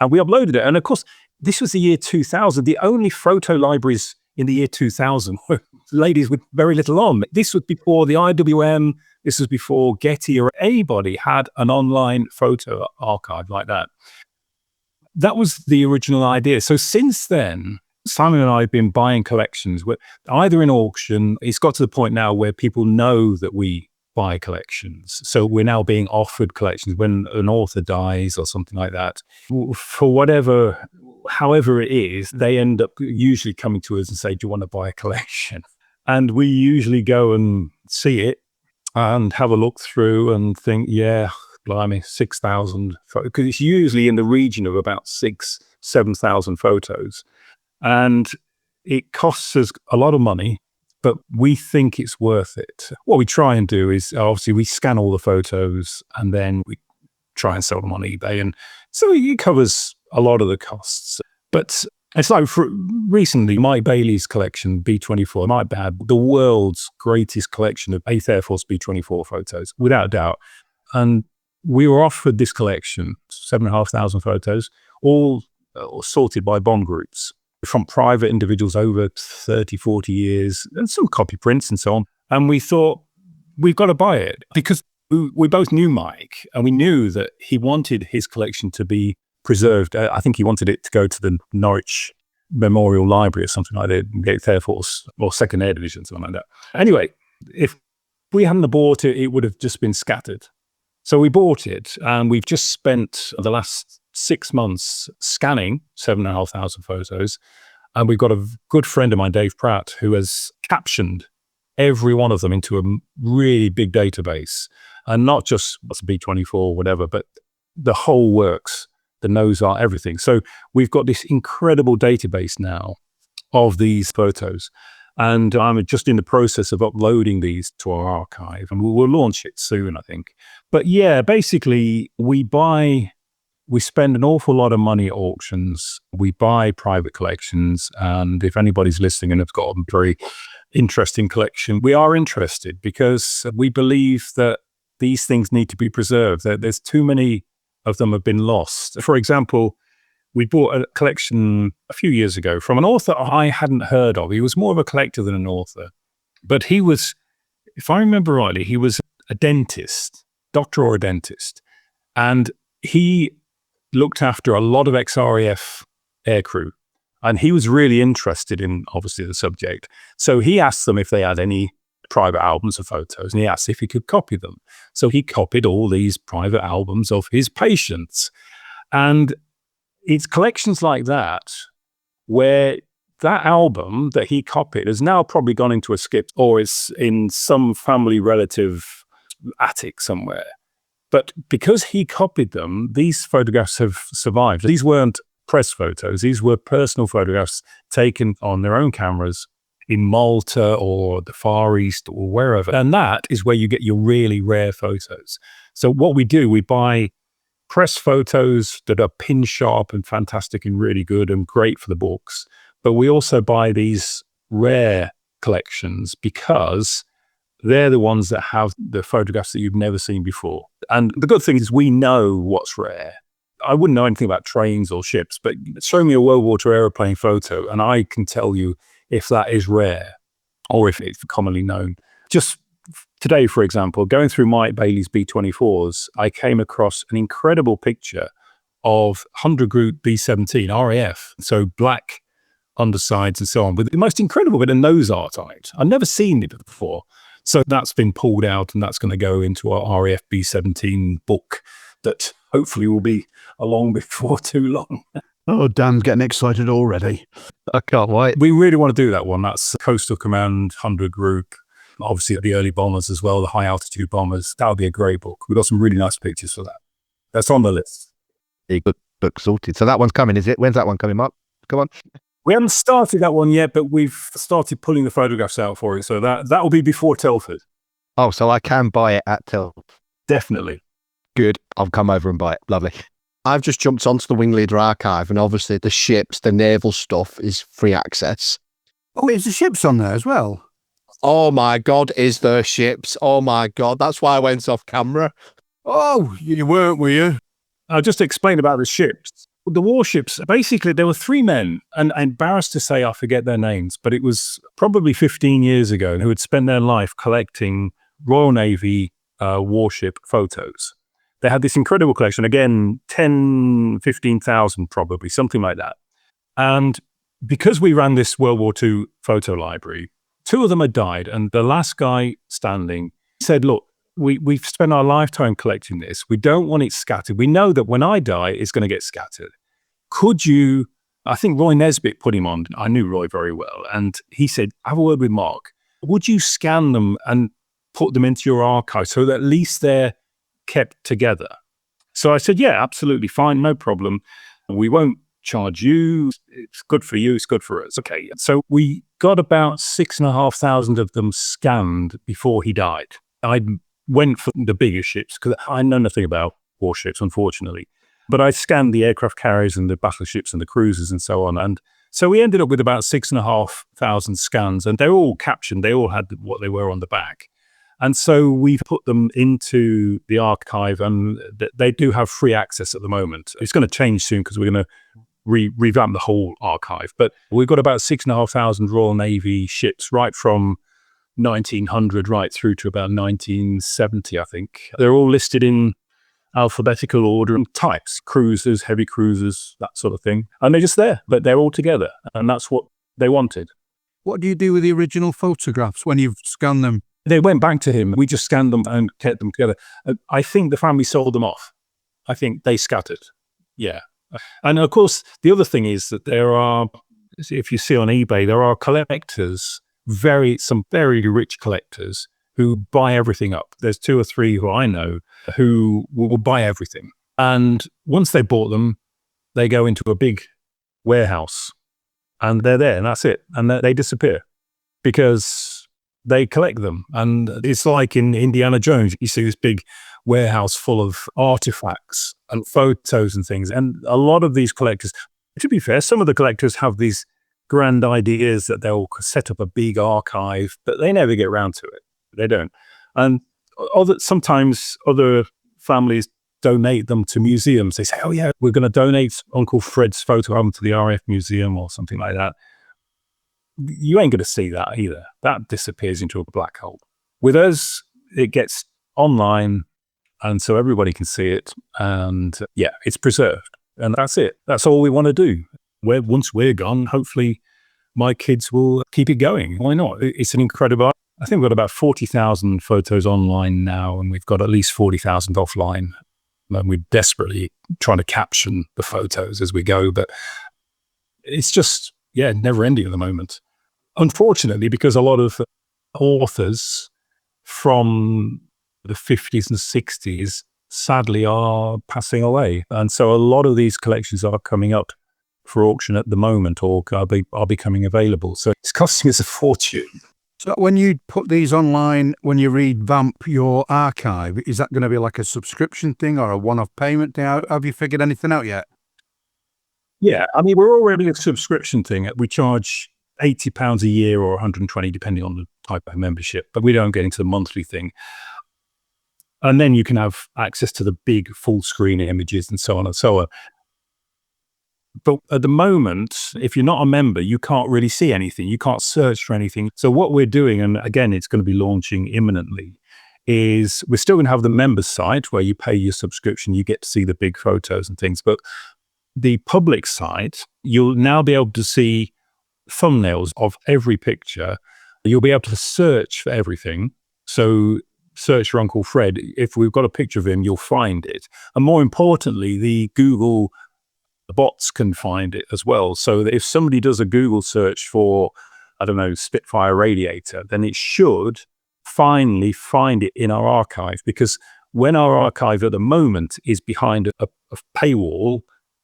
And we uploaded it. And of course, this was the year 2000. The only photo libraries in the year 2000 were ladies with very little on. This was before the IWM. This was before Getty or anybody had an online photo archive like that. That was the original idea. So since then, Simon and I have been buying collections, either in auction. It's got to the point now where people know that we buy collections. So we're now being offered collections when an author dies or something like that. For however it is, they end up usually coming to us and say, do you want to buy a collection? And we usually go and see it and have a look through and think, yeah, blimey, 6,000, because it's usually in the region of about 7,000 photos. And it costs us a lot of money, but we think it's worth it. What we try and do is, obviously, we scan all the photos and then we try and sell them on eBay. And so it covers a lot of the costs. But it's like recently, Mike Bailey's collection, B-24, might have the world's greatest collection of 8th Air Force B-24 photos, without a doubt. And we were offered this collection, 7,500 photos, all sorted by bond groups, from private individuals over 30, 40 years, and some copy prints and so on. And we thought, we've got to buy it, because we both knew Mike, and we knew that he wanted his collection to be preserved. I think he wanted it to go to the Norwich Memorial Library or something like that, the 8th Air Force or 2nd Air Division, something like that. Anyway, if we hadn't bought it, it would have just been scattered. So we bought it, and we've just spent the last 6 months scanning 7,500 photos. And we've got a good friend of mine, Dave Pratt, who has captioned every one of them into a really big database. And not just what's a B-24 or whatever, but the whole works, the nose art, everything. So we've got this incredible database now of these photos. And I'm just in the process of uploading these to our archive, and we'll launch it soon, I think. But yeah, basically, we spend an awful lot of money at auctions. We buy private collections. And if anybody's listening and has got a very interesting collection, we are interested, because we believe that these things need to be preserved. There's too many of them have been lost. For example, we bought a collection a few years ago from an author I hadn't heard of. He was more of a collector than an author. But he was, if I remember rightly, he was a dentist, doctor or a dentist. And he looked after a lot of ex-RAF aircrew. And he was really interested in, obviously, the subject. So he asked them if they had any private albums of photos, and he asked if he could copy them. So he copied all these private albums of his patients. And it's collections like that where that album that he copied has now probably gone into a skip, or is in some family relative attic somewhere. But because he copied them, these photographs have survived. These weren't press photos. These were personal photographs taken on their own cameras in Malta or the Far East or wherever. And that is where you get your really rare photos. So what we do, we buy press photos that are pin sharp and fantastic and really good and great for the books. But we also buy these rare collections because they're the ones that have the photographs that you've never seen before. And the good thing is we know what's rare. I wouldn't know anything about trains or ships, but show me a World War II aeroplane photo and I can tell you if that is rare or if it's commonly known. Just Today, for example, going through Mike Bailey's B-24s, I came across an incredible picture of 100 Group B-17 RAF, so black undersides and so on, with the most incredible bit of nose art on it. I'd never seen it before. So that's been pulled out, and that's going to go into our RAF B-17 book that hopefully will be along before too long. Oh, Dan's getting excited already. I can't wait. We really want to do that one. That's Coastal Command 100 Group. Obviously, the early bombers as well, the high altitude bombers. That would be a great book. We've got some really nice pictures for that. That's on the list. Yeah, good book sorted. So that one's coming, is it? When's that one coming, Mark? Come on. We haven't started that one yet, but we've started pulling the photographs out for it. So that will be before Telford. Oh, so I can buy it at Telford. Definitely. Good. I'll come over and buy it. Lovely. I've just jumped onto the WingLeader archive, and obviously the ships, the naval stuff is free access. Oh, is the ships on there as well? Oh my God, is there ships? Oh my God. That's why I went off camera. Oh, you weren't, were you? I'll just explain about the ships. The warships, basically, there were three men, and I'm embarrassed to say I forget their names, but it was probably 15 years ago, who had spent their life collecting Royal Navy warship photos. They had this incredible collection, again, 10, 15,000 probably, something like that. And because we ran this World War II photo library, two of them had died, and the last guy standing said, look, we've spent our lifetime collecting this. We don't want it scattered. We know that when I die, it's going to get scattered. Could you, I think Roy Nesbitt put him on. I knew Roy very well. And he said, have a word with Mark. Would you scan them and put them into your archive so that at least they're kept together? So I said, yeah, absolutely fine. No problem. We won't charge you. It's good for you. It's good for us. Okay. So we got about 6,500 of them scanned before he died. I went for the bigger ships because I know nothing about warships, unfortunately. But I scanned the aircraft carriers and the battleships and the cruisers and so on. And so we ended up with about 6,500 scans, and they're all captioned. They all had what they were on the back. And so we've put them into the archive, and they do have free access at the moment. It's going to change soon because we're going to revamp the whole archive. But we've got about 6,500 Royal Navy ships right from 1900 right through to about 1970, I think. They're all listed in alphabetical order and types, cruisers, heavy cruisers, that sort of thing. And they're just there, but they're all together. And that's what they wanted. What do you do with the original photographs when you've scanned them? They went back to him. We just scanned them and kept them together. I think the family sold them off. I think they scattered. Yeah. And of course, the other thing is that there are, if you see on eBay, there are collectors, some very rich collectors who buy everything up. There's two or three who I know who will buy everything. And once they bought them, they go into a big warehouse and they're there and that's it. And they disappear because they collect them. And it's like in Indiana Jones, you see this big warehouse full of artifacts and photos and things. And a lot of these collectors, to be fair, some of the collectors have these grand ideas that they'll set up a big archive, but they never get around to it. They don't. And sometimes other families donate them to museums. They say, oh yeah, we're going to donate Uncle Fred's photo album to the RAF Museum or something like that. You ain't going to see that either. That disappears into a black hole. With us, it gets online, and so everybody can see it. And yeah, it's preserved. And that's it. That's all we want to do. Once we're gone, hopefully my kids will keep it going. Why not? It's an incredible. I think we've got about 40,000 photos online now, and we've got at least 40,000 offline. And we're desperately trying to caption the photos as we go, but it's just, never ending at the moment. Unfortunately, because a lot of authors from the 50s and 60s sadly are passing away. And so a lot of these collections are coming up for auction at the moment or are becoming available. So it's costing us a fortune. So when you put these online, when you revamp your archive, is that going to be like a subscription thing or a one-off payment thing? Have you figured anything out yet? Yeah, I mean, we're already a subscription thing. We charge £80 a year or 120 depending on the type of membership, but we don't get into the monthly thing. And then you can have access to the big full screen images and so on and so on. But at the moment, if you're not a member, you can't really see anything. You can't search for anything. So what we're doing, and again, it's going to be launching imminently, is we're still going to have the members site where you pay your subscription, you get to see the big photos and things. But the public site, you'll now be able to see thumbnails of every picture. You'll be able to search for everything. So search for Uncle Fred. If we've got a picture of him, you'll find it. And more importantly, the Google bots can find it as well. So that if somebody does a Google search for, I don't know, Spitfire radiator, then it should finally find it in our archive. Because when our archive at the moment is behind a paywall,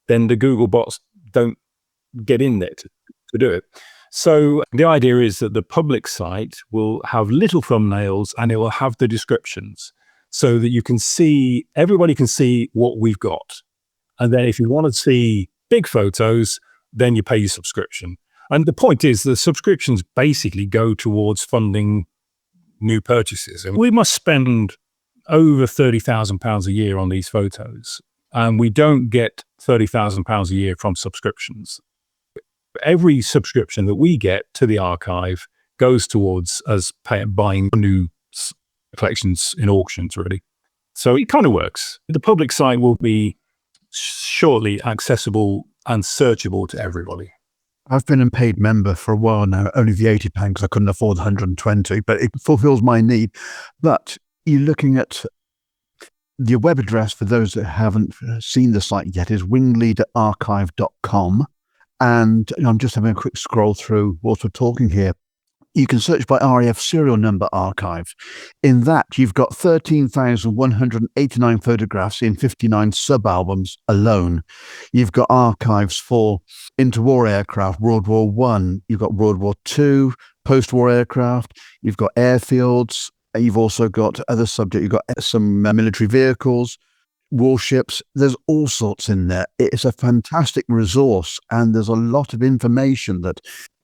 then the Google bots don't get in there to do it. So the idea is that the public site will have little thumbnails and it will have the descriptions so that you can see, everybody can see what we've got. And then if you want to see big photos, then you pay your subscription. And the point is the subscriptions basically go towards funding new purchases. And we must spend over £30,000 a year on these photos. And we don't get £30,000 a year from subscriptions. Every subscription that we get to the archive goes towards us buying new collections in auctions, really. So it kind of works. The public site will be shortly accessible and searchable to everybody. I've been a paid member for a while now, only the £80 because I couldn't afford the 120, but it fulfills my need. But you're looking at the web address, for those that haven't seen the site yet, is wingleaderarchive.com. And I'm just having a quick scroll through whilst we're talking here. You can search by RAF serial number archive. In that, you've got 13,189 photographs in 59 sub-albums alone. You've got archives for interwar aircraft, World War I. You've got World War II, post-war aircraft. You've got airfields. You've also got other subjects. You've got some military vehicles, warships. There's all sorts in there. It's a fantastic resource, and there's a lot of information that,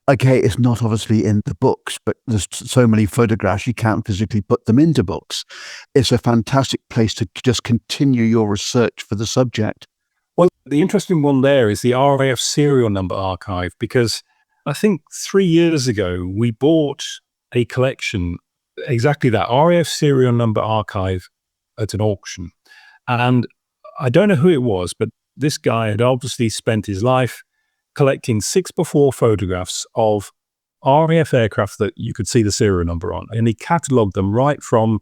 okay, it's not obviously in the books, but there's so many photographs you can't physically put them into books. It's a fantastic place to just continue your research for the subject. Well, the interesting one there is the RAF serial number archive, because I think 3 years ago we bought a collection, exactly that, RAF serial number archive, at an auction. And I don't know who it was, but this guy had obviously spent his life collecting 6x4 photographs of RAF aircraft that you could see the serial number on. And he catalogued them right from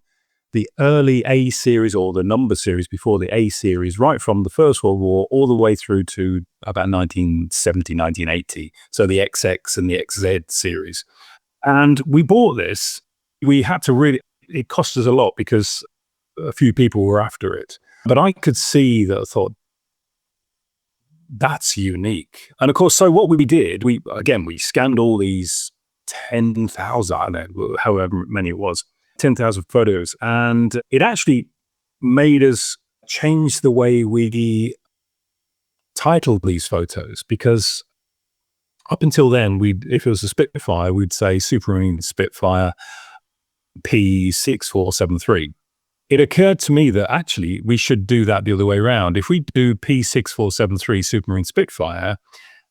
the early A series, or the number series before the A series, right from the First World War all the way through to about 1970, 1980. So the XX and the XZ series. And we bought this. We had to really, it cost us a lot because a few people were after it. But I could see that, I thought, that's unique. And of course, so what we did, we scanned all these 10,000, I don't know, however many it was, 10,000 photos. And it actually made us change the way we titled these photos, because up until then, if it was a Spitfire, we'd say Supermarine Spitfire P6473. It occurred to me that actually we should do that the other way around. If we do P6473 Supermarine Spitfire,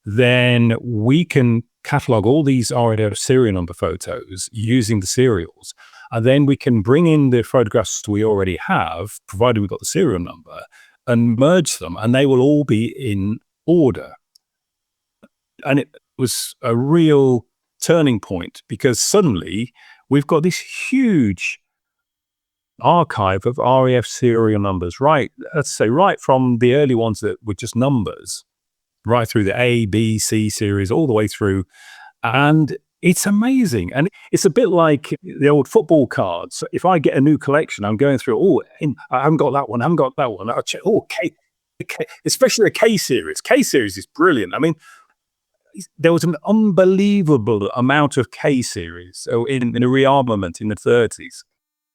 then we can catalog all these RAF serial number photos using the serials. And then we can bring in the photographs we already have, provided we've got the serial number, and merge them, and they will all be in order. And it was a real turning point, because suddenly we've got this huge archive of RAF serial numbers, right? Let's say right from the early ones that were just numbers, right through the A, B, C series, all the way through. And it's amazing. And it's a bit like the old football cards. If I get a new collection, I'm going through, I haven't got that one, I haven't got that one. I'll check, K, especially the K series. K series is brilliant. I mean, there was an unbelievable amount of K series in a rearmament in the 30s.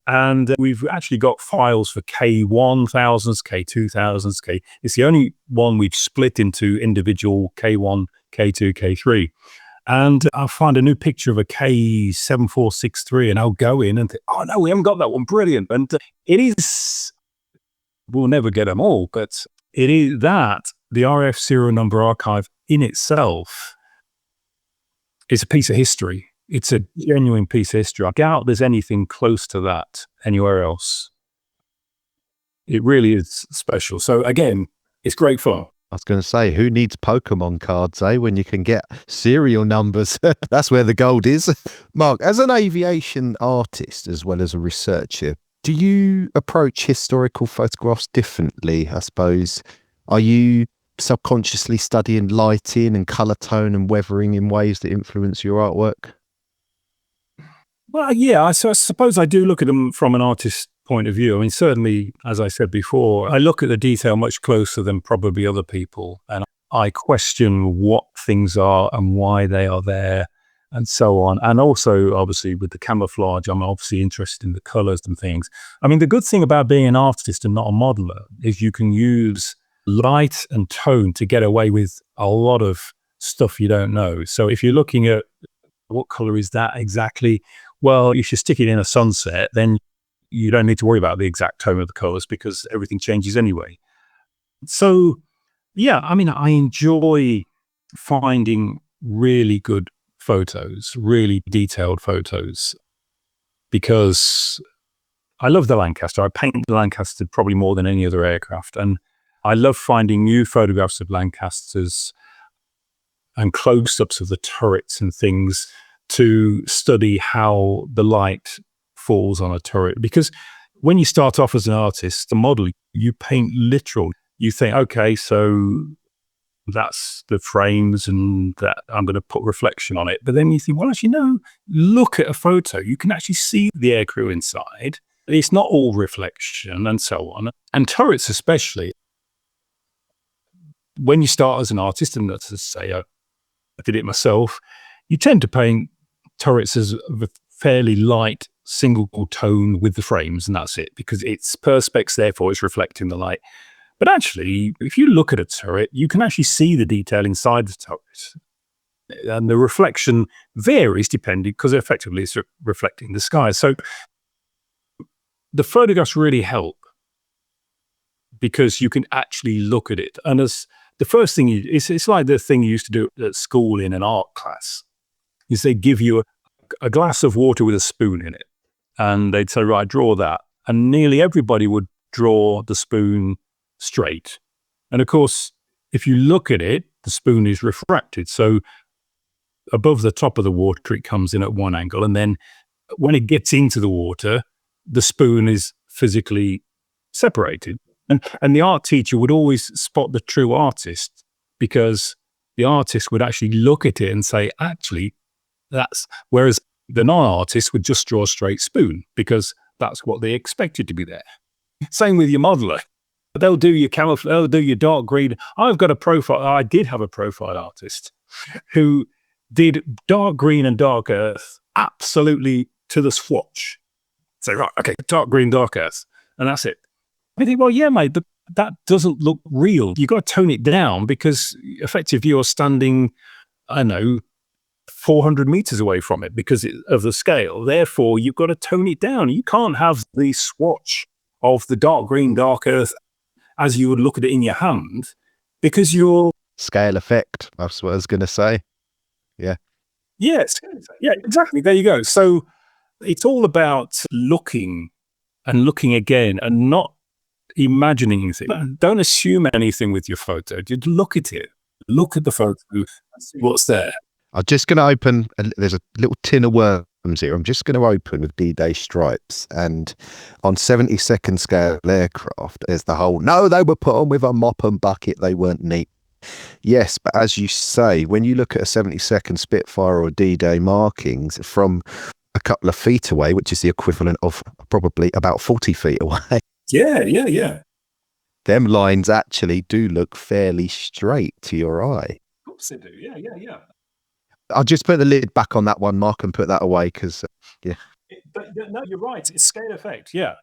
And we've actually got files for K1000s, K2000s, It's the only one we've split into individual K1, K2, K3. And I'll find a new picture of a K7463 and I'll go in and think, oh no, we haven't got that one. Brilliant. And it is, we'll never get them all, but it is that the RF serial number archive in itself is a piece of history. It's a genuine piece of history. I doubt there's anything close to that anywhere else. It really is special. So again, it's great fun. I was going to say, who needs Pokemon cards, when you can get serial numbers? That's where the gold is. Mark, as an aviation artist as well as a researcher, do you approach historical photographs differently, I suppose? Are you subconsciously studying lighting and colour tone and weathering in ways that influence your artwork? Well, yeah, I suppose I do look at them from an artist's point of view. I mean, certainly, as I said before, I look at the detail much closer than probably other people. And I question what things are and why they are there and so on. And also, obviously, with the camouflage, I'm obviously interested in the colors and things. I mean, the good thing about being an artist and not a modeler is you can use light and tone to get away with a lot of stuff you don't know. So if you're looking at what color is that exactly, well, if you stick it in a sunset, then you don't need to worry about the exact tone of the colors because everything changes anyway. So, yeah, I mean, I enjoy finding really good photos, really detailed photos, because I love the Lancaster. I paint the Lancaster probably more than any other aircraft. And I love finding new photographs of Lancasters and close-ups of the turrets and things to study how the light falls on a turret. Because when you start off as an artist, a model, you paint literal. You think, okay, so that's the frames and that I'm going to put reflection on it. But then you think, well, actually, no, look at a photo. You can actually see the aircrew inside. It's not all reflection and so on. And turrets especially. When you start as an artist, and let's just say I did it myself, you tend to paint turrets as a fairly light single tone with the frames, and that's it, because it's perspex, therefore it's reflecting the light. But actually, if you look at a turret, you can actually see the detail inside the turret. And the reflection varies depending, because effectively it's reflecting the sky. So the photographs really help because you can actually look at it. And as the first thing, it's like the thing you used to do at school in an art class, is they give you a glass of water with a spoon in it. And they'd say, right, draw that. And nearly everybody would draw the spoon straight. And of course, if you look at it, the spoon is refracted. So above the top of the water, it comes in at one angle. And then when it gets into the water, the spoon is physically separated. And the art teacher would always spot the true artist, because the artist would actually look at it and say, actually, that's, whereas the non-artist would just draw a straight spoon because that's what they expected to be there. Same with your modeler. They'll do your camouflage, they'll do your dark green. I did have a profile artist who did dark green and dark earth absolutely to the swatch. Say, right, okay, dark green, dark earth, and that's it. I think, well, yeah, mate, that doesn't look real. You've got to tone it down because effectively you're standing, I don't know, 400 meters away from it because of the scale. Therefore, you've got to tone it down. You can't have the swatch of the dark green, dark earth as you would look at it in your hand, because you're... Scale effect, that's what I was going to say. Yeah. Yes. Yeah, exactly. There you go. So it's all about looking and looking again and not imagining anything. Don't assume anything with your photo. Just look at it. Look at the photo and see what's there. I'm just going to open, there's a little tin of worms here. I'm just going to open with D-Day stripes. And on 72nd scale aircraft, there's the whole, no, they were put on with a mop and bucket. They weren't neat. Yes, but as you say, when you look at a 72nd Spitfire or D-Day markings from a couple of feet away, which is the equivalent of probably about 40 feet away. Yeah. Them lines actually do look fairly straight to your eye. Of course they do. Yeah. I'll just put the lid back on that one, Mark, and put that away because, yeah. But no, you're right. It's scale effect. Yeah.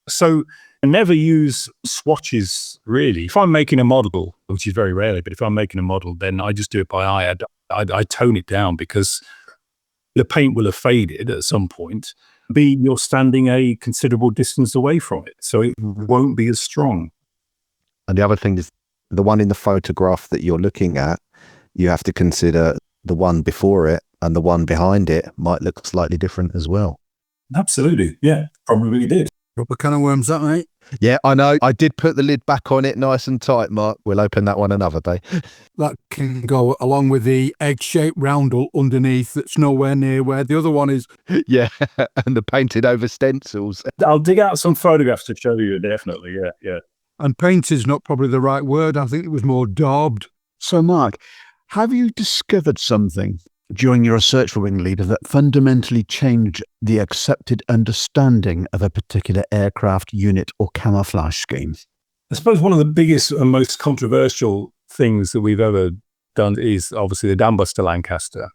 So never use swatches, really. If I'm making a model, which is very rarely, but if I'm making a model, then I just do it by eye. I tone it down because the paint will have faded at some point. B, you're standing a considerable distance away from it, so it won't be as strong. And the other thing is the one in the photograph that you're looking at, you have to consider the one before it and the one behind it might look slightly different as well. Absolutely. Yeah, probably did. Proper can of worms, that, mate. Yeah, I know. I did put the lid back on it nice and tight, Mark. We'll open that one another day. That can go along with the egg-shaped roundel underneath that's nowhere near where the other one is. Yeah, and the painted over stencils. I'll dig out some photographs to show you, definitely. Yeah. And painted's not probably the right word. I think it was more daubed. So, Mark, have you discovered something during your research for WingLeader that fundamentally changed the accepted understanding of a particular aircraft unit or camouflage scheme? I suppose one of the biggest and most controversial things that we've ever done is obviously the Dambuster Lancaster.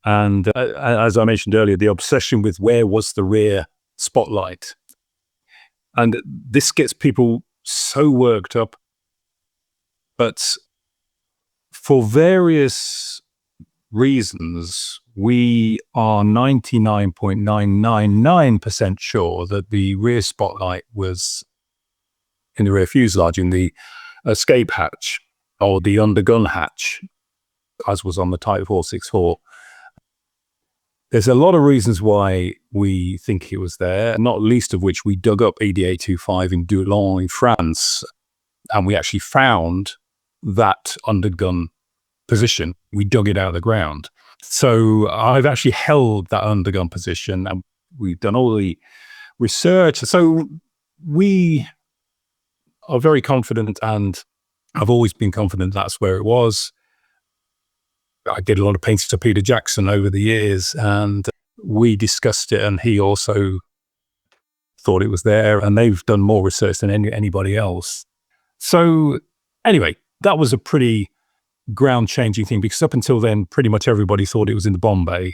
And as I mentioned earlier, the obsession with where was the rear spotlight. And this gets people so worked up. But for various reasons, we are 99.999% sure that the rear spotlight was in the rear fuselage, in the escape hatch or the undergun hatch, as was on the Type 464. There's a lot of reasons why we think it was there, not least of which we dug up EDA-25 in Doullens in France, and we actually found that undergun position. We dug it out of the ground. So I've actually held that undergun position, and we've done all the research. So we are very confident, and I've always been confident that's where it was. I did a lot of painting to Peter Jackson over the years, and we discussed it, and he also thought it was there, and they've done more research than anybody else. So anyway, that was a pretty ground-changing thing, because up until then, pretty much everybody thought it was in the bomb bay.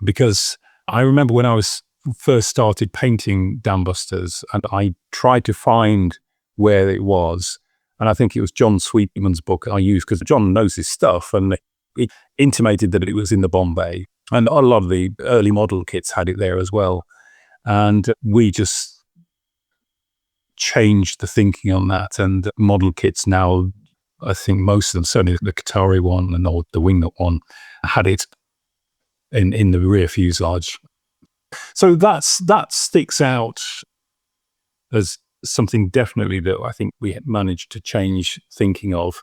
Because I remember when I was first started painting Dambusters, and I tried to find where it was, and I think it was John Sweetman's book I used, because John knows his stuff, and he intimated that it was in the bomb bay. And a lot of the early model kits had it there as well. And we just changed the thinking on that, and model kits now, I think most of them, certainly the Qatari one and the wingnut one, had it in the rear fuselage. So that sticks out as something definitely that I think we managed to change thinking of.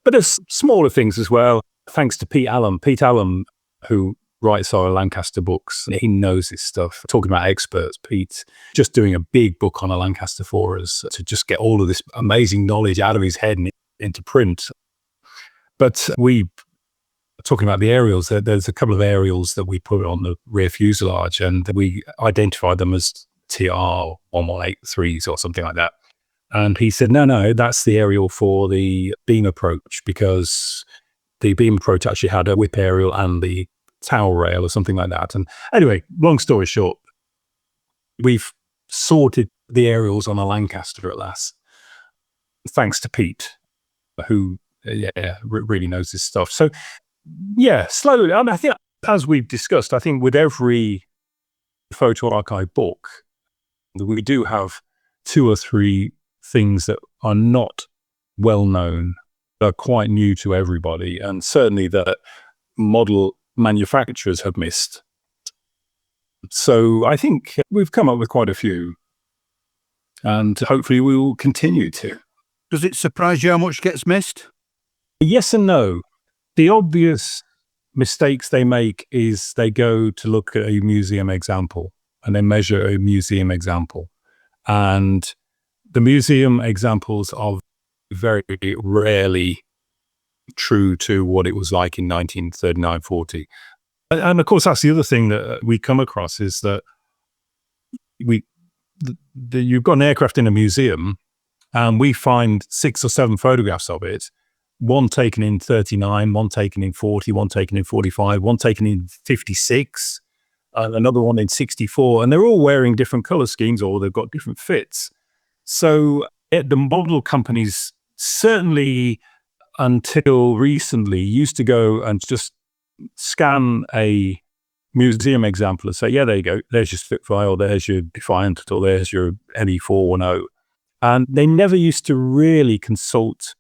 But there's smaller things as well, thanks to Pete Allen. Pete Allen, who writes our Lancaster books, he knows this stuff. Talking about experts, Pete, just doing a big book on a Lancaster for us to just get all of this amazing knowledge out of his head and into print. But talking about the aerials, there's a couple of aerials that we put on the rear fuselage, and we identified them as TR 1183s or something like that. And he said, no, that's the aerial for the beam approach, because the beam approach actually had a whip aerial and the tower rail or something like that. And anyway, long story short, we've sorted the aerials on a Lancaster at last, thanks to Pete, who really knows this stuff. So yeah, slowly. And I think, as we've discussed, I think with every photo archive book, we do have 2 or 3 things that are not well known, that are quite new to everybody, and certainly that model manufacturers have missed. So I think we've come up with quite a few, and hopefully we will continue to. Does it surprise you how much gets missed? Yes and no. The obvious mistakes they make is they go to look at a museum example and they measure a museum example. And the museum examples are very rarely true to what it was like in 1939-40. And of course, that's the other thing that we come across, is that you've got an aircraft in a museum, and we find 6 or 7 photographs of it, one taken in 39, one taken in 40, one taken in 45, one taken in 56, and another one in 64, and they're all wearing different color schemes, or they've got different fits. So the model companies, certainly until recently, used to go and just scan a museum example and say, yeah, there you go, there's your Spitfire, or there's your Defiant, or there's your ME410. And they never used to really consult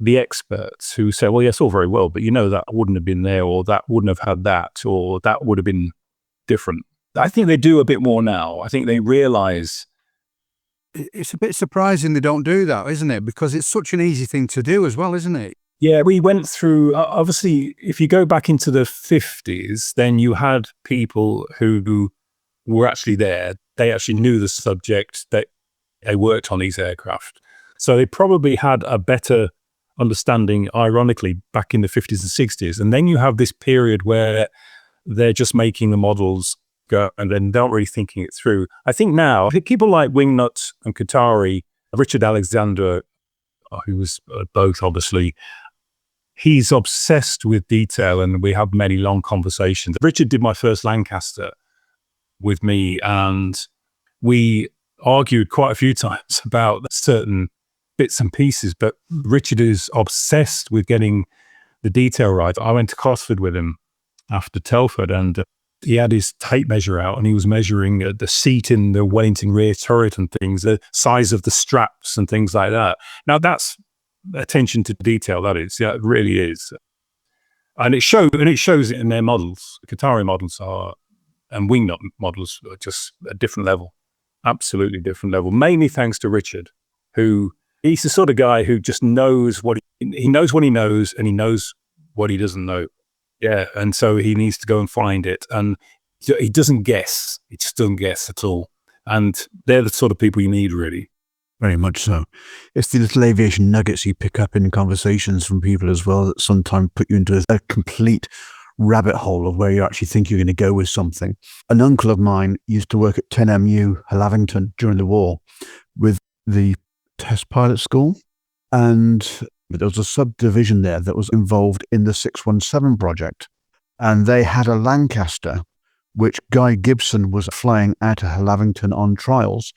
the experts who say, well, yes, all very well, but that wouldn't have been there, or that wouldn't have had that, or that would have been different. I think they do a bit more now. I think they realize. It's a bit surprising they don't do that, isn't it? Because it's such an easy thing to do as well, isn't it? Yeah, we went through, obviously, if you go back into the 50s, then you had people who were actually there. They actually knew the subject, that they worked on these aircraft. So they probably had a better understanding, ironically, back in the 50s and 60s. And then you have this period where they're just making the models go and then they're not really thinking it through. I think now, people like Wingnut and Qatari, Richard Alexander, who was both obviously, he's obsessed with detail, and we have many long conversations. Richard did my first Lancaster with me, and we argued quite a few times about certain bits and pieces, but Richard is obsessed with getting the detail right. I went to Cosford with him after Telford, and he had his tape measure out, and he was measuring the seat in the Wellington rear turret and things, the size of the straps and things like that. Now that's attention to detail, that is. Yeah, it really is. And it shows it in their models. Qatari models and Wingnut models are just a different level. Absolutely different level. Mainly thanks to Richard, who he's the sort of guy who just knows what he knows what he knows, and he knows what he doesn't know. Yeah, and so he needs to go and find it, and he doesn't guess. He just doesn't guess at all. And they're the sort of people you need, really. Very much so. It's the little aviation nuggets you pick up in conversations from people as well that sometimes put you into a complete rabbit hole of where you actually think you're going to go with something. An uncle of mine used to work at 10MU Lavington during the war with the test pilot school, and there was a subdivision there that was involved in the 617 project, and they had a Lancaster which Guy Gibson was flying out of Lavington on trials,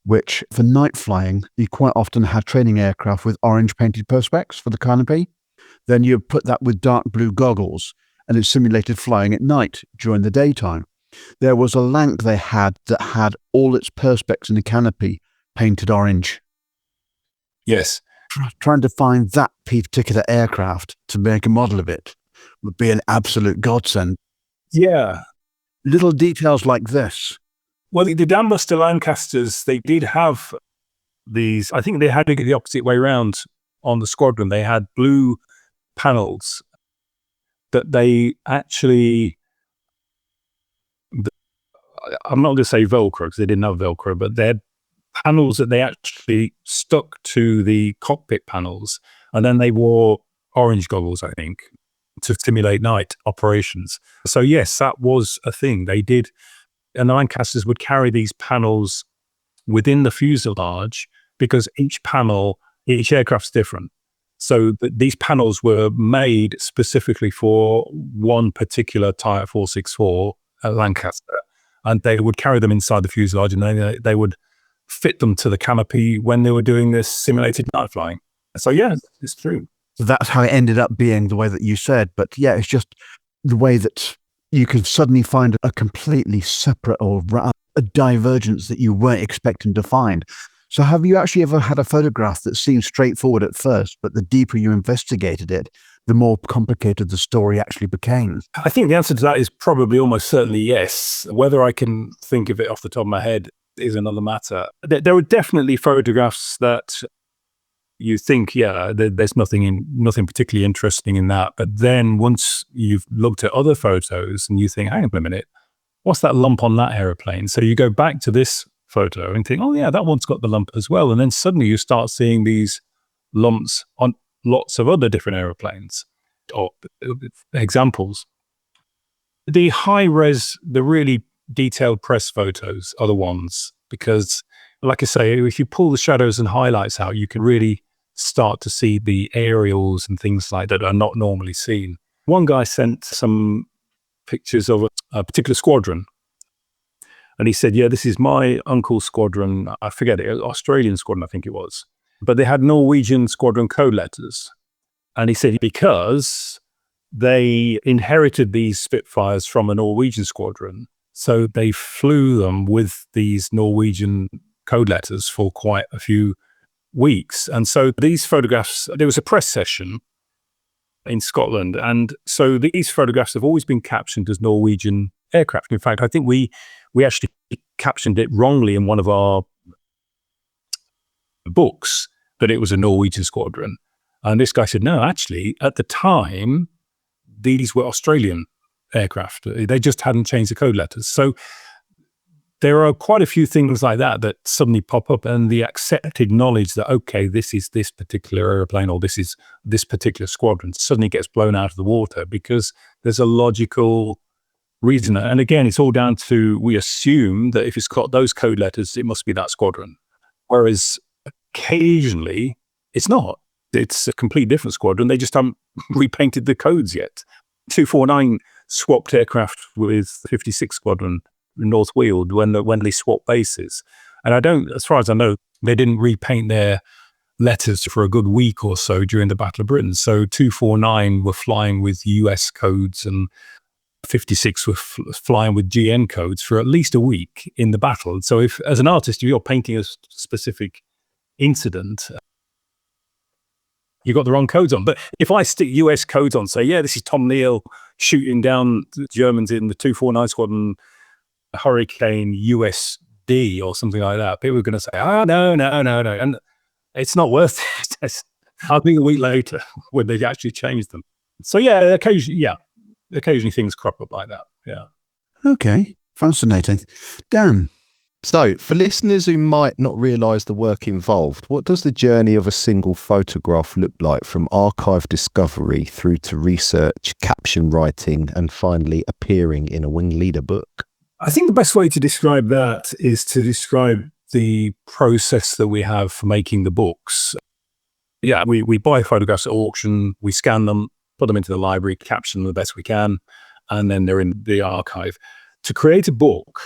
which for night flying, you quite often had training aircraft with orange painted perspex for the canopy. Then you put that with dark blue goggles, and it simulated flying at night during the daytime. There was a Lanc they had that had all its perspex in the canopy painted orange. Yes. Trying to find that particular aircraft to make a model of it would be an absolute godsend. Yeah. Little details like this. Well, the Dambuster Lancasters, they did have these, I think they had it the opposite way around on the squadron. They had blue panels that they actually, I'm not going to say Velcro because they didn't have Velcro, but they had panels that they actually stuck to the cockpit panels, and then they wore orange goggles, I think, to simulate night operations. So yes, that was a thing they did, and the Lancasters would carry these panels within the fuselage because each aircraft's different. So these panels were made specifically for one particular Type 464 Lancaster, and they would carry them inside the fuselage, and then they would fit them to the canopy when they were doing this simulated night flying. So yeah, it's true. So that's how it ended up being the way that you said. But yeah, it's just the way that you can suddenly find a completely separate or a divergence that you weren't expecting to find. So have you actually ever had a photograph that seemed straightforward at first, but the deeper you investigated it, the more complicated the story actually became? I think the answer to that is probably almost certainly yes. Whether I can think of it off the top of my head is another matter. There are definitely photographs that you think, yeah, there's nothing particularly interesting in that. But then once you've looked at other photos and you think, hang on a minute, what's that lump on that aeroplane? So you go back to this photo and think, oh yeah, that one's got the lump as well. And then suddenly you start seeing these lumps on lots of other different aeroplanes or examples. The high res, the really detailed press photos are the ones, because like I say, if you pull the shadows and highlights out, you can really start to see the aerials and things like that are not normally seen. One guy sent some pictures of a particular squadron, and he said, yeah, this is my uncle's squadron. I forget it, Australian squadron, I think it was. But they had Norwegian squadron code letters. And he said, because they inherited these Spitfires from a Norwegian squadron, so they flew them with these Norwegian code letters for quite a few weeks. And so these photographs, there was a press session in Scotland. And so these photographs have always been captioned as Norwegian aircraft. In fact, I think we actually captioned it wrongly in one of our books that it was a Norwegian squadron. And this guy said, no, actually, at the time, these were Australian aircraft. They just hadn't changed the code letters. So there are quite a few things like that that suddenly pop up, and the accepted knowledge that, okay, this is this particular airplane or this is this particular squadron suddenly gets blown out of the water because there's a logical reason. And again, it's all down to, we assume that if it's got those code letters, it must be that squadron. Whereas occasionally it's not. It's a completely different squadron. They just haven't repainted the codes yet. 249 swapped aircraft with 56 Squadron in North Weald when they swapped bases. And as far as I know, they didn't repaint their letters for a good week or so during the Battle of Britain. So 249 were flying with US codes and 56 were flying with GN codes for at least a week in the battle. So if, as an artist, you're painting a specific incident, you got the wrong codes on. But if I stick US codes on, say, yeah, this is Tom Neal shooting down the Germans in the 249 Squadron Hurricane USD or something like that, people are going to say, no. And it's not worth it. I think a week later when they actually changed them. So yeah, occasionally things crop up like that. Yeah. Okay, fascinating. Dan? So, for listeners who might not realise the work involved, what does the journey of a single photograph look like from archive discovery through to research, caption writing, and finally appearing in a WingLeader book? I think the best way to describe that is to describe the process that we have for making the books. Yeah, we buy photographs at auction, we scan them, put them into the library, caption them the best we can, and then they're in the archive. To create a book,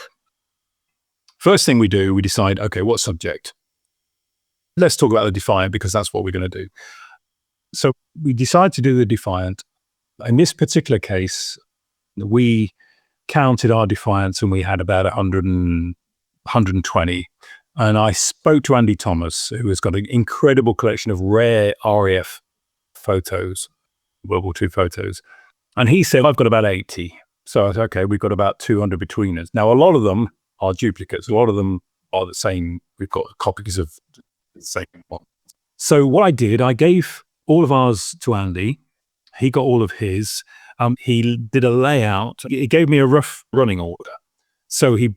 first thing we do, we decide, okay, what subject? Let's talk about the Defiant because that's what we're going to do. So we decide to do the Defiant. In this particular case, we counted our Defiants and we had about 120. And I spoke to Andy Thomas, who has got an incredible collection of rare RAF photos, World War II photos. And he said, I've got about 80. So I said, okay, we've got about 200 between us. Now, a lot of them are duplicates. A lot of them are the same. We've got copies of the same one. So what I did, I gave all of ours to Andy. He got all of his. He did a layout. He gave me a rough running order. So he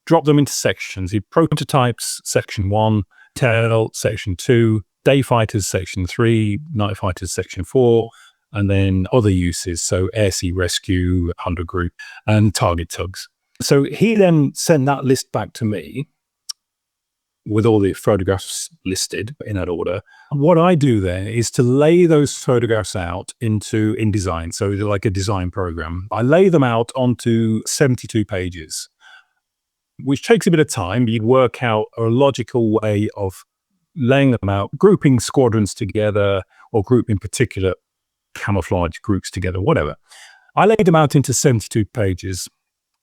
dropped them into sections. He prototypes section 1, tail section 2, day fighters section 3, night fighters section 4, and then other uses. So air sea rescue, 100 group, and target tugs. So he then sent that list back to me with all the photographs listed in that order. What I do then is to lay those photographs out in InDesign, so like a design program. I lay them out onto 72 pages, which takes a bit of time. You work out a logical way of laying them out, grouping squadrons together or grouping particular camouflage groups together, whatever. I laid them out into 72 pages.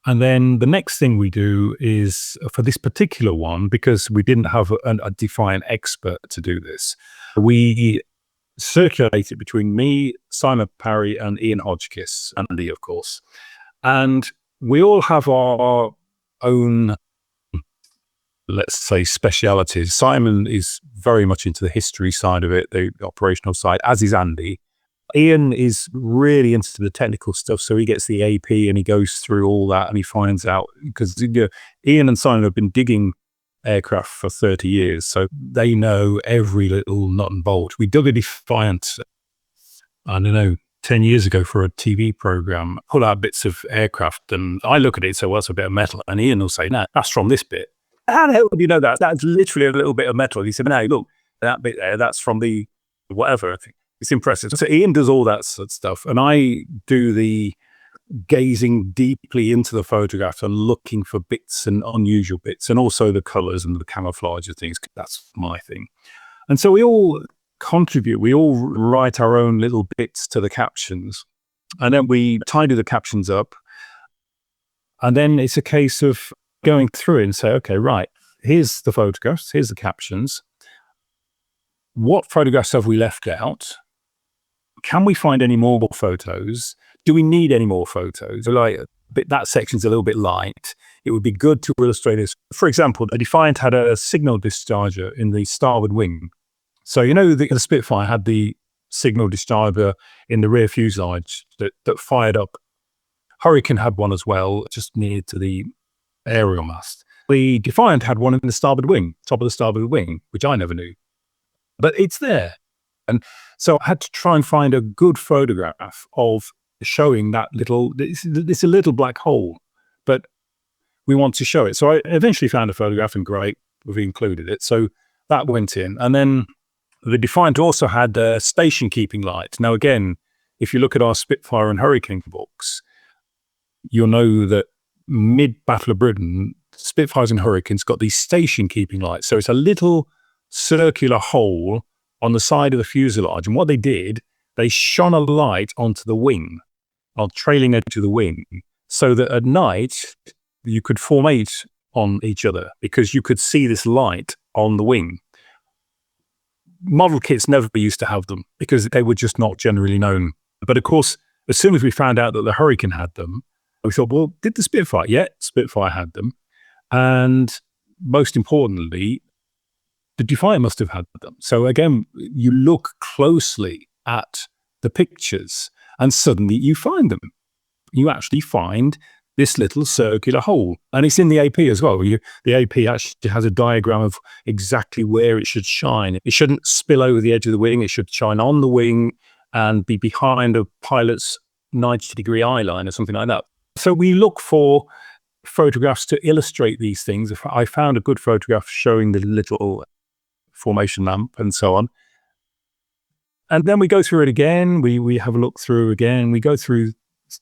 And then the next thing we do is, for this particular one, because we didn't have a Defiant expert to do this, we circulate it between me, Simon Parry, and Ian Hodgkiss, and Andy, of course. And we all have our own, let's say, specialities. Simon is very much into the history side of it, the operational side, as is Andy. Ian is really into the technical stuff, so he gets the AP and he goes through all that and he finds out, because Ian and Simon have been digging aircraft for 30 years, so they know every little nut and bolt. We dug a Defiant, I don't know, 10 years ago for a TV program, pull out bits of aircraft, and I look at it and say, well, that's a bit of metal. And Ian will say, no, that's from this bit. How the hell do you know that? That's literally a little bit of metal. He said, no, look, that bit there, that's from the whatever. I think it's impressive. So Ian does all that sort of stuff, and I do the gazing deeply into the photograph and looking for bits and unusual bits, and also the colors and the camouflage of things. That's my thing. And so we all contribute. We all write our own little bits to the captions, and then we tidy the captions up. And then it's a case of going through it and say, okay, right, here's the photographs, here's the captions. what photographs have we left out? Can we find any more photos? Do we need any more photos? That section's a little bit light. It would be good to illustrate this. For example, a Defiant had a signal discharger in the starboard wing. So, the Spitfire had the signal discharger in the rear fuselage that fired up. Hurricane had one as well, just near to the aerial mast. The Defiant had one in the starboard wing, top of the starboard wing, which I never knew. But it's there. And so I had to try and find a good photograph of showing that it's a little black hole, but we want to show it. So I eventually found a photograph, and great, we've included it. So that went in. And then the Defiant also had a station keeping light. Now, again, if you look at our Spitfire and Hurricane books, you'll know that mid-Battle of Britain, Spitfires and Hurricanes got these station keeping lights. So it's a little circular hole on the side of the fuselage. And what they did, they shone a light onto the wing, on trailing edge of the wing, so that at night you could formate on each other because you could see this light on the wing. Model kits never used to have them because they were just not generally known. But of course, as soon as we found out that the Hurricane had them, we thought, well, did the Spitfire? Yeah, Spitfire had them. And most importantly, the Defiant must have had them. So again, you look closely at the pictures and suddenly you find them. You actually find this little circular hole. And it's in the AP as well. The AP actually has a diagram of exactly where it should shine. It shouldn't spill over the edge of the wing. It should shine on the wing and be behind a pilot's 90-degree eye line or something like that. So we look for photographs to illustrate these things. I found a good photograph showing the little formation lamp and so on. And then we go through it again. We have a look through again. We go through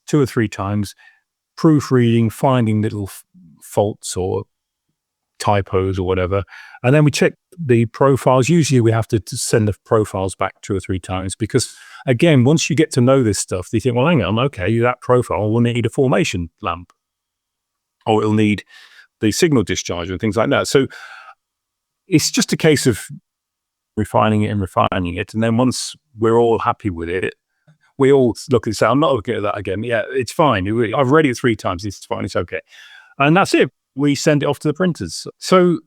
2 or 3 times, proofreading, finding little faults or typos or whatever. And then we check the profiles. Usually we have to send the profiles back 2 or 3 times because, again, once you get to know this stuff, you think, well, hang on, okay, that profile will need a formation lamp or it'll need the signal discharger and things like that. So it's just a case of refining it. And then once we're all happy with it, we all look and say, I'm not looking at that again. Yeah, it's fine. I've read it 3 times. It's fine. It's okay. And that's it. We send it off to the printers. So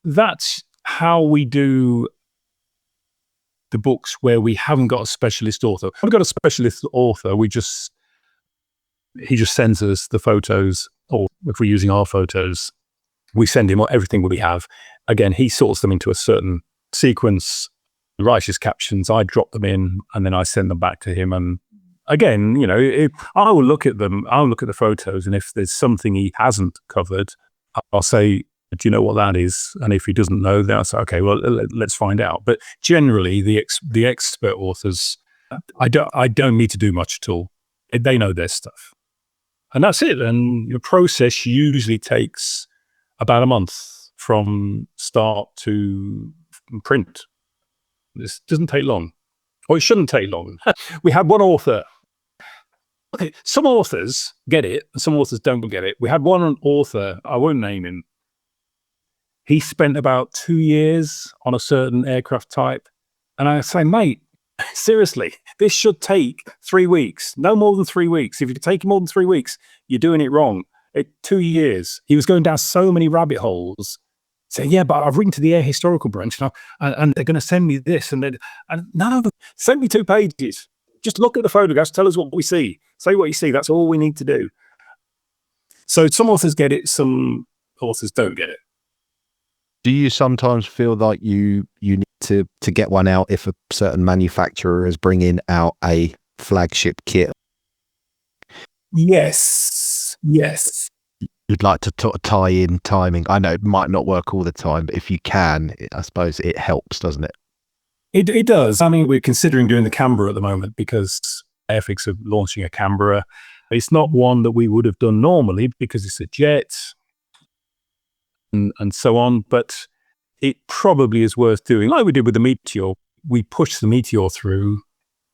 that's how we do the books where we haven't got a specialist author. If we've got a specialist author, he just sends us the photos, or if we're using our photos, we send him everything we have. Again, he sorts them into a certain sequence, writes his captions, I drop them in, and then I send them back to him. And again, I will look at them, I'll look at the photos, and if there's something he hasn't covered, I'll say, do you know what that is? And if he doesn't know, then I'll say, okay, well, let's find out. But generally, the expert authors, I don't need to do much at all. They know their stuff. And that's it. And the process usually takes about a month from start to print. This doesn't take long, or it shouldn't take long. We had one author. Okay, some authors get it, and some authors don't get it. We had one author, I won't name him. He spent about 2 years on a certain aircraft type. And I say, mate, seriously, this should take 3 weeks, no more than 3 weeks. If you take more than 3 weeks, you're doing it wrong. 2 years. He was going down so many rabbit holes. Say, yeah, but I've written to the Air Historical Branch and they're going to send me this. And no, send me 2 pages. Just look at the photographs, tell us what we see. Say what you see, that's all we need to do. So some authors get it, some authors don't get it. Do you sometimes feel like you need to get one out if a certain manufacturer is bringing out a flagship kit? Yes. You'd like to tie in timing. I know it might not work all the time, but if you can, I suppose it helps, doesn't it? It does. I mean, we're considering doing the Canberra at the moment because Airfix are launching a Canberra. It's not one that we would have done normally because it's a jet and so on, but it probably is worth doing. Like we did with the Meteor, we pushed the Meteor through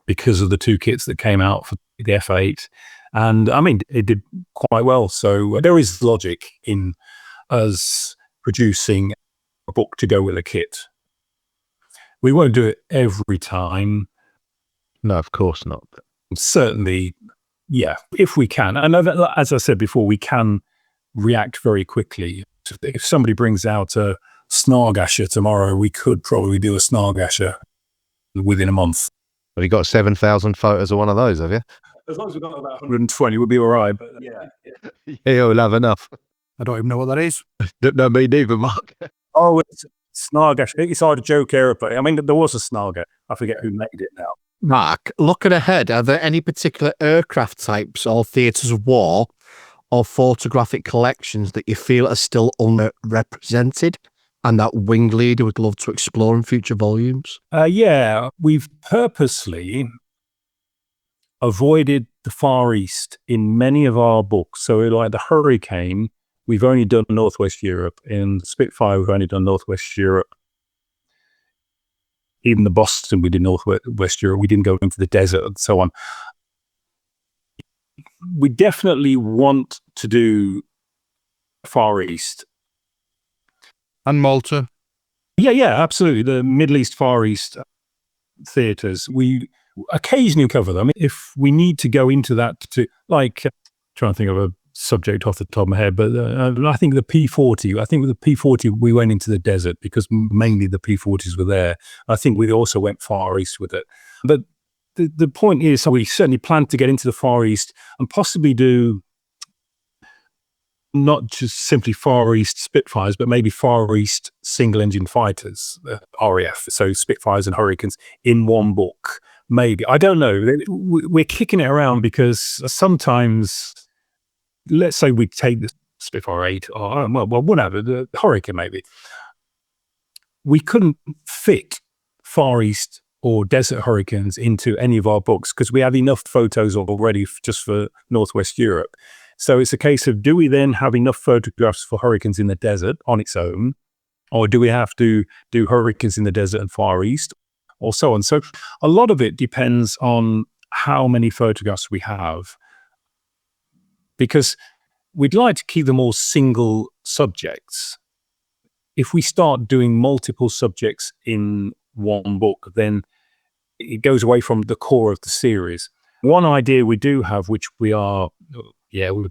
because of the 2 kits that came out for the F8. And I mean, it did quite well. So there is logic in us producing a book to go with a kit. We won't do it every time. No, of course not. Certainly, yeah, if we can. And as I said before, we can react very quickly. If somebody brings out a Snargasher tomorrow, we could probably do a Snargasher within a month. Have you got 7,000 photos of one of those, have you? As long as we've got about 120, we'll be all right. But yeah. Yeah, we'll have enough. I don't even know what that is. No, me neither, Mark. Oh, it's Snargasher. It's either joke aeroplane. I mean, there was a Snarger. I forget who made it now. Mark, looking ahead, are there any particular aircraft types or theatres of war or photographic collections that you feel are still underrepresented and that WingLeader would love to explore in future volumes? Yeah, we've purposely avoided the Far East in many of our books. So like the Hurricane, we've only done Northwest Europe. In Spitfire, we've only done Northwest Europe. Even the Boston, we did Northwest Europe. We didn't go into the desert and so on. We definitely want to do Far East. And Malta. Yeah, absolutely. The Middle East, Far East theatres. We occasionally cover them. If we need to go into that trying to think of a subject off the top of my head, but I think the P-40. I think with the P-40 we went into the desert because mainly the P-40s were there. I think we also went Far East with it. But the point is, we certainly plan to get into the Far East and possibly do not just simply Far East Spitfires, but maybe Far East single-engine fighters, RAF, so Spitfires and Hurricanes in one book. Maybe. I don't know. We're kicking it around because sometimes, let's say we take the Spitfire 8 or, whatever, the Hurricane maybe. We couldn't fit Far East or Desert Hurricanes into any of our books because we have enough photos already just for Northwest Europe. So it's a case of, do we then have enough photographs for Hurricanes in the desert on its own? Or do we have to do Hurricanes in the desert and Far East? Or so on. So a lot of it depends on how many photographs we have, because we'd like to keep them all single subjects. If we start doing multiple subjects in one book, then it goes away from the core of the series. One idea we do have, which we've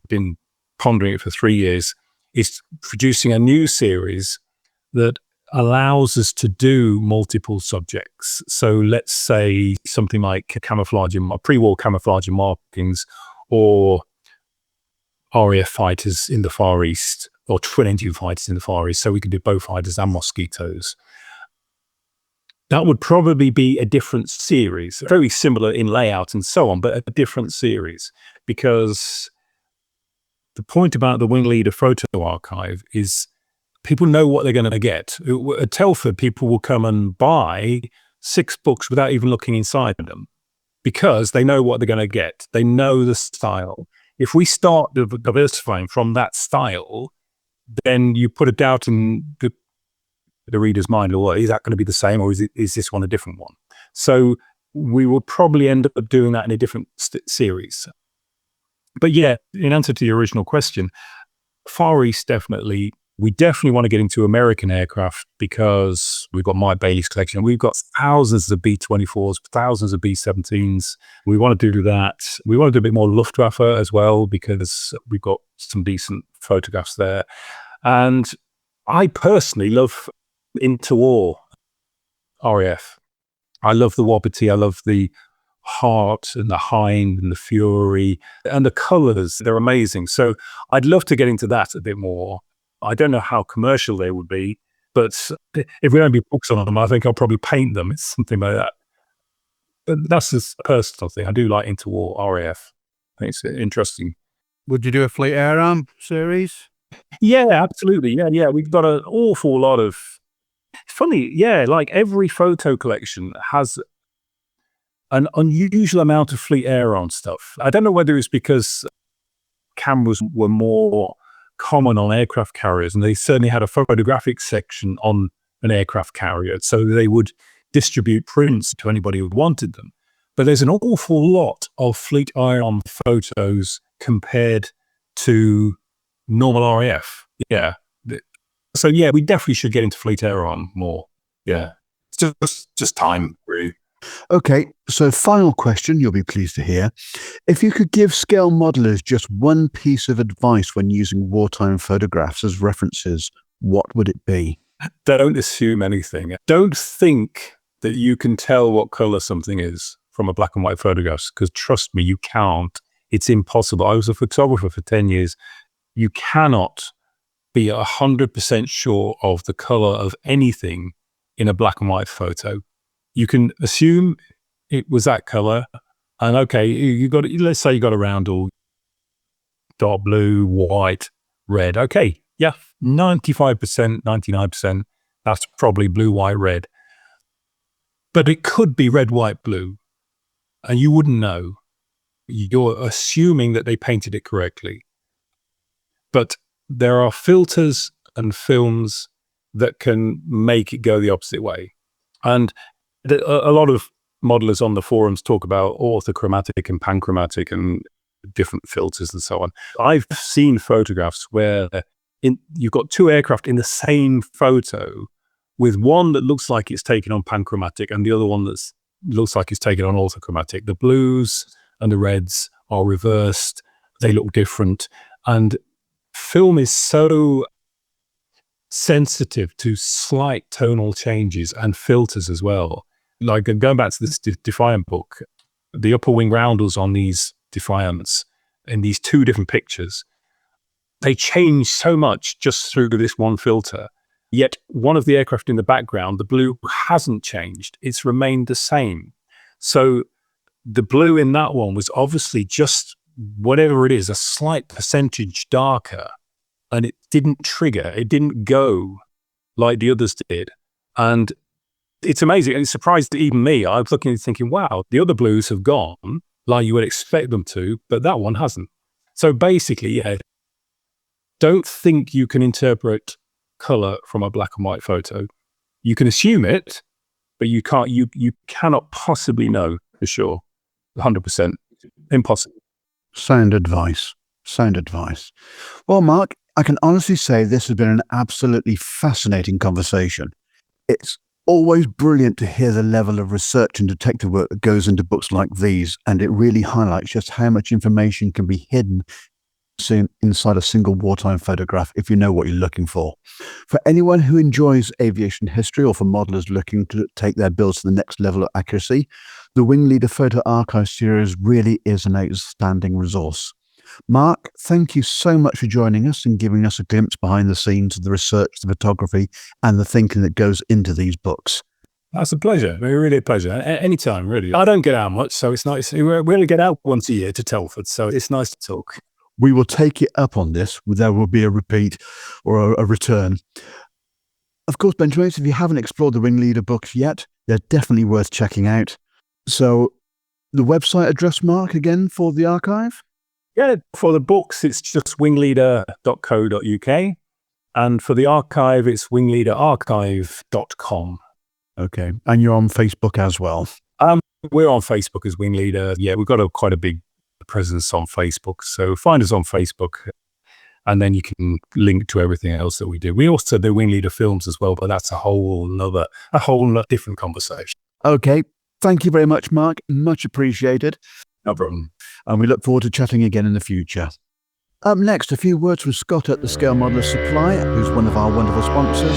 been pondering it for 3 years, is producing a new series that allows us to do multiple subjects. So let's say something like pre-war camouflage and markings, or RAF fighters in the Far East, or twin-engine fighters in the Far East. So we could do bow fighters and mosquitoes. That would probably be a different series, very similar in layout and so on, but a different series, because the point about the WingLeader photo archive is people know what they're going to get. At Telford, people will come and buy 6 books without even looking inside them because they know what they're going to get. They know the style. If we start diversifying from that style, then you put a doubt in the reader's mind, or is that going to be the same, or is this one a different one? So we will probably end up doing that in a different series. But yeah, in answer to your original question, Far East definitely. We definitely want to get into American aircraft because we've got Mike Bailey's collection. We've got thousands of B-24s, thousands of B-17s. We want to do that. We want to do a bit more Luftwaffe as well because we've got some decent photographs there. And I personally love interwar RAF. I love the Wapiti. I love the Heart and the Hind and the Fury and the colors. They're amazing. So I'd love to get into that a bit more. I don't know how commercial they would be, but if we don't be books on them, I think I'll probably paint them. It's something like that. But that's just a personal thing. I do like interwar RAF. I think it's interesting. Would you do a Fleet Air Arm series? Yeah, absolutely. Yeah. We've got an awful lot of... It's funny, like every photo collection has an unusual amount of Fleet Air Arm stuff. I don't know whether it's because cameras were more common on aircraft carriers, and they certainly had a photographic section on an aircraft carrier, so they would distribute prints to anybody who wanted them. But there's an awful lot of Fleet Air Arm photos compared to normal RAF. Yeah. So yeah, we definitely should get into Fleet Air Arm more. Yeah. It's just time, really. Okay, so final question you'll be pleased to hear. If you could give scale modelers just one piece of advice when using wartime photographs as references, what would it be? Don't assume anything. Don't think that you can tell what color something is from a black and white photograph, because trust me, you can't. It's impossible. I was a photographer for 10 years. You cannot be 100% sure of the color of anything in a black and white photo. You can assume it was that color, and okay, let's say you got a roundel, dark blue, white, red. Okay, yeah, 95%, 99%, that's probably blue, white, red. But it could be red, white, blue, and you wouldn't know. You're assuming that they painted it correctly. But there are filters and films that can make it go the opposite way. And a lot of modelers on the forums talk about orthochromatic and panchromatic and different filters and so on. I've seen photographs where you've got two aircraft in the same photo, with one that looks like it's taken on panchromatic and the other one that looks like it's taken on orthochromatic. The blues and the reds are reversed. They look different. And film is so sensitive to slight tonal changes and filters as well. Like going back to this Defiant book, the upper wing roundels on these Defiants in these two different pictures, they change so much just through this one filter. Yet one of the aircraft in the background, the blue hasn't changed. It's remained the same. So the blue in that one was obviously just whatever it is, a slight percentage darker, and it didn't trigger. It didn't go like the others did. And it's amazing. And it surprised even me. I was looking and thinking, wow, the other blues have gone like you would expect them to, but that one hasn't. So basically, yeah, don't think you can interpret color from a black and white photo. You can assume it, but you can't. You cannot possibly know for sure. 100%. Impossible. Sound advice. Well, Mark, I can honestly say this has been an absolutely fascinating conversation. It's always brilliant to hear the level of research and detective work that goes into books like these, and it really highlights just how much information can be hidden inside a single wartime photograph if you know what you're looking for. For anyone who enjoys aviation history, or for modelers looking to take their builds to the next level of accuracy, the WingLeader Photo Archive series really is an outstanding resource. Mark, thank you so much for joining us and giving us a glimpse behind the scenes of the research, the photography, and the thinking that goes into these books. That's a pleasure. Really a pleasure. Anytime, really. I don't get out much, so it's nice. We only get out once a year to Telford, so it's nice to talk. We will take it up on this. There will be a repeat or a return. Of course, Benchmates, if you haven't explored the WingLeader books yet, they're definitely worth checking out. So the website address, Mark, again, for the archive? Yeah, for the books, it's just wingleader.co.uk. And for the archive, it's wingleaderarchive.com. Okay. And you're on Facebook as well? We're on Facebook as WingLeader. Yeah, we've got quite a big presence on Facebook. So find us on Facebook, and then you can link to everything else that we do. We also do WingLeader films as well, but that's a whole different conversation. Okay. Thank you very much, Mark. Much appreciated. No problem. And we look forward to chatting again in the future. Up next, a few words from Scott at the Scale Modeler Supply, who's one of our wonderful sponsors.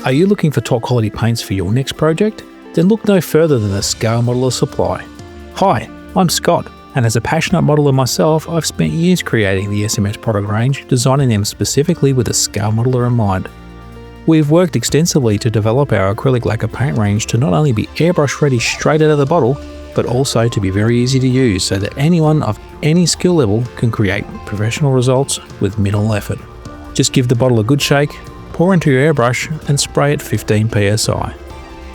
Are you looking for top quality paints for your next project? Then look no further than the Scale Modeler Supply. Hi, I'm Scott, and as a passionate modeler myself, I've spent years creating the SMS product range, designing them specifically with a scale modeler in mind. We've worked extensively to develop our acrylic lacquer paint range to not only be airbrush ready straight out of the bottle, but also to be very easy to use so that anyone of any skill level can create professional results with minimal effort. Just give the bottle a good shake, pour into your airbrush and spray at 15 psi.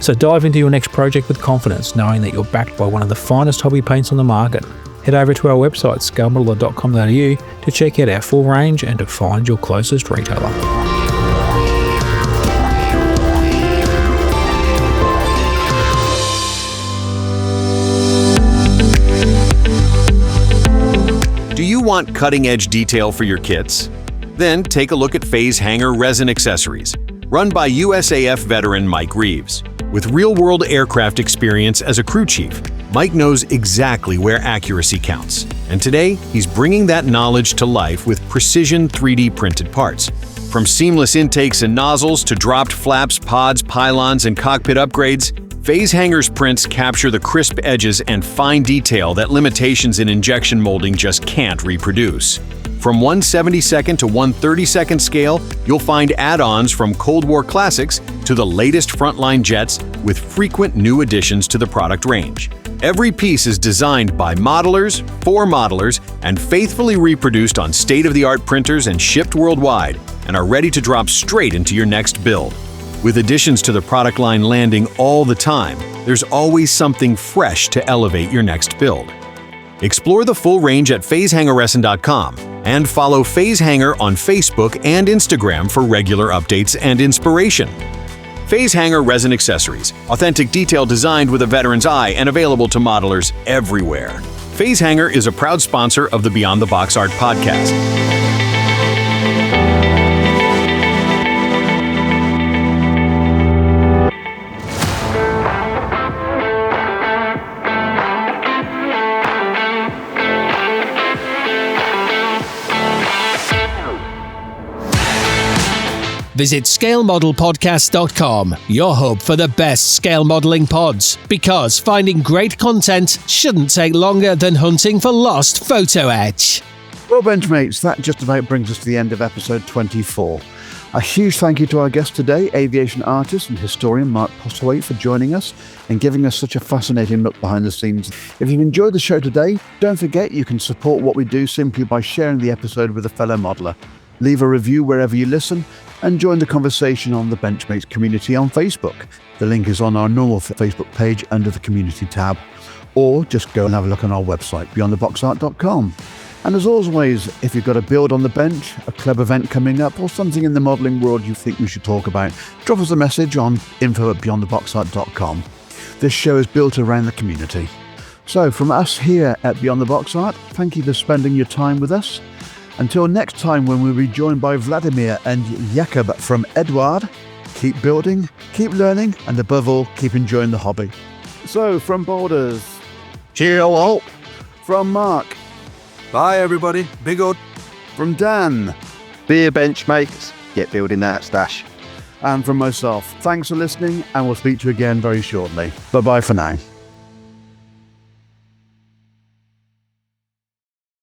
So dive into your next project with confidence, knowing that you're backed by one of the finest hobby paints on the market. Head over to our website scalemodeler.com.au to check out our full range and to find your closest retailer. Do you want cutting-edge detail for your kits? Then take a look at Phase Hanger Resin Accessories, run by USAF veteran Mike Reeves. With real-world aircraft experience as a crew chief, Mike knows exactly where accuracy counts. And today, he's bringing that knowledge to life with precision 3D printed parts. From seamless intakes and nozzles to dropped flaps, pods, pylons, and cockpit upgrades, Phase Hanger's prints capture the crisp edges and fine detail that limitations in injection molding just can't reproduce. From 1/72nd to 1/32nd scale, you'll find add-ons from Cold War classics to the latest frontline jets with frequent new additions to the product range. Every piece is designed by modelers, for modelers, and faithfully reproduced on state-of-the-art printers and shipped worldwide, and are ready to drop straight into your next build. With additions to the product line landing all the time, there's always something fresh to elevate your next build. Explore the full range at phasehangerresin.com and follow Phase Hanger on Facebook and Instagram for regular updates and inspiration. Phase Hanger Resin Accessories, authentic detail designed with a veteran's eye and available to modelers everywhere. Phase Hanger is a proud sponsor of the Beyond the Box Art podcast. Visit scalemodelpodcast.com, your hub for the best scale modelling pods, because finding great content shouldn't take longer than hunting for lost photo etch. Well, Benchmates, that just about brings us to the end of episode 24. A huge thank you to our guest today, aviation artist and historian Mark Postlethwaite, for joining us and giving us such a fascinating look behind the scenes. If you've enjoyed the show today, don't forget you can support what we do simply by sharing the episode with a fellow modeler. Leave a review wherever you listen, and join the conversation on the Benchmates community on Facebook. The link is on our normal Facebook page under the community tab, or just go and have a look on our website, beyondtheboxart.com. And as always, if you've got a build on the bench, a club event coming up, or something in the modelling world you think we should talk about, drop us a message on info@beyondtheboxart.com. This show is built around the community. So from us here at Beyond the Box Art, thank you for spending your time with us. Until next time, when we'll be joined by Vladimir and Jakub from Edward, keep building, keep learning, and above all, keep enjoying the hobby. So, from Boulders, cheerio all. From Mark, Bye, everybody. Be good. from Dan, Be a Benchmates, get building that stash. and from myself, thanks for listening, and we'll speak to you again very shortly. Bye-bye for now.